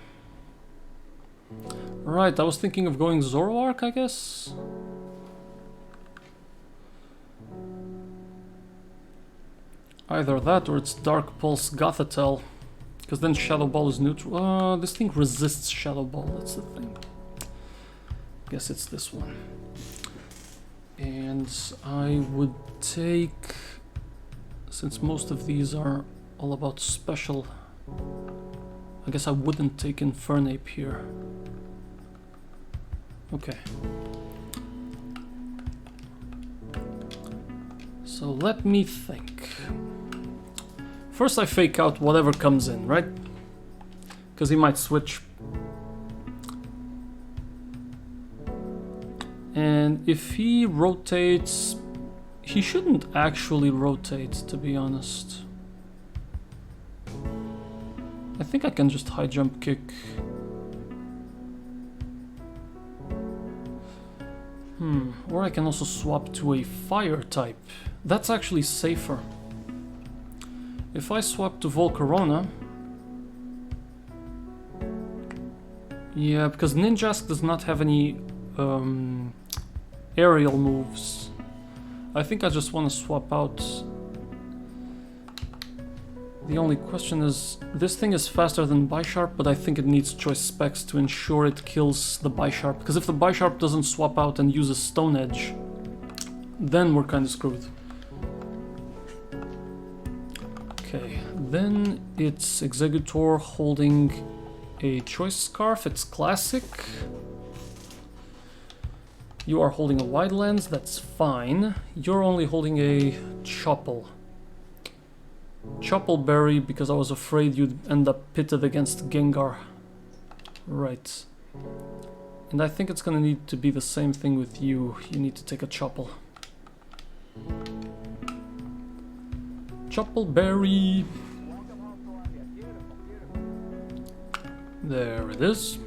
Right, I was thinking of going Zoroark, I guess. Either that or it's Dark Pulse Gothitelle. Because then Shadow Ball is neutral. This thing resists Shadow Ball, that's the thing. Guess it's this one. And I would take, since most of these are all about special, I guess I wouldn't take Infernape here. Okay. So let me think. First I fake out whatever comes in, right? Because he might switch. And if he rotates, he shouldn't actually rotate, to be honest. I think I can just high jump kick. Or I can also swap to a fire type. That's actually safer. If I swap to Volcarona... Yeah, because Ninjask does not have any aerial moves. I think I just want to swap out. The only question is, this thing is faster than Bisharp, but I think it needs choice specs to ensure it kills the Bisharp. Because if the Bisharp doesn't swap out and uses Stone Edge, then we're kind of screwed. Okay, then it's Executor holding a Choice Scarf, it's classic. You are holding a Wide Lens, that's fine. You're only holding a Chople. Chople Berry, because I was afraid you'd end up pitted against Gengar. Right. And I think it's gonna need to be the same thing with you. You need to take a Chople. Chople Berry. There it is.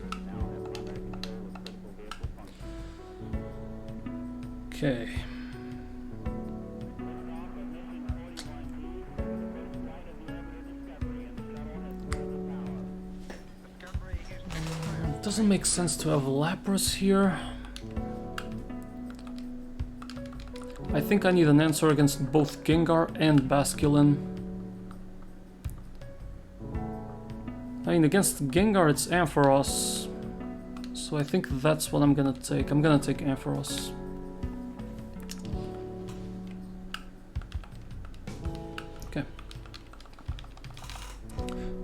Okay. Doesn't make sense to have Lapras here. I think I need an answer against both Gengar and Basculin. I mean, against Gengar it's Ampharos. So I think that's what I'm gonna take. I'm gonna take Ampharos. Okay.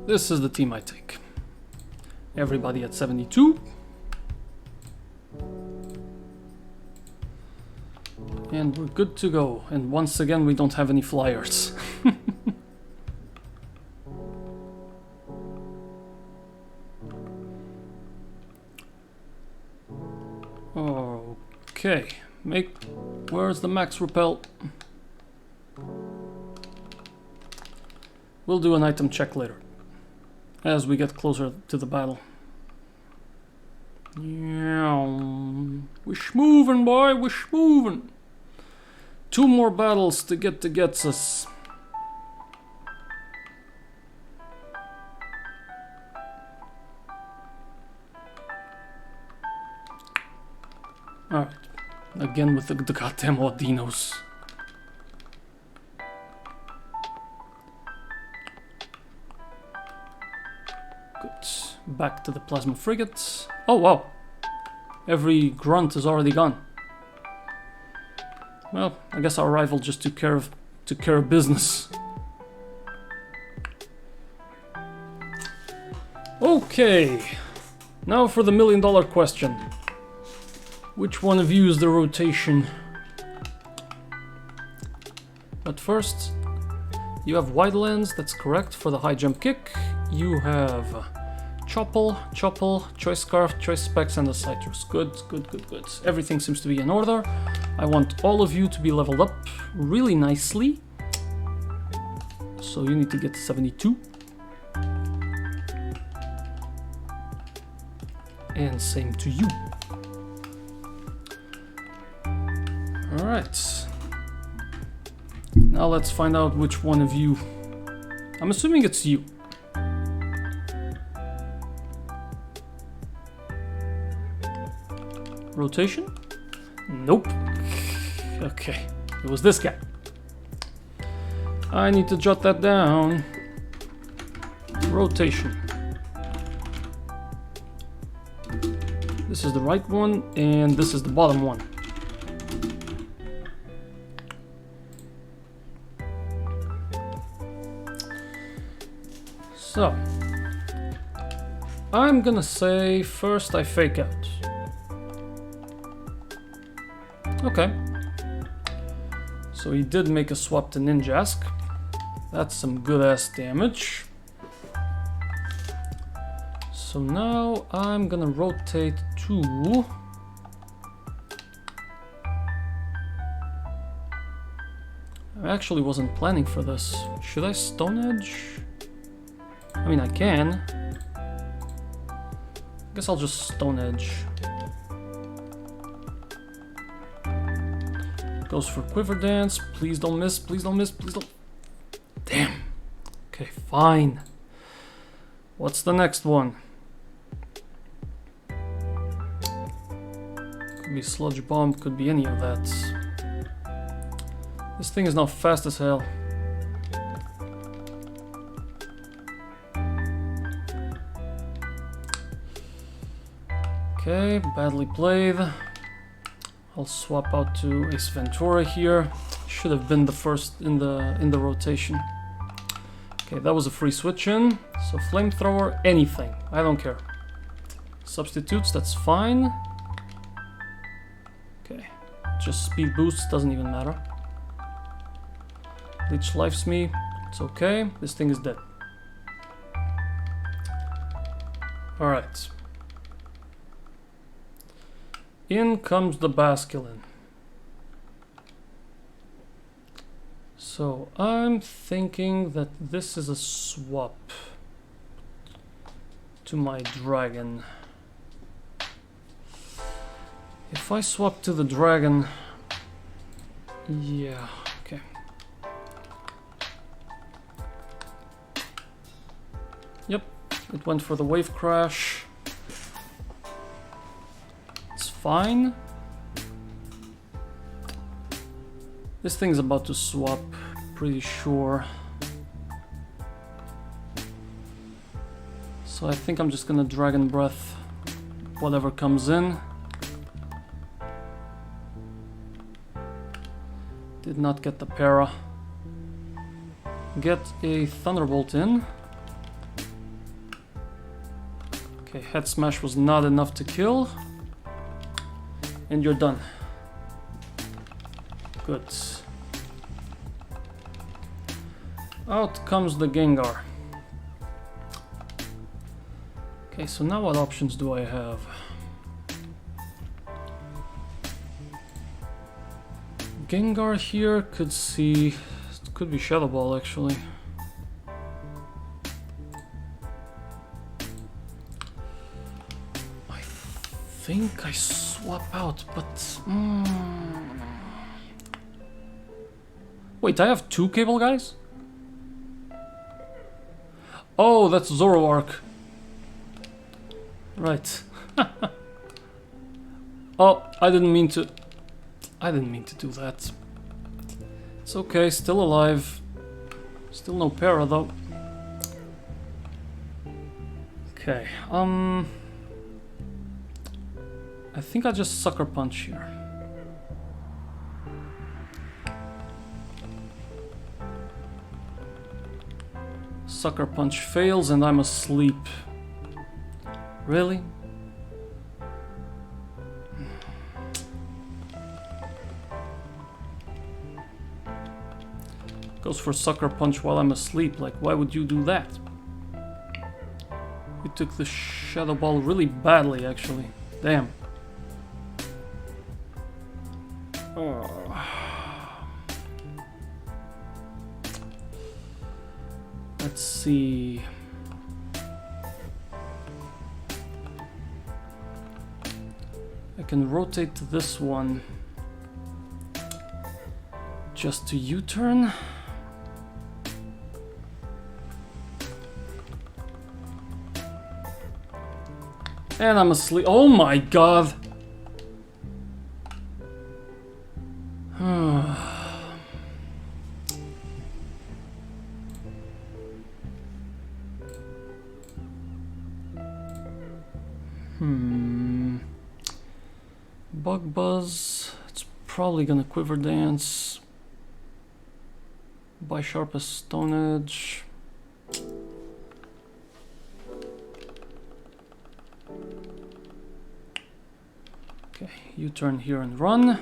This is the team I take. Everybody at 72. And we're good to go. And once again, we don't have any flyers. Okay. Where's the max repel? We'll do an item check later, as we get closer to the battle. Yeah, we're schmoving, boy, we're schmoving. 2 more battles to get to GHETSIS. Alright, again with the goddamn Audinos. Back to the Plasma Frigate. Oh wow, every grunt is already gone. Well, I guess our rival just took care of business. Okay, now for the $1 million question. Which one of you is the rotation? But first, you have Wide Lens, that's correct, for the high jump kick. You have Chople, Choice Scarf, Choice Specs, and the Citrus. Good. Everything seems to be in order. I want all of you to be leveled up really nicely. So you need to get to 72. And same to you. Alright. Now let's find out which one of you I'm assuming it's you. Rotation? Nope. Okay, it was this guy. I need to jot that down. Rotation. This is the right one, and this is the bottom one. So, I'm gonna say first I fake out. Okay. So he did make a swap to Ninjask. That's some good ass damage. So now I'm gonna rotate to... I actually wasn't planning for this. Should I Stone Edge? I mean, I can. Guess I'll just Stone Edge. Goes for Quiver Dance. Please don't miss, please don't miss, please don't... Damn. Okay, fine. What's the next one? Could be Sludge Bomb, could be any of that. This thing is now fast as hell. Okay, badly played. I'll swap out to Ace Ventura here. Should have been the first in the rotation. Okay, that was a free switch in. So Flamethrower, anything. I don't care. Substitutes, that's fine. Okay, just speed boosts, doesn't even matter. Leech lifes me, it's okay. This thing is dead. Alright. In comes the Basculin. So I'm thinking that this is a swap to my dragon. If I swap to the dragon, yeah, okay. Yep, it went for the wave crash. Fine. This thing's about to swap, pretty sure. So I think I'm just gonna Dragon Breath whatever comes in. Did not get the para. Get a Thunderbolt in. Okay, Head Smash was not enough to kill. And you're done. Good. Out comes the Gengar. Okay, so now what options do I have? Gengar here could see... It could be Shadow Ball actually. I think I swap out, but... Wait, I have two cable guys? Oh, that's Zoroark. Right. Oh, I didn't mean to do that. It's okay, still alive. Still no para though. Okay, I think I just Sucker Punch here. Sucker Punch fails and I'm asleep. Really? Goes for Sucker Punch while I'm asleep. Like, why would you do that? We took the Shadow Ball really badly, actually. Damn. Oh. Let's see. I can rotate to this one just to U-turn. And I'm asleep. Oh my god! Bug Buzz. It's probably gonna Quiver Dance. By Sharpest Stone Edge. Okay, you turn here and run.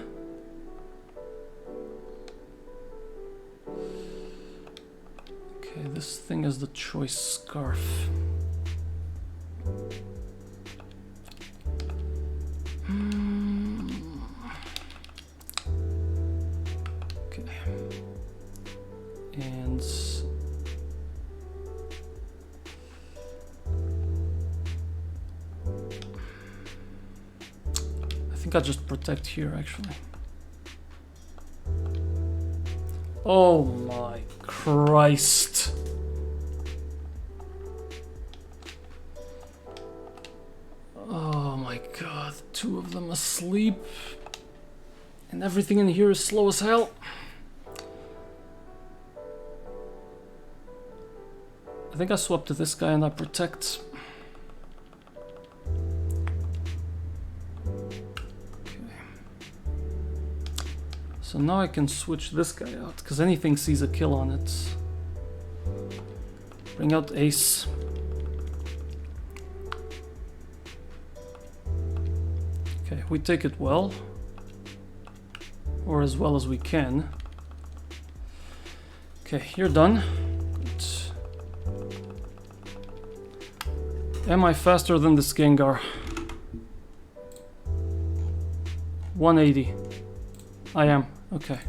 Okay, this thing is the choice scarf. Okay. And I think I'll just protect here actually. Oh my Christ. Oh my god, two of them asleep. And everything in here is slow as hell. I think I swap to this guy and I protect. So now I can switch this guy out, because anything sees a kill on it. Bring out Ace. Okay, we take it well. Or as well as we can. Okay, you're done. Good. Am I faster than this Gengar? 180. I am. Okay.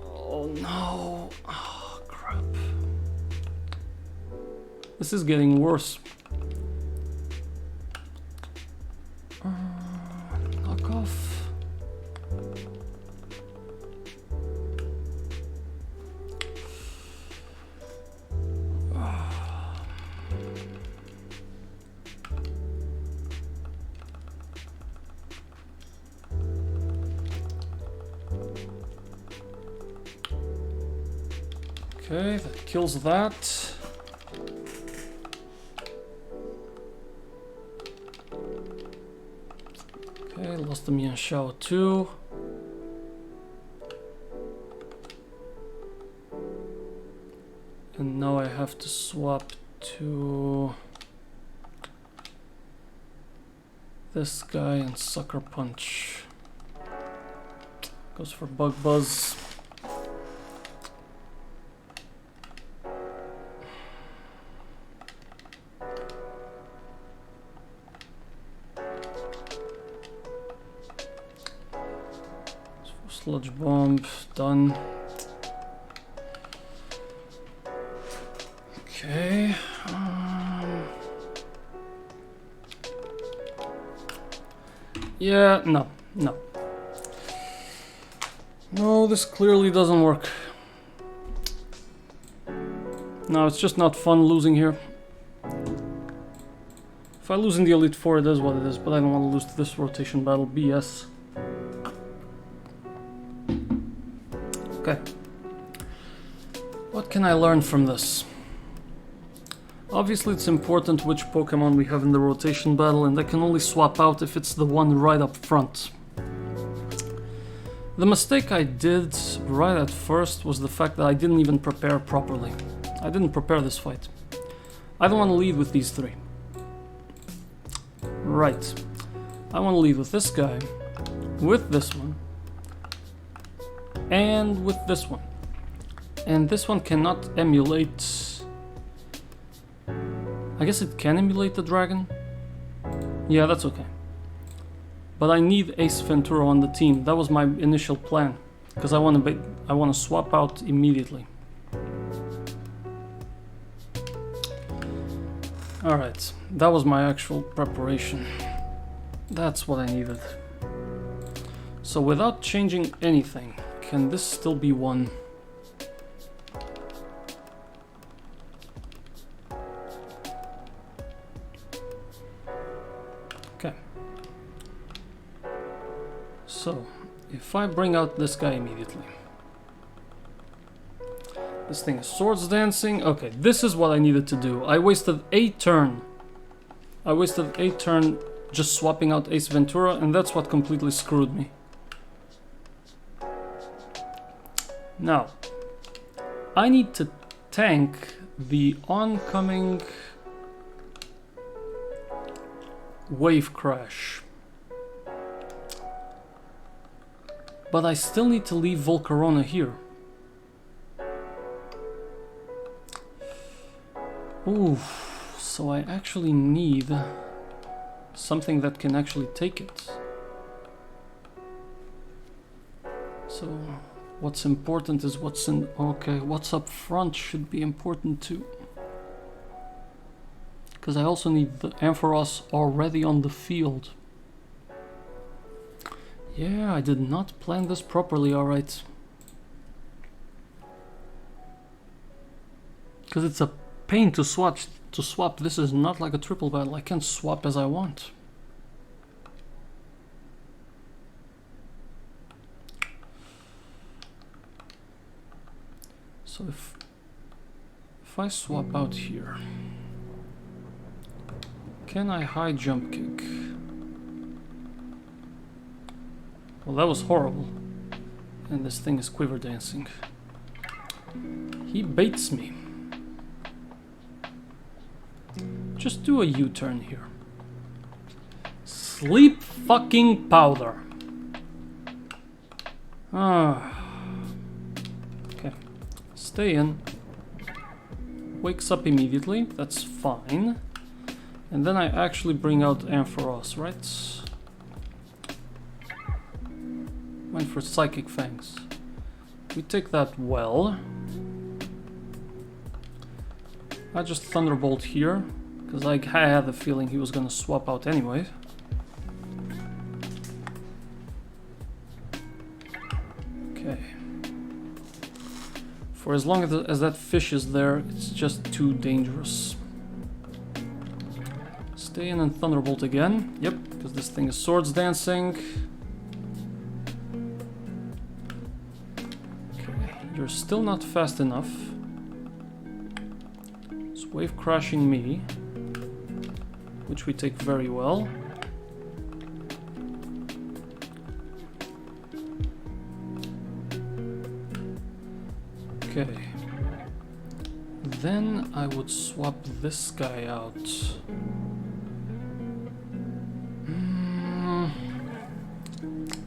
Oh no. Oh crap. This is getting worse. Knock off. Okay, that kills that. Okay, lost the Mian Shao too. And now I have to swap to this guy and Sucker Punch. Goes for Bug Buzz. Sludge Bomb, done. Okay. Yeah, no. No, this clearly doesn't work. No, it's just not fun losing here. If I lose in the Elite Four, it is what it is, but I don't want to lose to this rotation battle. BS. Okay. What can I learn from this? Obviously it's important which Pokemon we have in the rotation battle, and I can only swap out if it's the one right up front. The mistake I did right at first was the fact that I didn't even prepare properly. I didn't prepare this fight. I don't want to lead with these three. Right. I want to lead with this guy, with this one, and with this one. And this one cannot emulate... I guess it can emulate the dragon? Yeah, that's okay. But I need Ace Ventura on the team. That was my initial plan, because I want to swap out immediately. Alright, that was my actual preparation. That's what I needed. So without changing anything, Can this still be won? Okay. So, if I bring out this guy immediately. This thing is swords dancing. Okay, this is what I needed to do. I wasted a turn. I wasted a turn just swapping out Ace Ventura, and that's what completely screwed me. Now, I need to tank the oncoming wave crash. But I still need to leave Volcarona here. Ooh, so I actually need something that can actually take it. So what's important is what's in... Okay, what's up front should be important too. Because I also need the Ampharos already on the field. Yeah, I did not plan this properly, alright. Because it's a pain to swap. This is not like a triple battle. I can swap as I want. So if I swap out here, can I high jump kick? Well, that was horrible. And this thing is quiver dancing. He baits me. Just do a U-turn here. Sleep fucking powder. Okay. Stay in. Wakes up immediately. That's fine. And then I actually bring out Ampharos, right? Went for Psychic Fangs. We take that well. I just Thunderbolt here, because I had the feeling he was gonna swap out anyway. Okay. For as long as that fish is there, it's just too dangerous. Stay in and Thunderbolt again. Yep, because this thing is swords dancing. Okay, you're still not fast enough. It's wave crashing me, which we take very well. Okay. Then I would swap this guy out.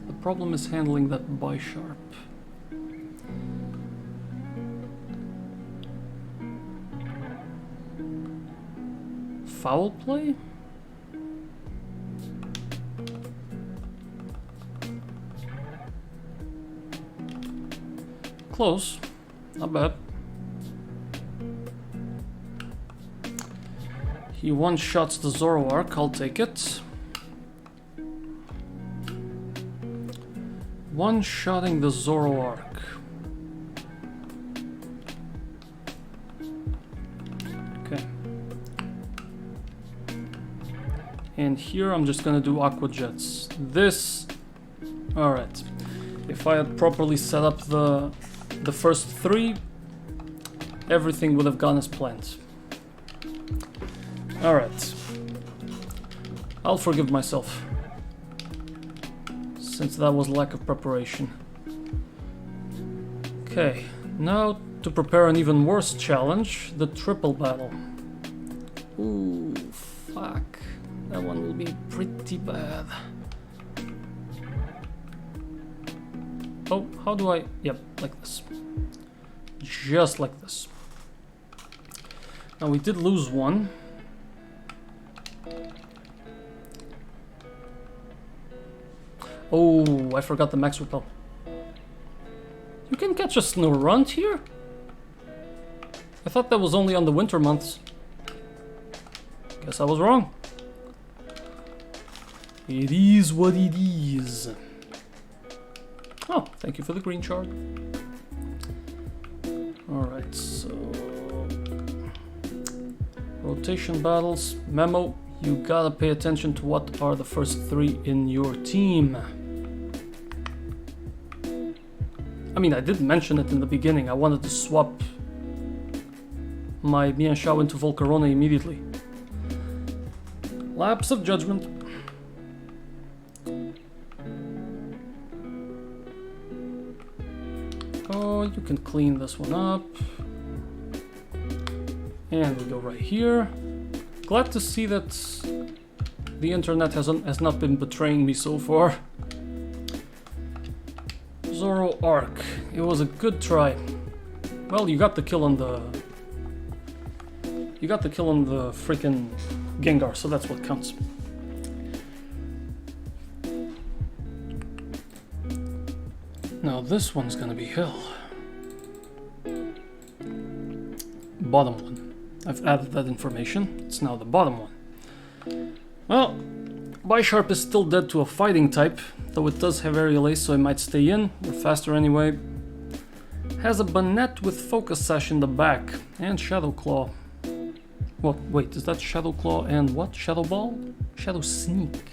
The problem is handling that Bisharp. Foul play? Close. Not bad. He one-shots the Zoroark, I'll take it. One-shotting the Zoroark. Okay. And here I'm just gonna do Aqua Jets. This... Alright. If I had properly set up the first three, everything would have gone as planned. Alright. I'll forgive myself, since that was lack of preparation. Okay, now to prepare an even worse challenge, the triple battle. Ooh, fuck. That one will be pretty bad. Oh, how do I... Yep, like this. Just like this. Now we did lose one. Oh, I forgot the max repel. You can catch a Snorunt here? I thought that was only on the winter months. Guess I was wrong. It is what it is. Oh, thank you for the green shard. Alright, so... rotation battles. Memo, you gotta pay attention to what are the first 3 in your team. I mean, I did mention it in the beginning. I wanted to swap my Mian Shao into Volcarona immediately. Lapse of judgment. Oh, you can clean this one up. And we go right here. Glad to see that the internet has not been betraying me so far. Zoro Arc. It was a good try. Well, you got the kill on the... you got the kill on the freaking Gengar, so that's what counts. Now this one's gonna be hell. Bottom one. I've added that information. It's now the bottom one. Well, Bisharp is still dead to a fighting type, though it does have Aerial Ace, so it might stay in. We're faster anyway. Has a Banette with Focus Sash in the back, and Shadow Claw. Well, wait, is that Shadow Claw and what? Shadow Ball? Shadow Sneak.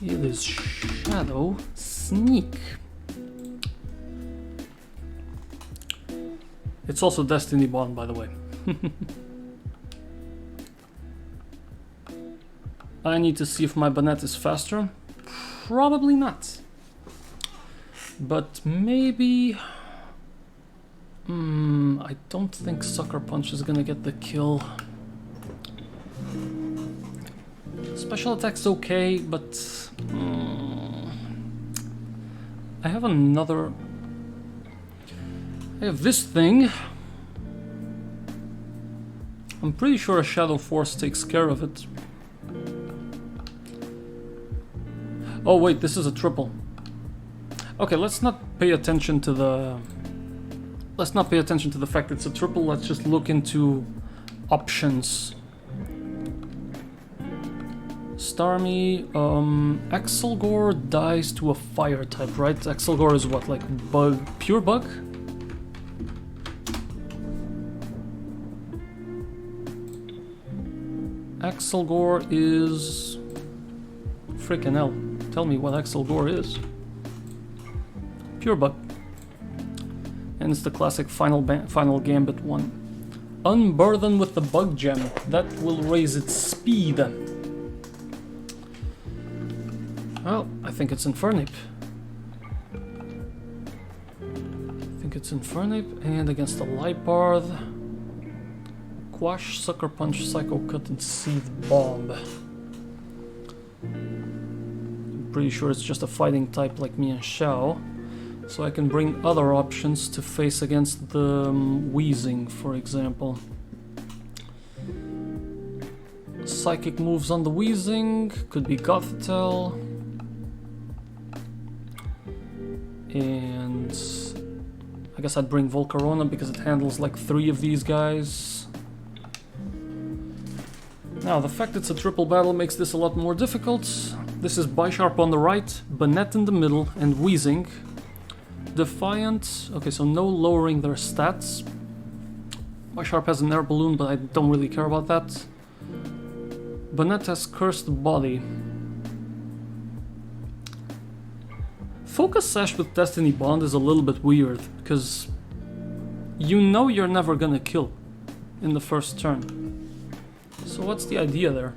It is Shadow Sneak. It's also Destiny Bond, by the way. I need to see if my Banette is faster. Probably not. But maybe... I don't think Sucker Punch is gonna get the kill. Special attack's okay, but... I have another... I have this thing. I'm pretty sure a Shadow Force takes care of it. Oh wait, this is a triple. Okay, let's not pay attention to the... let's not pay attention to the fact it's a triple, let's just look into options. Starmie, Excelgor dies to a fire type, right? Excelgor is what, like bug, pure bug? Excelgor is... freaking hell. Tell me what Excelgor is. Pure bug. And it's the classic final Gambit one. Unburden with the Bug Gem. That will raise its speed. Well, I think it's Infernape. And against the Liepard. Quash, Sucker Punch, Psycho Cut, and Seed Bomb. I'm pretty sure it's just a fighting type like Mian Shao. So I can bring other options to face against the Wheezing, for example. Psychic moves on the Wheezing, could be Gothitelle. And I guess I'd bring Volcarona because it handles like 3 of these guys. Now, the fact it's a triple battle makes this a lot more difficult. This is Bisharp on the right, Banette in the middle, and Wheezing. Defiant, okay, so no lowering their stats. Bisharp has an air balloon, but I don't really care about that. Banette has Cursed Body. Focus Sash with Destiny Bond is a little bit weird, because you know you're never gonna kill in the first turn. So what's the idea there?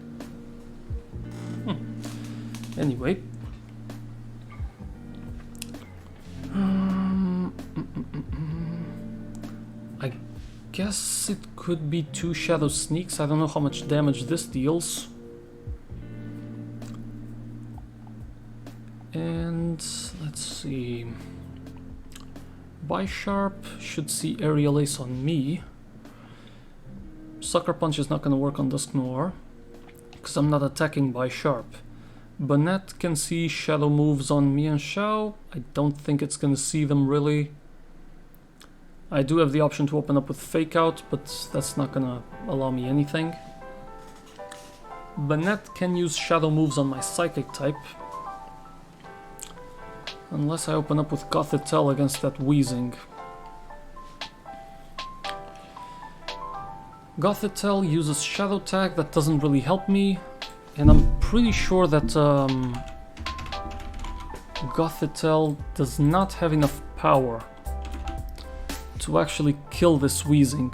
Anyway. I guess it could be 2 Shadow Sneaks. I don't know how much damage this deals. And let's see. Bisharp should see Aerial Ace on me. Sucker Punch is not going to work on Dusknoir because I'm not attacking Bisharp. Banette can see shadow moves on Mian Shao. I don't think it's going to see them really. I do have the option to open up with Fake Out, but that's not going to allow me anything. Banette can use shadow moves on my Psychic type. Unless I open up with GHETSIS against that wheezing. GHETSIS uses Shadow Tag, that doesn't really help me. And I'm pretty sure that GHETSIS does not have enough power to actually kill this wheezing.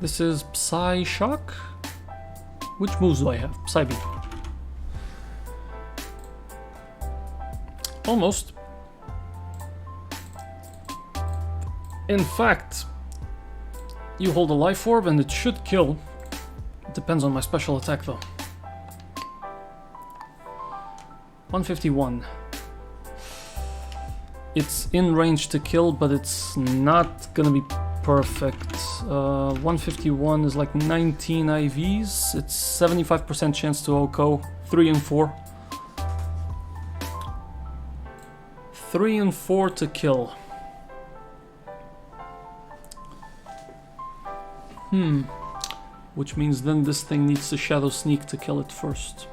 This is Psy Shock? Which moves do I have? Psy Beam. Almost. In fact, you hold a life orb and it should kill. It depends on my special attack though. 151. It's in range to kill, but it's not gonna be perfect. 151 is like 19 IVs. It's 75% chance to OHKO. 3 and 4. 3 and 4 to kill. Which means then this thing needs to Shadow Sneak to kill it first.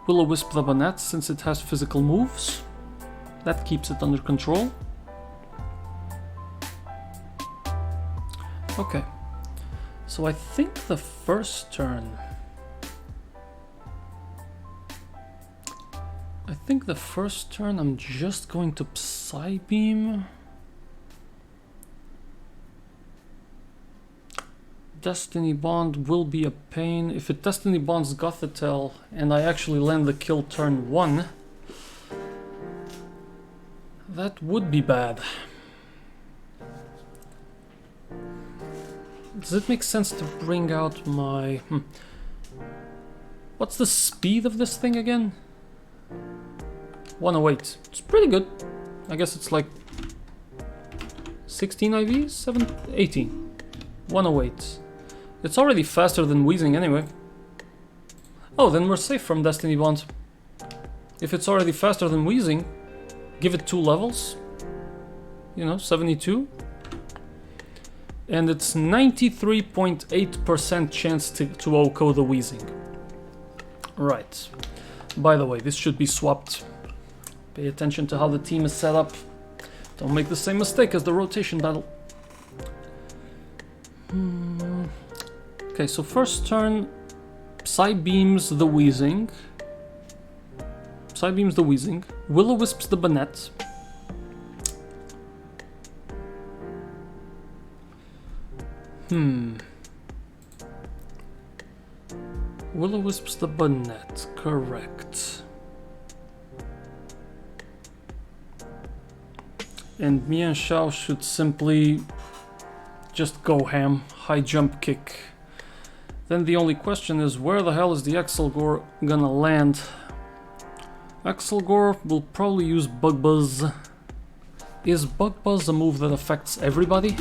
Will-O-Wisp the Bonnet, since it has physical moves. That keeps it under control. Okay. So I think the first turn... I'm just going to Psy Beam. Destiny Bond will be a pain. If it Destiny Bonds GHETSIS and I actually land the kill turn 1, that would be bad. Does it make sense to bring out my... What's the speed of this thing again? 108. It's pretty good. I guess it's like 16 IVs? 18. 108. It's already faster than wheezing anyway. Oh, then we're safe from Destiny Bond. If it's already faster than wheezing, give it 2 levels. You know, 72. And it's 93.8% chance to OHKO the wheezing. Right. By the way, this should be swapped. Pay attention to how the team is set up. Don't make the same mistake as the rotation battle. Okay, so first turn, Psy Beams the Wheezing. Psy Beams the Wheezing. Will-O-Wisps the Bonnet. Will-O-Wisps the Bonnet, correct. And Mian Shao should simply just go ham, high jump kick. Then the only question is, where the hell is the Excelgor gonna land? Excelgor will probably use Bug Buzz. Is Bug Buzz a move that affects everybody?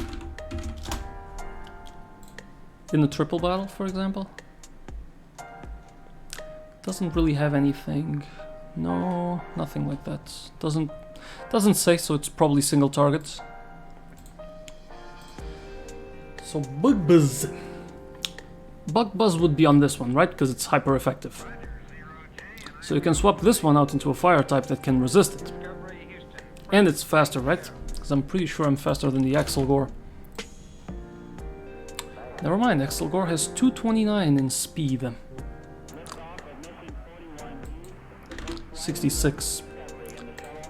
In a triple battle, for example? Doesn't really have anything. No, nothing like that. Doesn't say, so it's probably single targets. So Bug Buzz. Bug Buzz would be on this one, right? Because it's hyper effective. So you can swap this one out into a fire type that can resist it. And it's faster, right? Because I'm pretty sure I'm faster than the Excelgor. Never mind, Excelgor has 229 in speed. 66.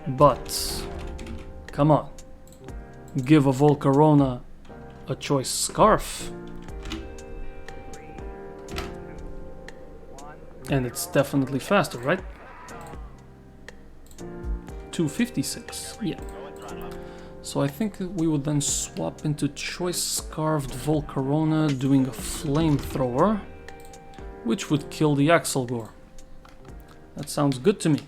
But, come on. Give a Volcarona a choice scarf. And it's definitely faster, right? 256, yeah. So I think we would then swap into choice scarved Volcarona doing a flamethrower, which would kill the Excelgor. That sounds good to me.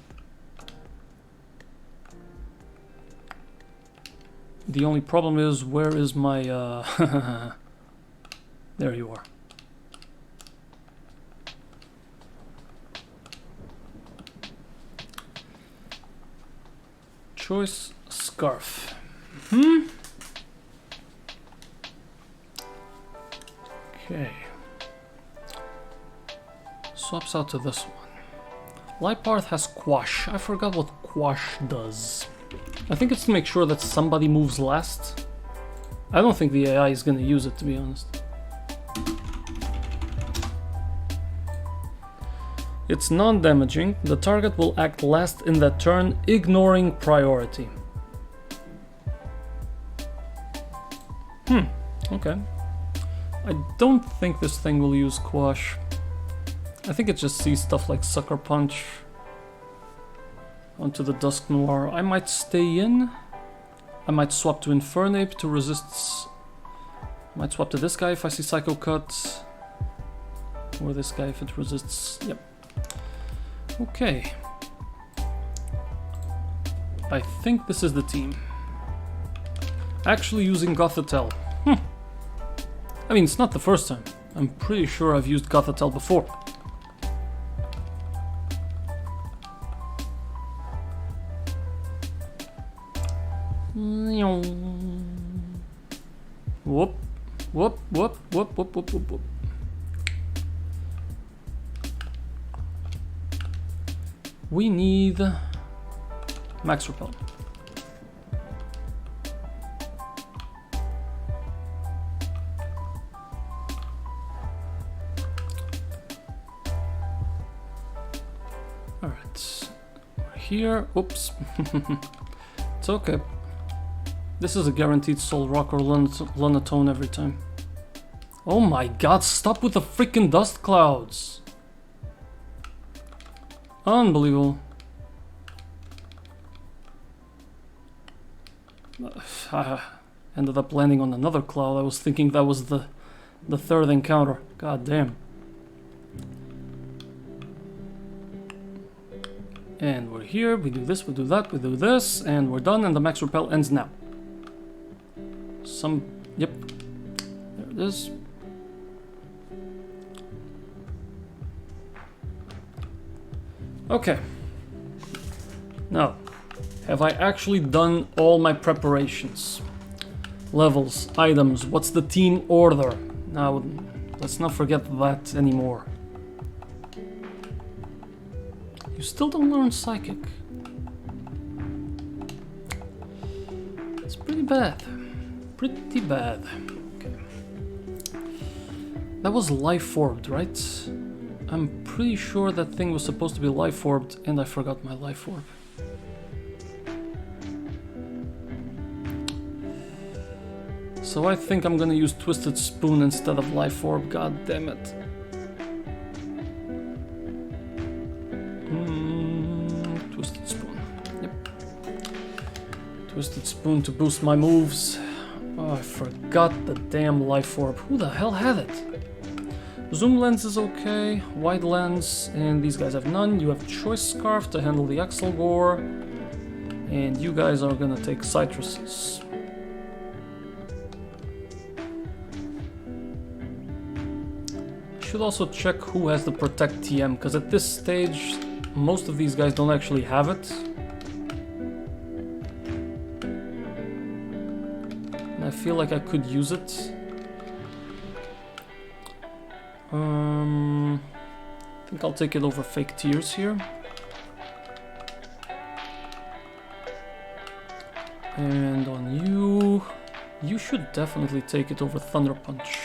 The only problem is, where is my there you are. Choice scarf. Okay. Swaps out to this one. Liparth has Quash. I forgot what Quash does. I think it's to make sure that somebody moves last. I don't think the AI is gonna use it, to be honest. It's non-damaging. The target will act last in that turn, ignoring priority. Okay. I don't think this thing will use Quash. I think it just sees stuff like Sucker Punch onto the Dusk Noir. I might stay in. I might swap to Infernape to resist. I might swap to this guy if I see Psycho Cut. Or this guy if it resists. Yep. Okay. I think this is the team. Actually using Gothitelle. I mean, it's not the first time. I'm pretty sure I've used Gothitelle before. Whoop, whoop, whoop, whoop, whoop, whoop, whoop, whoop. We need Max Repel. Alright. Here. Oops. It's okay. This is a guaranteed Soul Rock or Lunatone every time. Oh my god, stop with the freaking dust clouds! Unbelievable. I ended up landing on another cloud. I was thinking that was the third encounter. God damn. And we're here, we do this, we do that, we do this, and we're done, and the Max Repel ends now. Yep. There it is. Okay. Now, have I actually done all my preparations? Levels, items, what's the team order? Now, let's not forget that anymore. You still don't learn Psychic. It's pretty bad. Pretty bad. Okay. That was life orbed, right? I'm pretty sure that thing was supposed to be life orbed and I forgot my life orb. So I think I'm gonna use Twisted Spoon instead of life orb, god damn it. Twisted Spoon. Yep. Twisted Spoon to boost my moves. Oh, I forgot the damn life orb. Who the hell had it? Zoom lens is okay, wide lens, and these guys have none. You have Choice Scarf to handle the Axel Gore, and you guys are gonna take Citruses. I should also check who has the Protect TM, because at this stage, most of these guys don't actually have it. I feel like I could use it. I think I'll take it over Fake Tears here. And on you, you should definitely take it over Thunder Punch.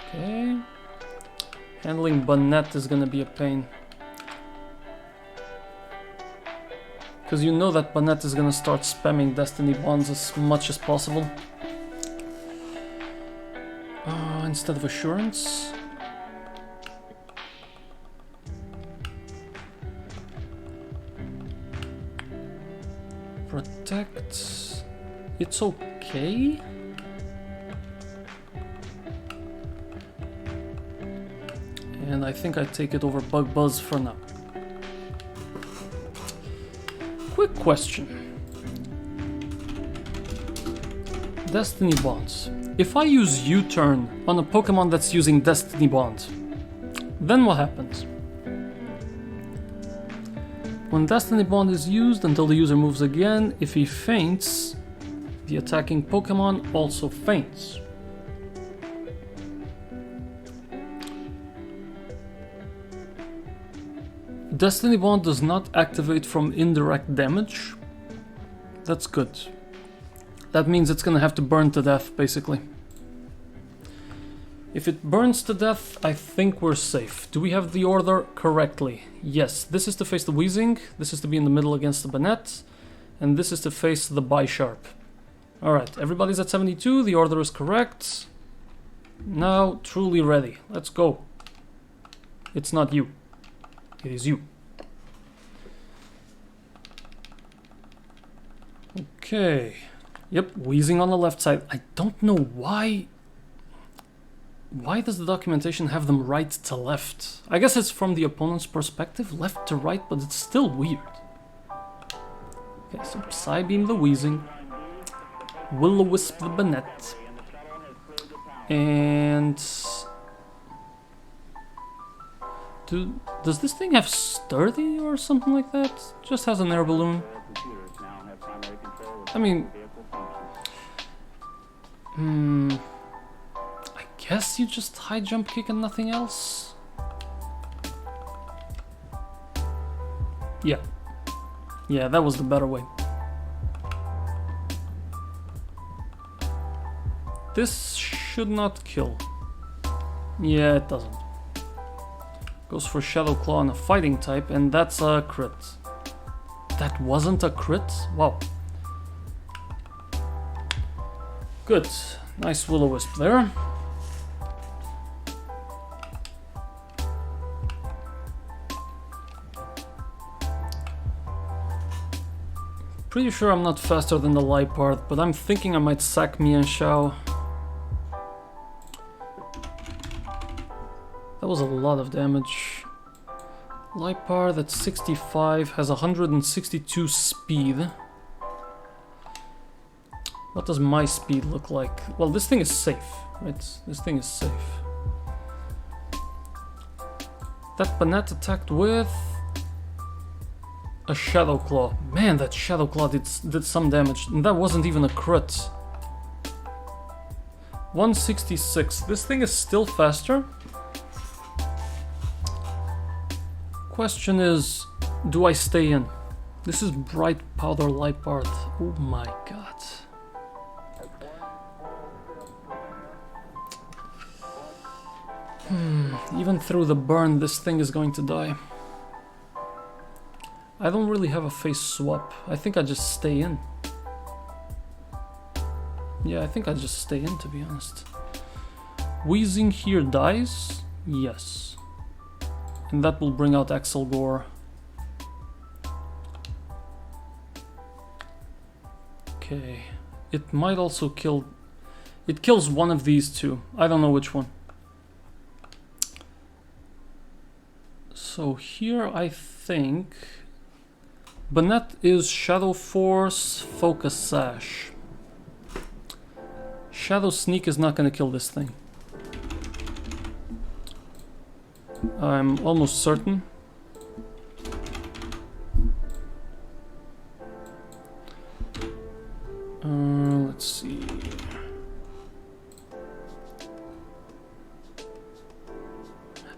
Okay. Handling Bonnet is gonna be a pain. Because you know that Bonnet is gonna start spamming Destiny Bonds as much as possible. Instead of Assurance. Protect. It's okay. And I think I take it over Bug Buzz for now. Quick question. Destiny Bonds. If I use U-turn on a Pokemon that's using Destiny Bond, then what happens? When Destiny Bond is used until the user moves again, if he faints, the attacking Pokemon also faints. Destiny Bond does not activate from indirect damage. That's good. That means it's gonna have to burn to death, basically. If it burns to death, I think we're safe. Do we have the order correctly? Yes, this is to face the Wheezing, this is to be in the middle against the Banette, and this is to face the Bisharp. Alright, everybody's at 72, the order is correct. Now, truly ready. Let's go. It's not you. It is you. Okay. Yep, Wheezing on the left side. I don't know why... Why does the documentation have them right to left? I guess it's from the opponent's perspective, left to right, but it's still weird. Okay, so Psybeam the Wheezing, Will-O-Wisp the Banette, and... Does this thing have Sturdy or something like that? Just has an air balloon. I mean... I guess you just high jump kick and nothing else? Yeah. Yeah, that was the better way. This should not kill. Yeah, it doesn't. Goes for Shadow Claw on a fighting type, and that's a crit. That wasn't a crit? Wow. Good. Nice Will-O-Wisp there. Pretty sure I'm not faster than the Liepard, but I'm thinking I might sack Mian Shao. That was a lot of damage. Liepard at 65 has 162 speed. What does my speed look like? Well, this thing is safe, right? This thing is safe. That Banette attacked with a Shadow Claw. Man, that Shadow Claw did some damage, and that wasn't even a crit. 166. This thing is still faster. Question is, do I stay in? This is Bright Powder Liepard. Oh my god. Even through the burn, this thing is going to die. I don't really have a face swap. I think I just stay in. Yeah, I think I just stay in, to be honest. Wheezing here dies? Yes. And that will bring out Axel Gore. Okay. It might also kill... It kills one of these two. I don't know which one. So here I think... Banette is Shadow Force, Focus Sash. Shadow Sneak is not gonna kill this thing. I'm almost certain. Let's see.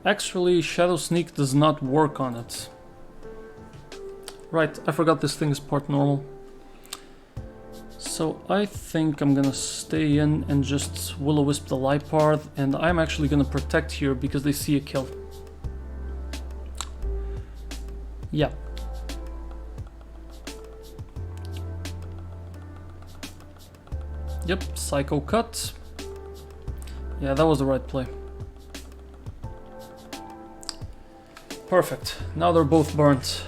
Actually, Shadow Sneak does not work on it. Right, I forgot this thing is part normal. So I think I'm gonna stay in and just Will-O-Wisp the Liepard, and I'm actually gonna protect here because they see a kill. Yeah. Yep, Psycho Cut. Yeah, that was the right play. Perfect. Now they're both burnt.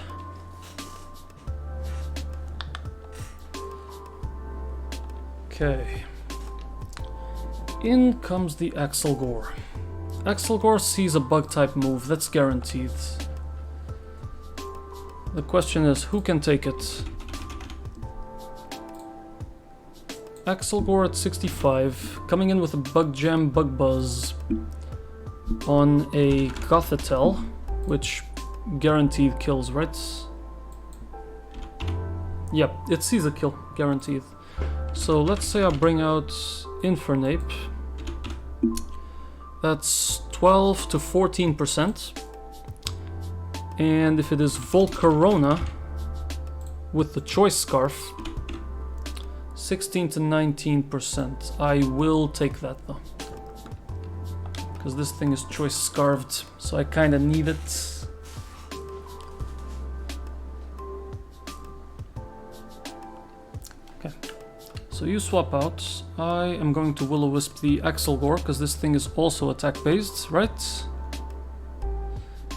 Okay. In comes the Axel Gore. Axel Gore sees a bug type move, that's guaranteed. The question is, who can take it? Axel Gore at 65, coming in with a Bug Jam Bug Buzz on a Gothitelle, which guaranteed kills, right? Yep, it sees a kill, guaranteed. So let's say I bring out Infernape. That's 12 to 14%. And if it is Volcarona with the choice scarf, 16 to 19%. I will take that though, because this thing is choice scarved, so I kind of need it. Okay, so you swap out. I am going to Will-O-Wisp the Axelgore, because this thing is also attack based, right?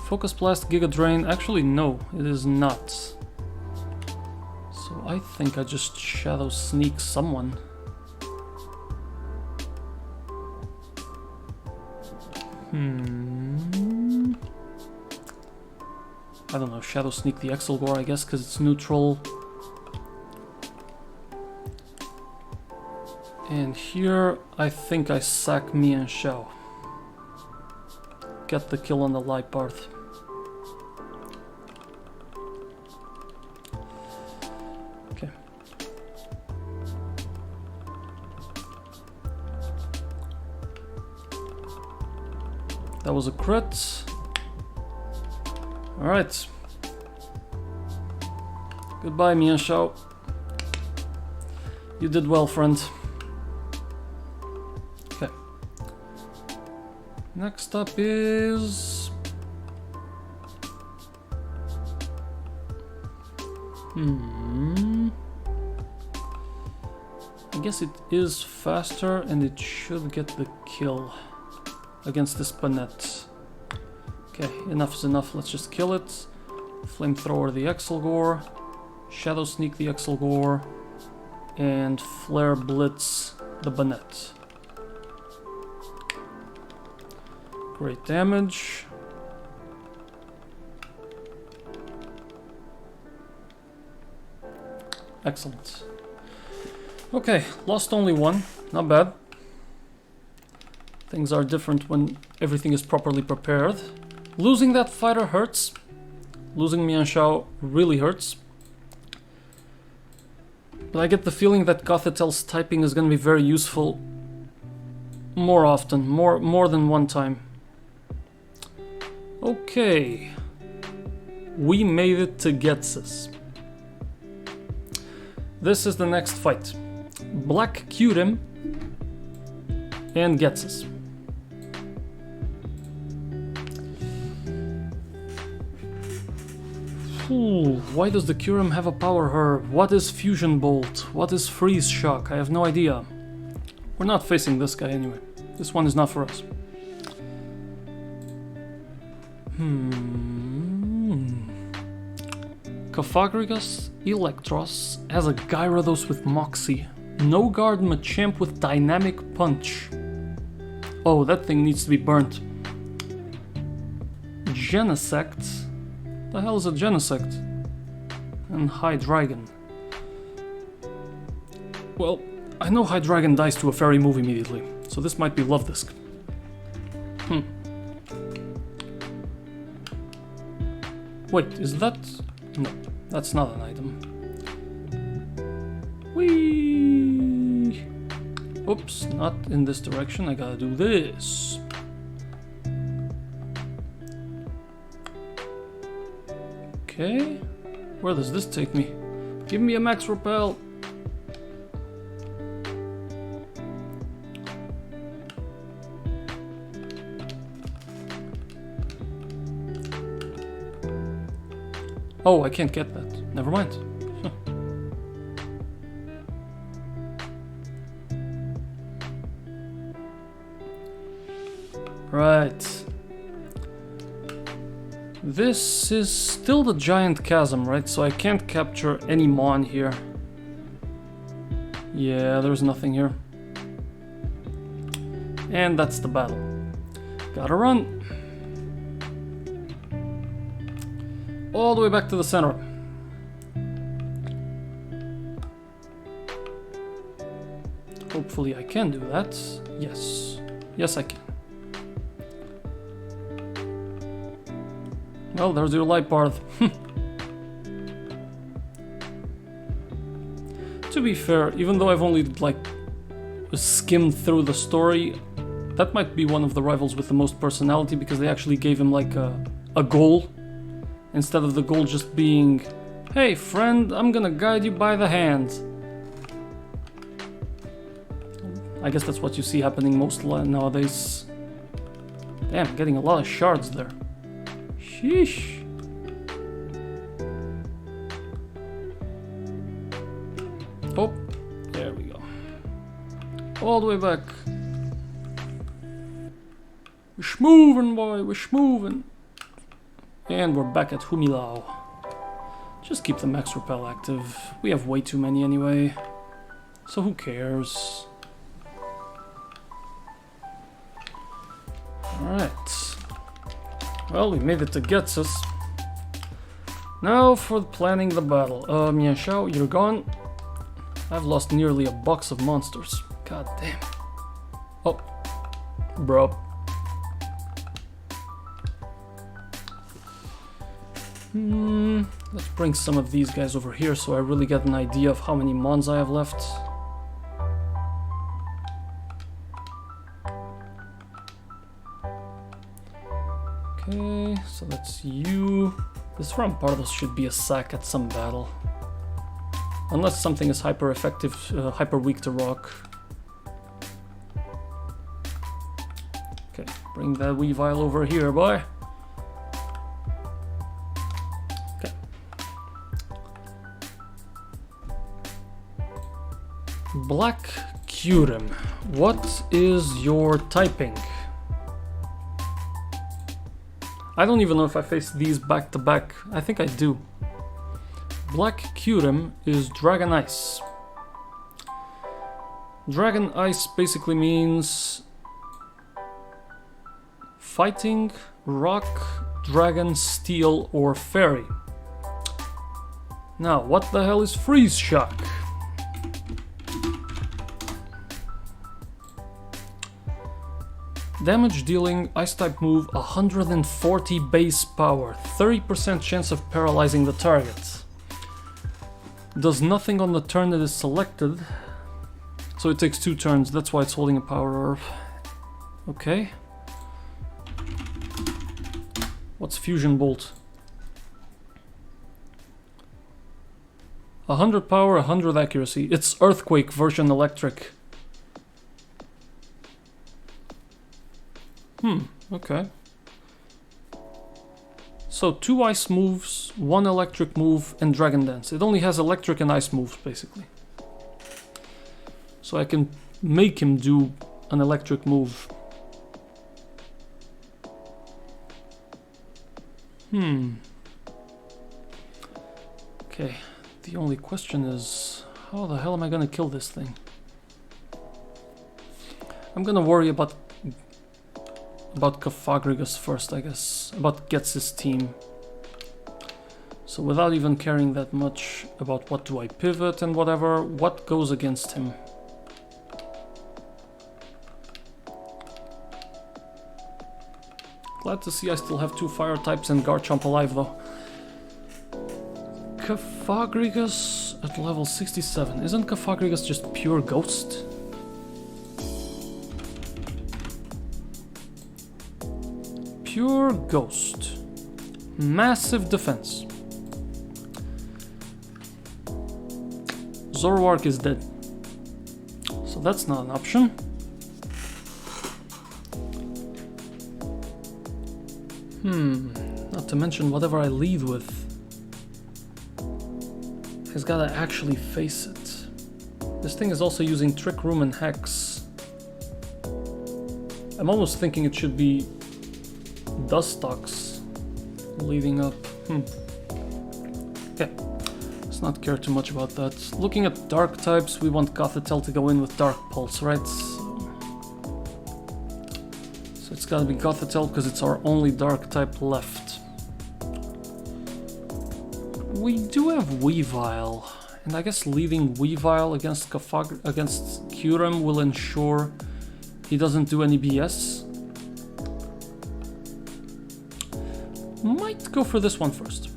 Focus Blast, Giga Drain. Actually, no, it is not. So I think I just Shadow Sneak someone. I don't know, Shadow Sneak the Axelgore, I guess, because it's neutral. And here, I think I sack Mian Shao. Get the kill on the Liepard. Okay. That was a crit. Alright. Goodbye, Mian Shao. You did well, friend. Okay. Next up is... I guess it is faster and it should get the kill against this Banette. Okay, enough is enough, let's just kill it. Flamethrower the Axelgore, Shadow Sneak the Axelgore, and Flare Blitz the Banette. Great damage. Excellent. Okay, lost only one, not bad. Things are different when everything is properly prepared. Losing that fighter hurts. Losing Mian Shao really hurts. But I get the feeling that Gothitel's typing is going to be very useful more often, more than one time. Okay. We made it to GHETSIS. This is the next fight. Black Kyurem and GHETSIS. Ooh, why does the Kyurem have a power herb? What is Fusion Bolt? What is Freeze Shock? I have no idea. We're not facing this guy anyway. This one is not for us. Caphagrigus Electros has a Gyarados with Moxie. No Guard Machamp with Dynamic Punch. Oh, that thing needs to be burnt. Genesect. The hell is a Genesect? And Hydreigon. Well, I know Hydreigon dies to a fairy move immediately, so this might be Love Disc. Wait, is that... No, that's not an item. Whee! Oops, not in this direction, I gotta do this. Okay, where does this take me? Give me a max repel. Oh, I can't get that. Never mind. Huh. Right. This is still the giant chasm, right? So I can't capture any Mon here. Yeah, there's nothing here. And that's the battle. Gotta run. All the way back to the center. Hopefully I can do that. Yes. Yes, I can. Well, there's your Liepard. To be fair, even though I've only, like, skimmed through the story, that might be one of the rivals with the most personality, because they actually gave him, like, a goal. instead of the goal just being, hey friend, I'm gonna guide you by the hand. I guess that's what you see happening most nowadays. Damn, getting a lot of shards there. Sheesh. Oh, there we go. All the way back. We're schmovin', boy, we're schmovin'. And we're back at Humilao. Just keep the max repel active. We have way too many anyway. So who cares? Alright. Well, we made it to GHETSIS. Now for planning the battle. Mian Shao, you're gone. I've lost nearly a box of monsters. God damn. Oh. Bro. Let's bring some of these guys over here so I really get an idea of how many mons I have left. Okay, so that's you. This Rampardos should be a sack at some battle. Unless something is hyper effective, hyper weak to rock. Okay, bring that Weavile over here, boy. Okay. Black Curim, what is your typing? I don't even know if I face these back to back. I think I do. Black Curim is Dragon Ice. Dragon Ice basically means fighting, rock, dragon, steel, or fairy. Now, what the hell is Freeze Shock? Damage dealing, ice type move, 140 base power, 30% chance of paralyzing the target. Does nothing on the turn that is selected, so it takes 2 turns, that's why it's holding a power orb. Okay. What's Fusion Bolt? 100 power, 100 accuracy. It's Earthquake version electric. Okay. So 2 ice moves, 1 electric move, and Dragon Dance. It only has electric and ice moves, basically. So I can make him do an electric move. Okay, the only question is, how the hell am I gonna kill this thing? I'm gonna worry about Caphagrigus first, I guess. About GHETSIS team. So without even caring that much about what do I pivot and whatever, what goes against him? Glad to see I still have 2 fire types and Garchomp alive though. Caphagrigus at level 67. Isn't Caphagrigus just pure ghost? Pure ghost. Massive defense. Zoroark is dead. So that's not an option. Not to mention whatever I lead with has gotta actually face it. This thing is also using Trick Room and Hex. I'm almost thinking it should be Dustox leading up. Okay, let's not care too much about that. Looking at dark types, we want Gothitelle to go in with Dark Pulse, right? So it's gotta be Gothitelle because it's our only dark type left. We do have Weavile, and I guess leaving Weavile against Curim will ensure he doesn't do any BS. Might go for this one first.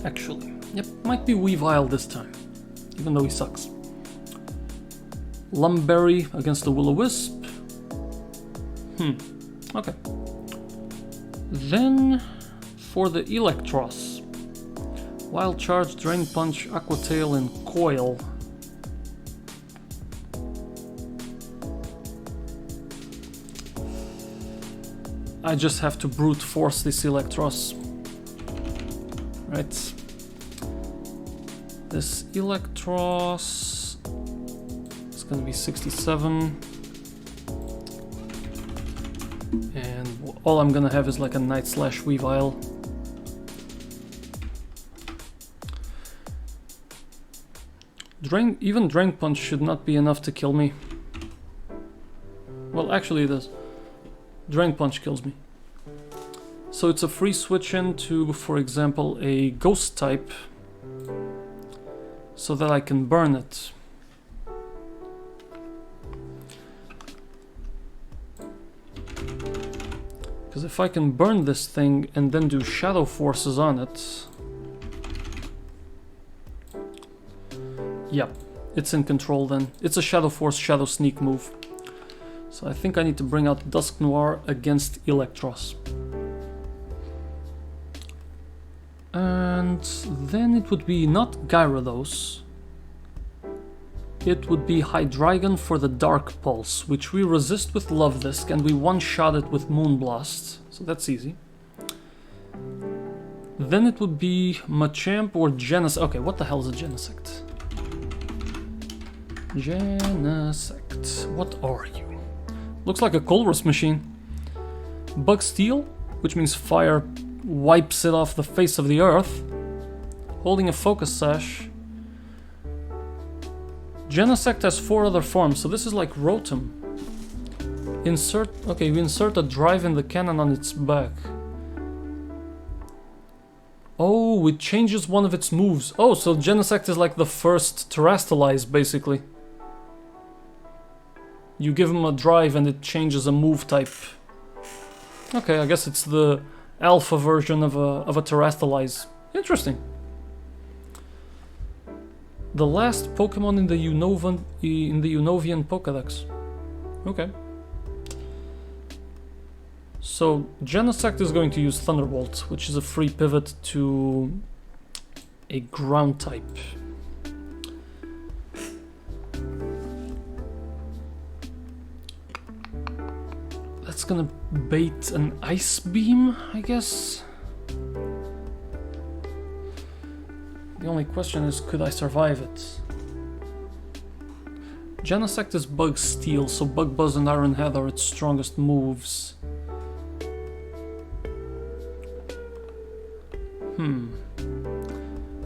Actually, yep, might be Weavile this time, even though he sucks. Lumberry against the Will-O-Wisp. Okay. Then, for the Electros. Wild Charge, Drain Punch, Aqua Tail, and Coil. I just have to brute force this Electros. Right. This Electros is gonna be 67. And all I'm gonna have is like a Night/Weavile. Even Drain Punch should not be enough to kill me. Well, actually it is. Drain Punch kills me. So it's a free switch into, for example, a Ghost type, so that I can burn it. Because if I can burn this thing and then do Shadow Forces on it... Yeah, it's in control then. It's a Shadow Force, Shadow Sneak move. So I think I need to bring out Dusk Noir against Electros. And then it would be not Gyarados. It would be Hydreigon for the Dark Pulse, which we resist with Love Disc and we one-shot it with Moonblast. So that's easy. Then it would be Machamp or Genesect. Okay, what the hell is a Genesect? Genesect. What are you? Looks like a Colress machine. Bug Steel, which means fire wipes it off the face of the earth. Holding a Focus Sash. Genesect has 4 other forms, so this is like Rotom. Okay, we insert a drive in the cannon on its back. Oh, it changes one of its moves. Oh, so Genesect is like the first Terrastalize, basically. You give him a drive and it changes a move type. Okay, I guess it's the alpha version of a Terrastalize. Interesting. The last Pokemon in the Unovian Pokédex. Okay. So Genesect is going to use Thunderbolt, which is a free pivot to a ground type. That's gonna bait an Ice Beam, I guess. The only question is, could I survive it? Genesect is Bug Steel, so Bug Buzz and Iron Head are its strongest moves.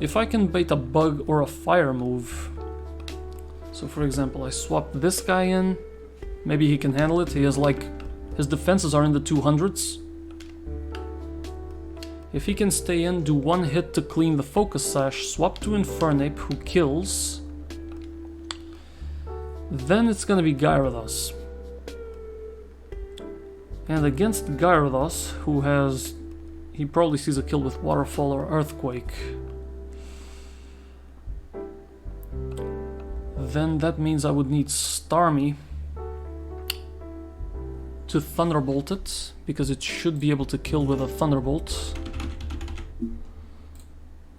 If I can bait a Bug or a Fire move... So for example, I swap this guy in. Maybe he can handle it. He has like... His defenses are in the 200s. If he can stay in, do 1 hit to clean the Focus Sash, swap to Infernape, who kills. Then it's gonna be Gyarados. And against Gyarados, who has... He probably sees a kill with Waterfall or Earthquake. Then that means I would need Starmie to Thunderbolt it, because it should be able to kill with a Thunderbolt.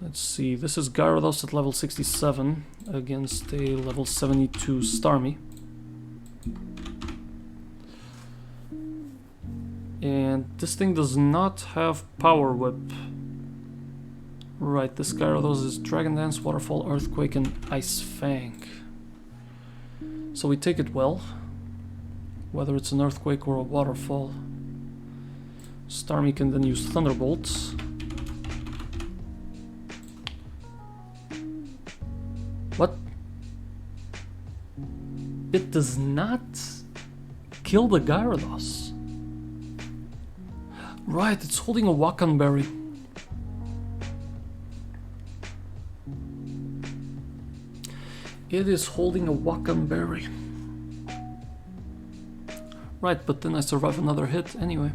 Let's see, this is Gyarados at level 67 against a level 72 Starmie. And this thing does not have Power Whip. Right, this Gyarados is Dragon Dance, Waterfall, Earthquake, and Ice Fang. So we take it well, whether it's an Earthquake or a Waterfall. Starmie can then use Thunderbolt. What? It does not kill the Gyarados. Right, it's holding a Wakanberry. It is holding a Wakanberry. Right, but then I survive another hit anyway.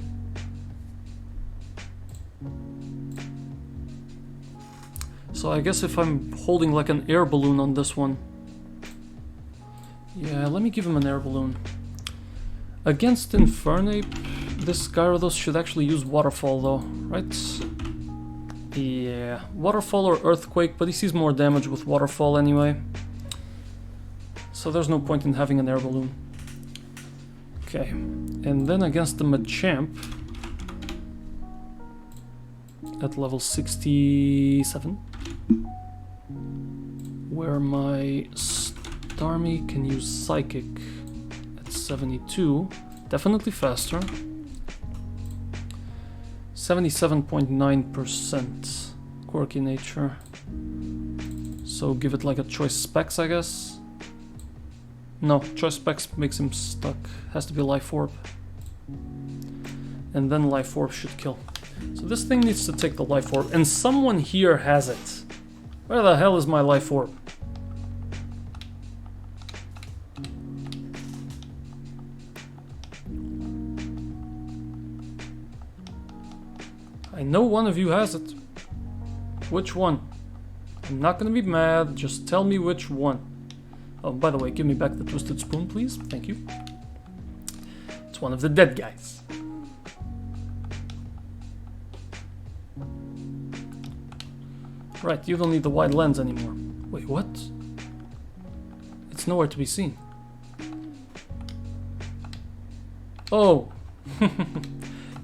So I guess if I'm holding like an air balloon on this one... Yeah, let me give him an air balloon. Against Infernape, this Gyarados should actually use Waterfall though, right? Yeah, waterfall or earthquake, but he sees more damage with waterfall anyway. So there's no point in having an air balloon. Okay, and then against the Machamp at level 67, where my Starmie can use Psychic at 72, definitely faster. 77.9% quirky nature. So give it like a choice specs, I guess. No, choice specs makes him stuck. Has to be life orb. And then life orb should kill. So this thing needs to take the life orb. And someone here has it. Where the hell is my life orb? I know one of you has it. Which one? I'm not gonna be mad, just tell me which one. Oh, by the way, give me back the twisted spoon, please. Thank you. It's one of the dead guys. Right, you don't need the wide lens anymore. Wait, what? It's nowhere to be seen. Oh!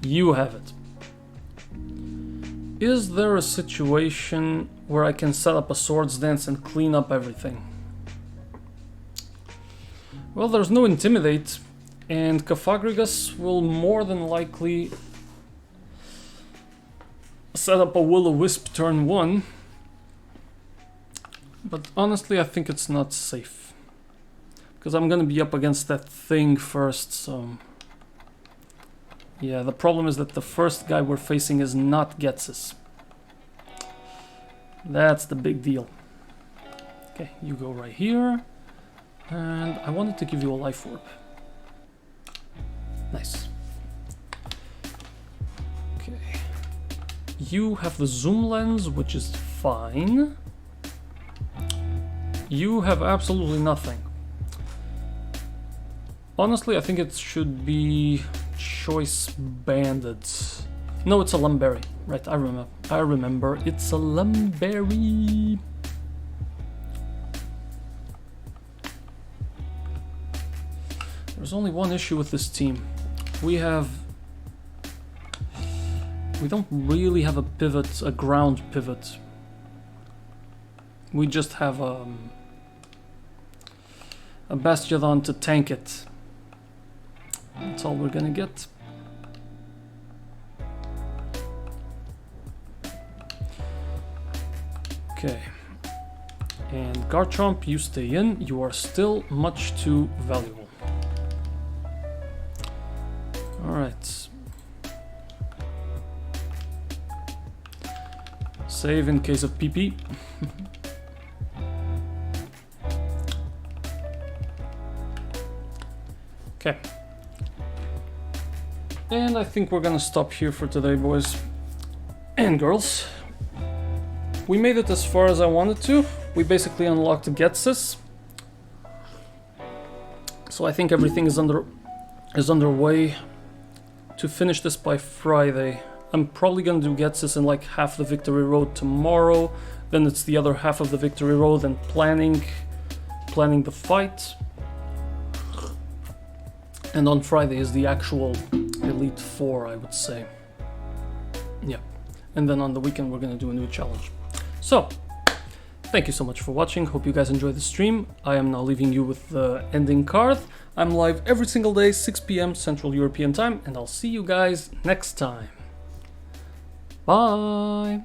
You have it. Is there a situation where I can set up a swords dance and clean up everything? Well, there's no Intimidate, and Cafagrigus will more than likely set up a Will-O-Wisp turn 1. But honestly, I think it's not safe. Because I'm gonna be up against that thing first, so... Yeah, the problem is that the first guy we're facing is not GHETSIS. That's the big deal. Okay, you go right here. And I wanted to give you a life orb. Nice. Okay. You have the zoom lens, which is fine. You have absolutely nothing. Honestly, I think it should be choice bandits. No, it's a Lumberry. Right, I remember. It's a Lumberry. There's only one issue with this team. We don't really have a pivot, a ground pivot. We just have a Bastiodon to tank it. That's all we're gonna get. Okay. And Garchomp, you stay in. You are still much too valuable. Alright. Save in case of PP. Okay. And I think we're gonna stop here for today, boys and girls. We made it as far as I wanted to. We basically unlocked GHETSIS. So I think everything is underway to finish this by Friday. I'm probably gonna do GHETSIS in like half the Victory Road tomorrow. Then it's the other half of the Victory Road and planning the fight. And on Friday is the actual Elite Four, I would say. Yeah. And then on the weekend we're gonna do a new challenge. So, thank you so much for watching. Hope you guys enjoyed the stream. I am now leaving you with the ending card. I'm live every single day, 6 PM Central European Time, and I'll see you guys next time. Bye!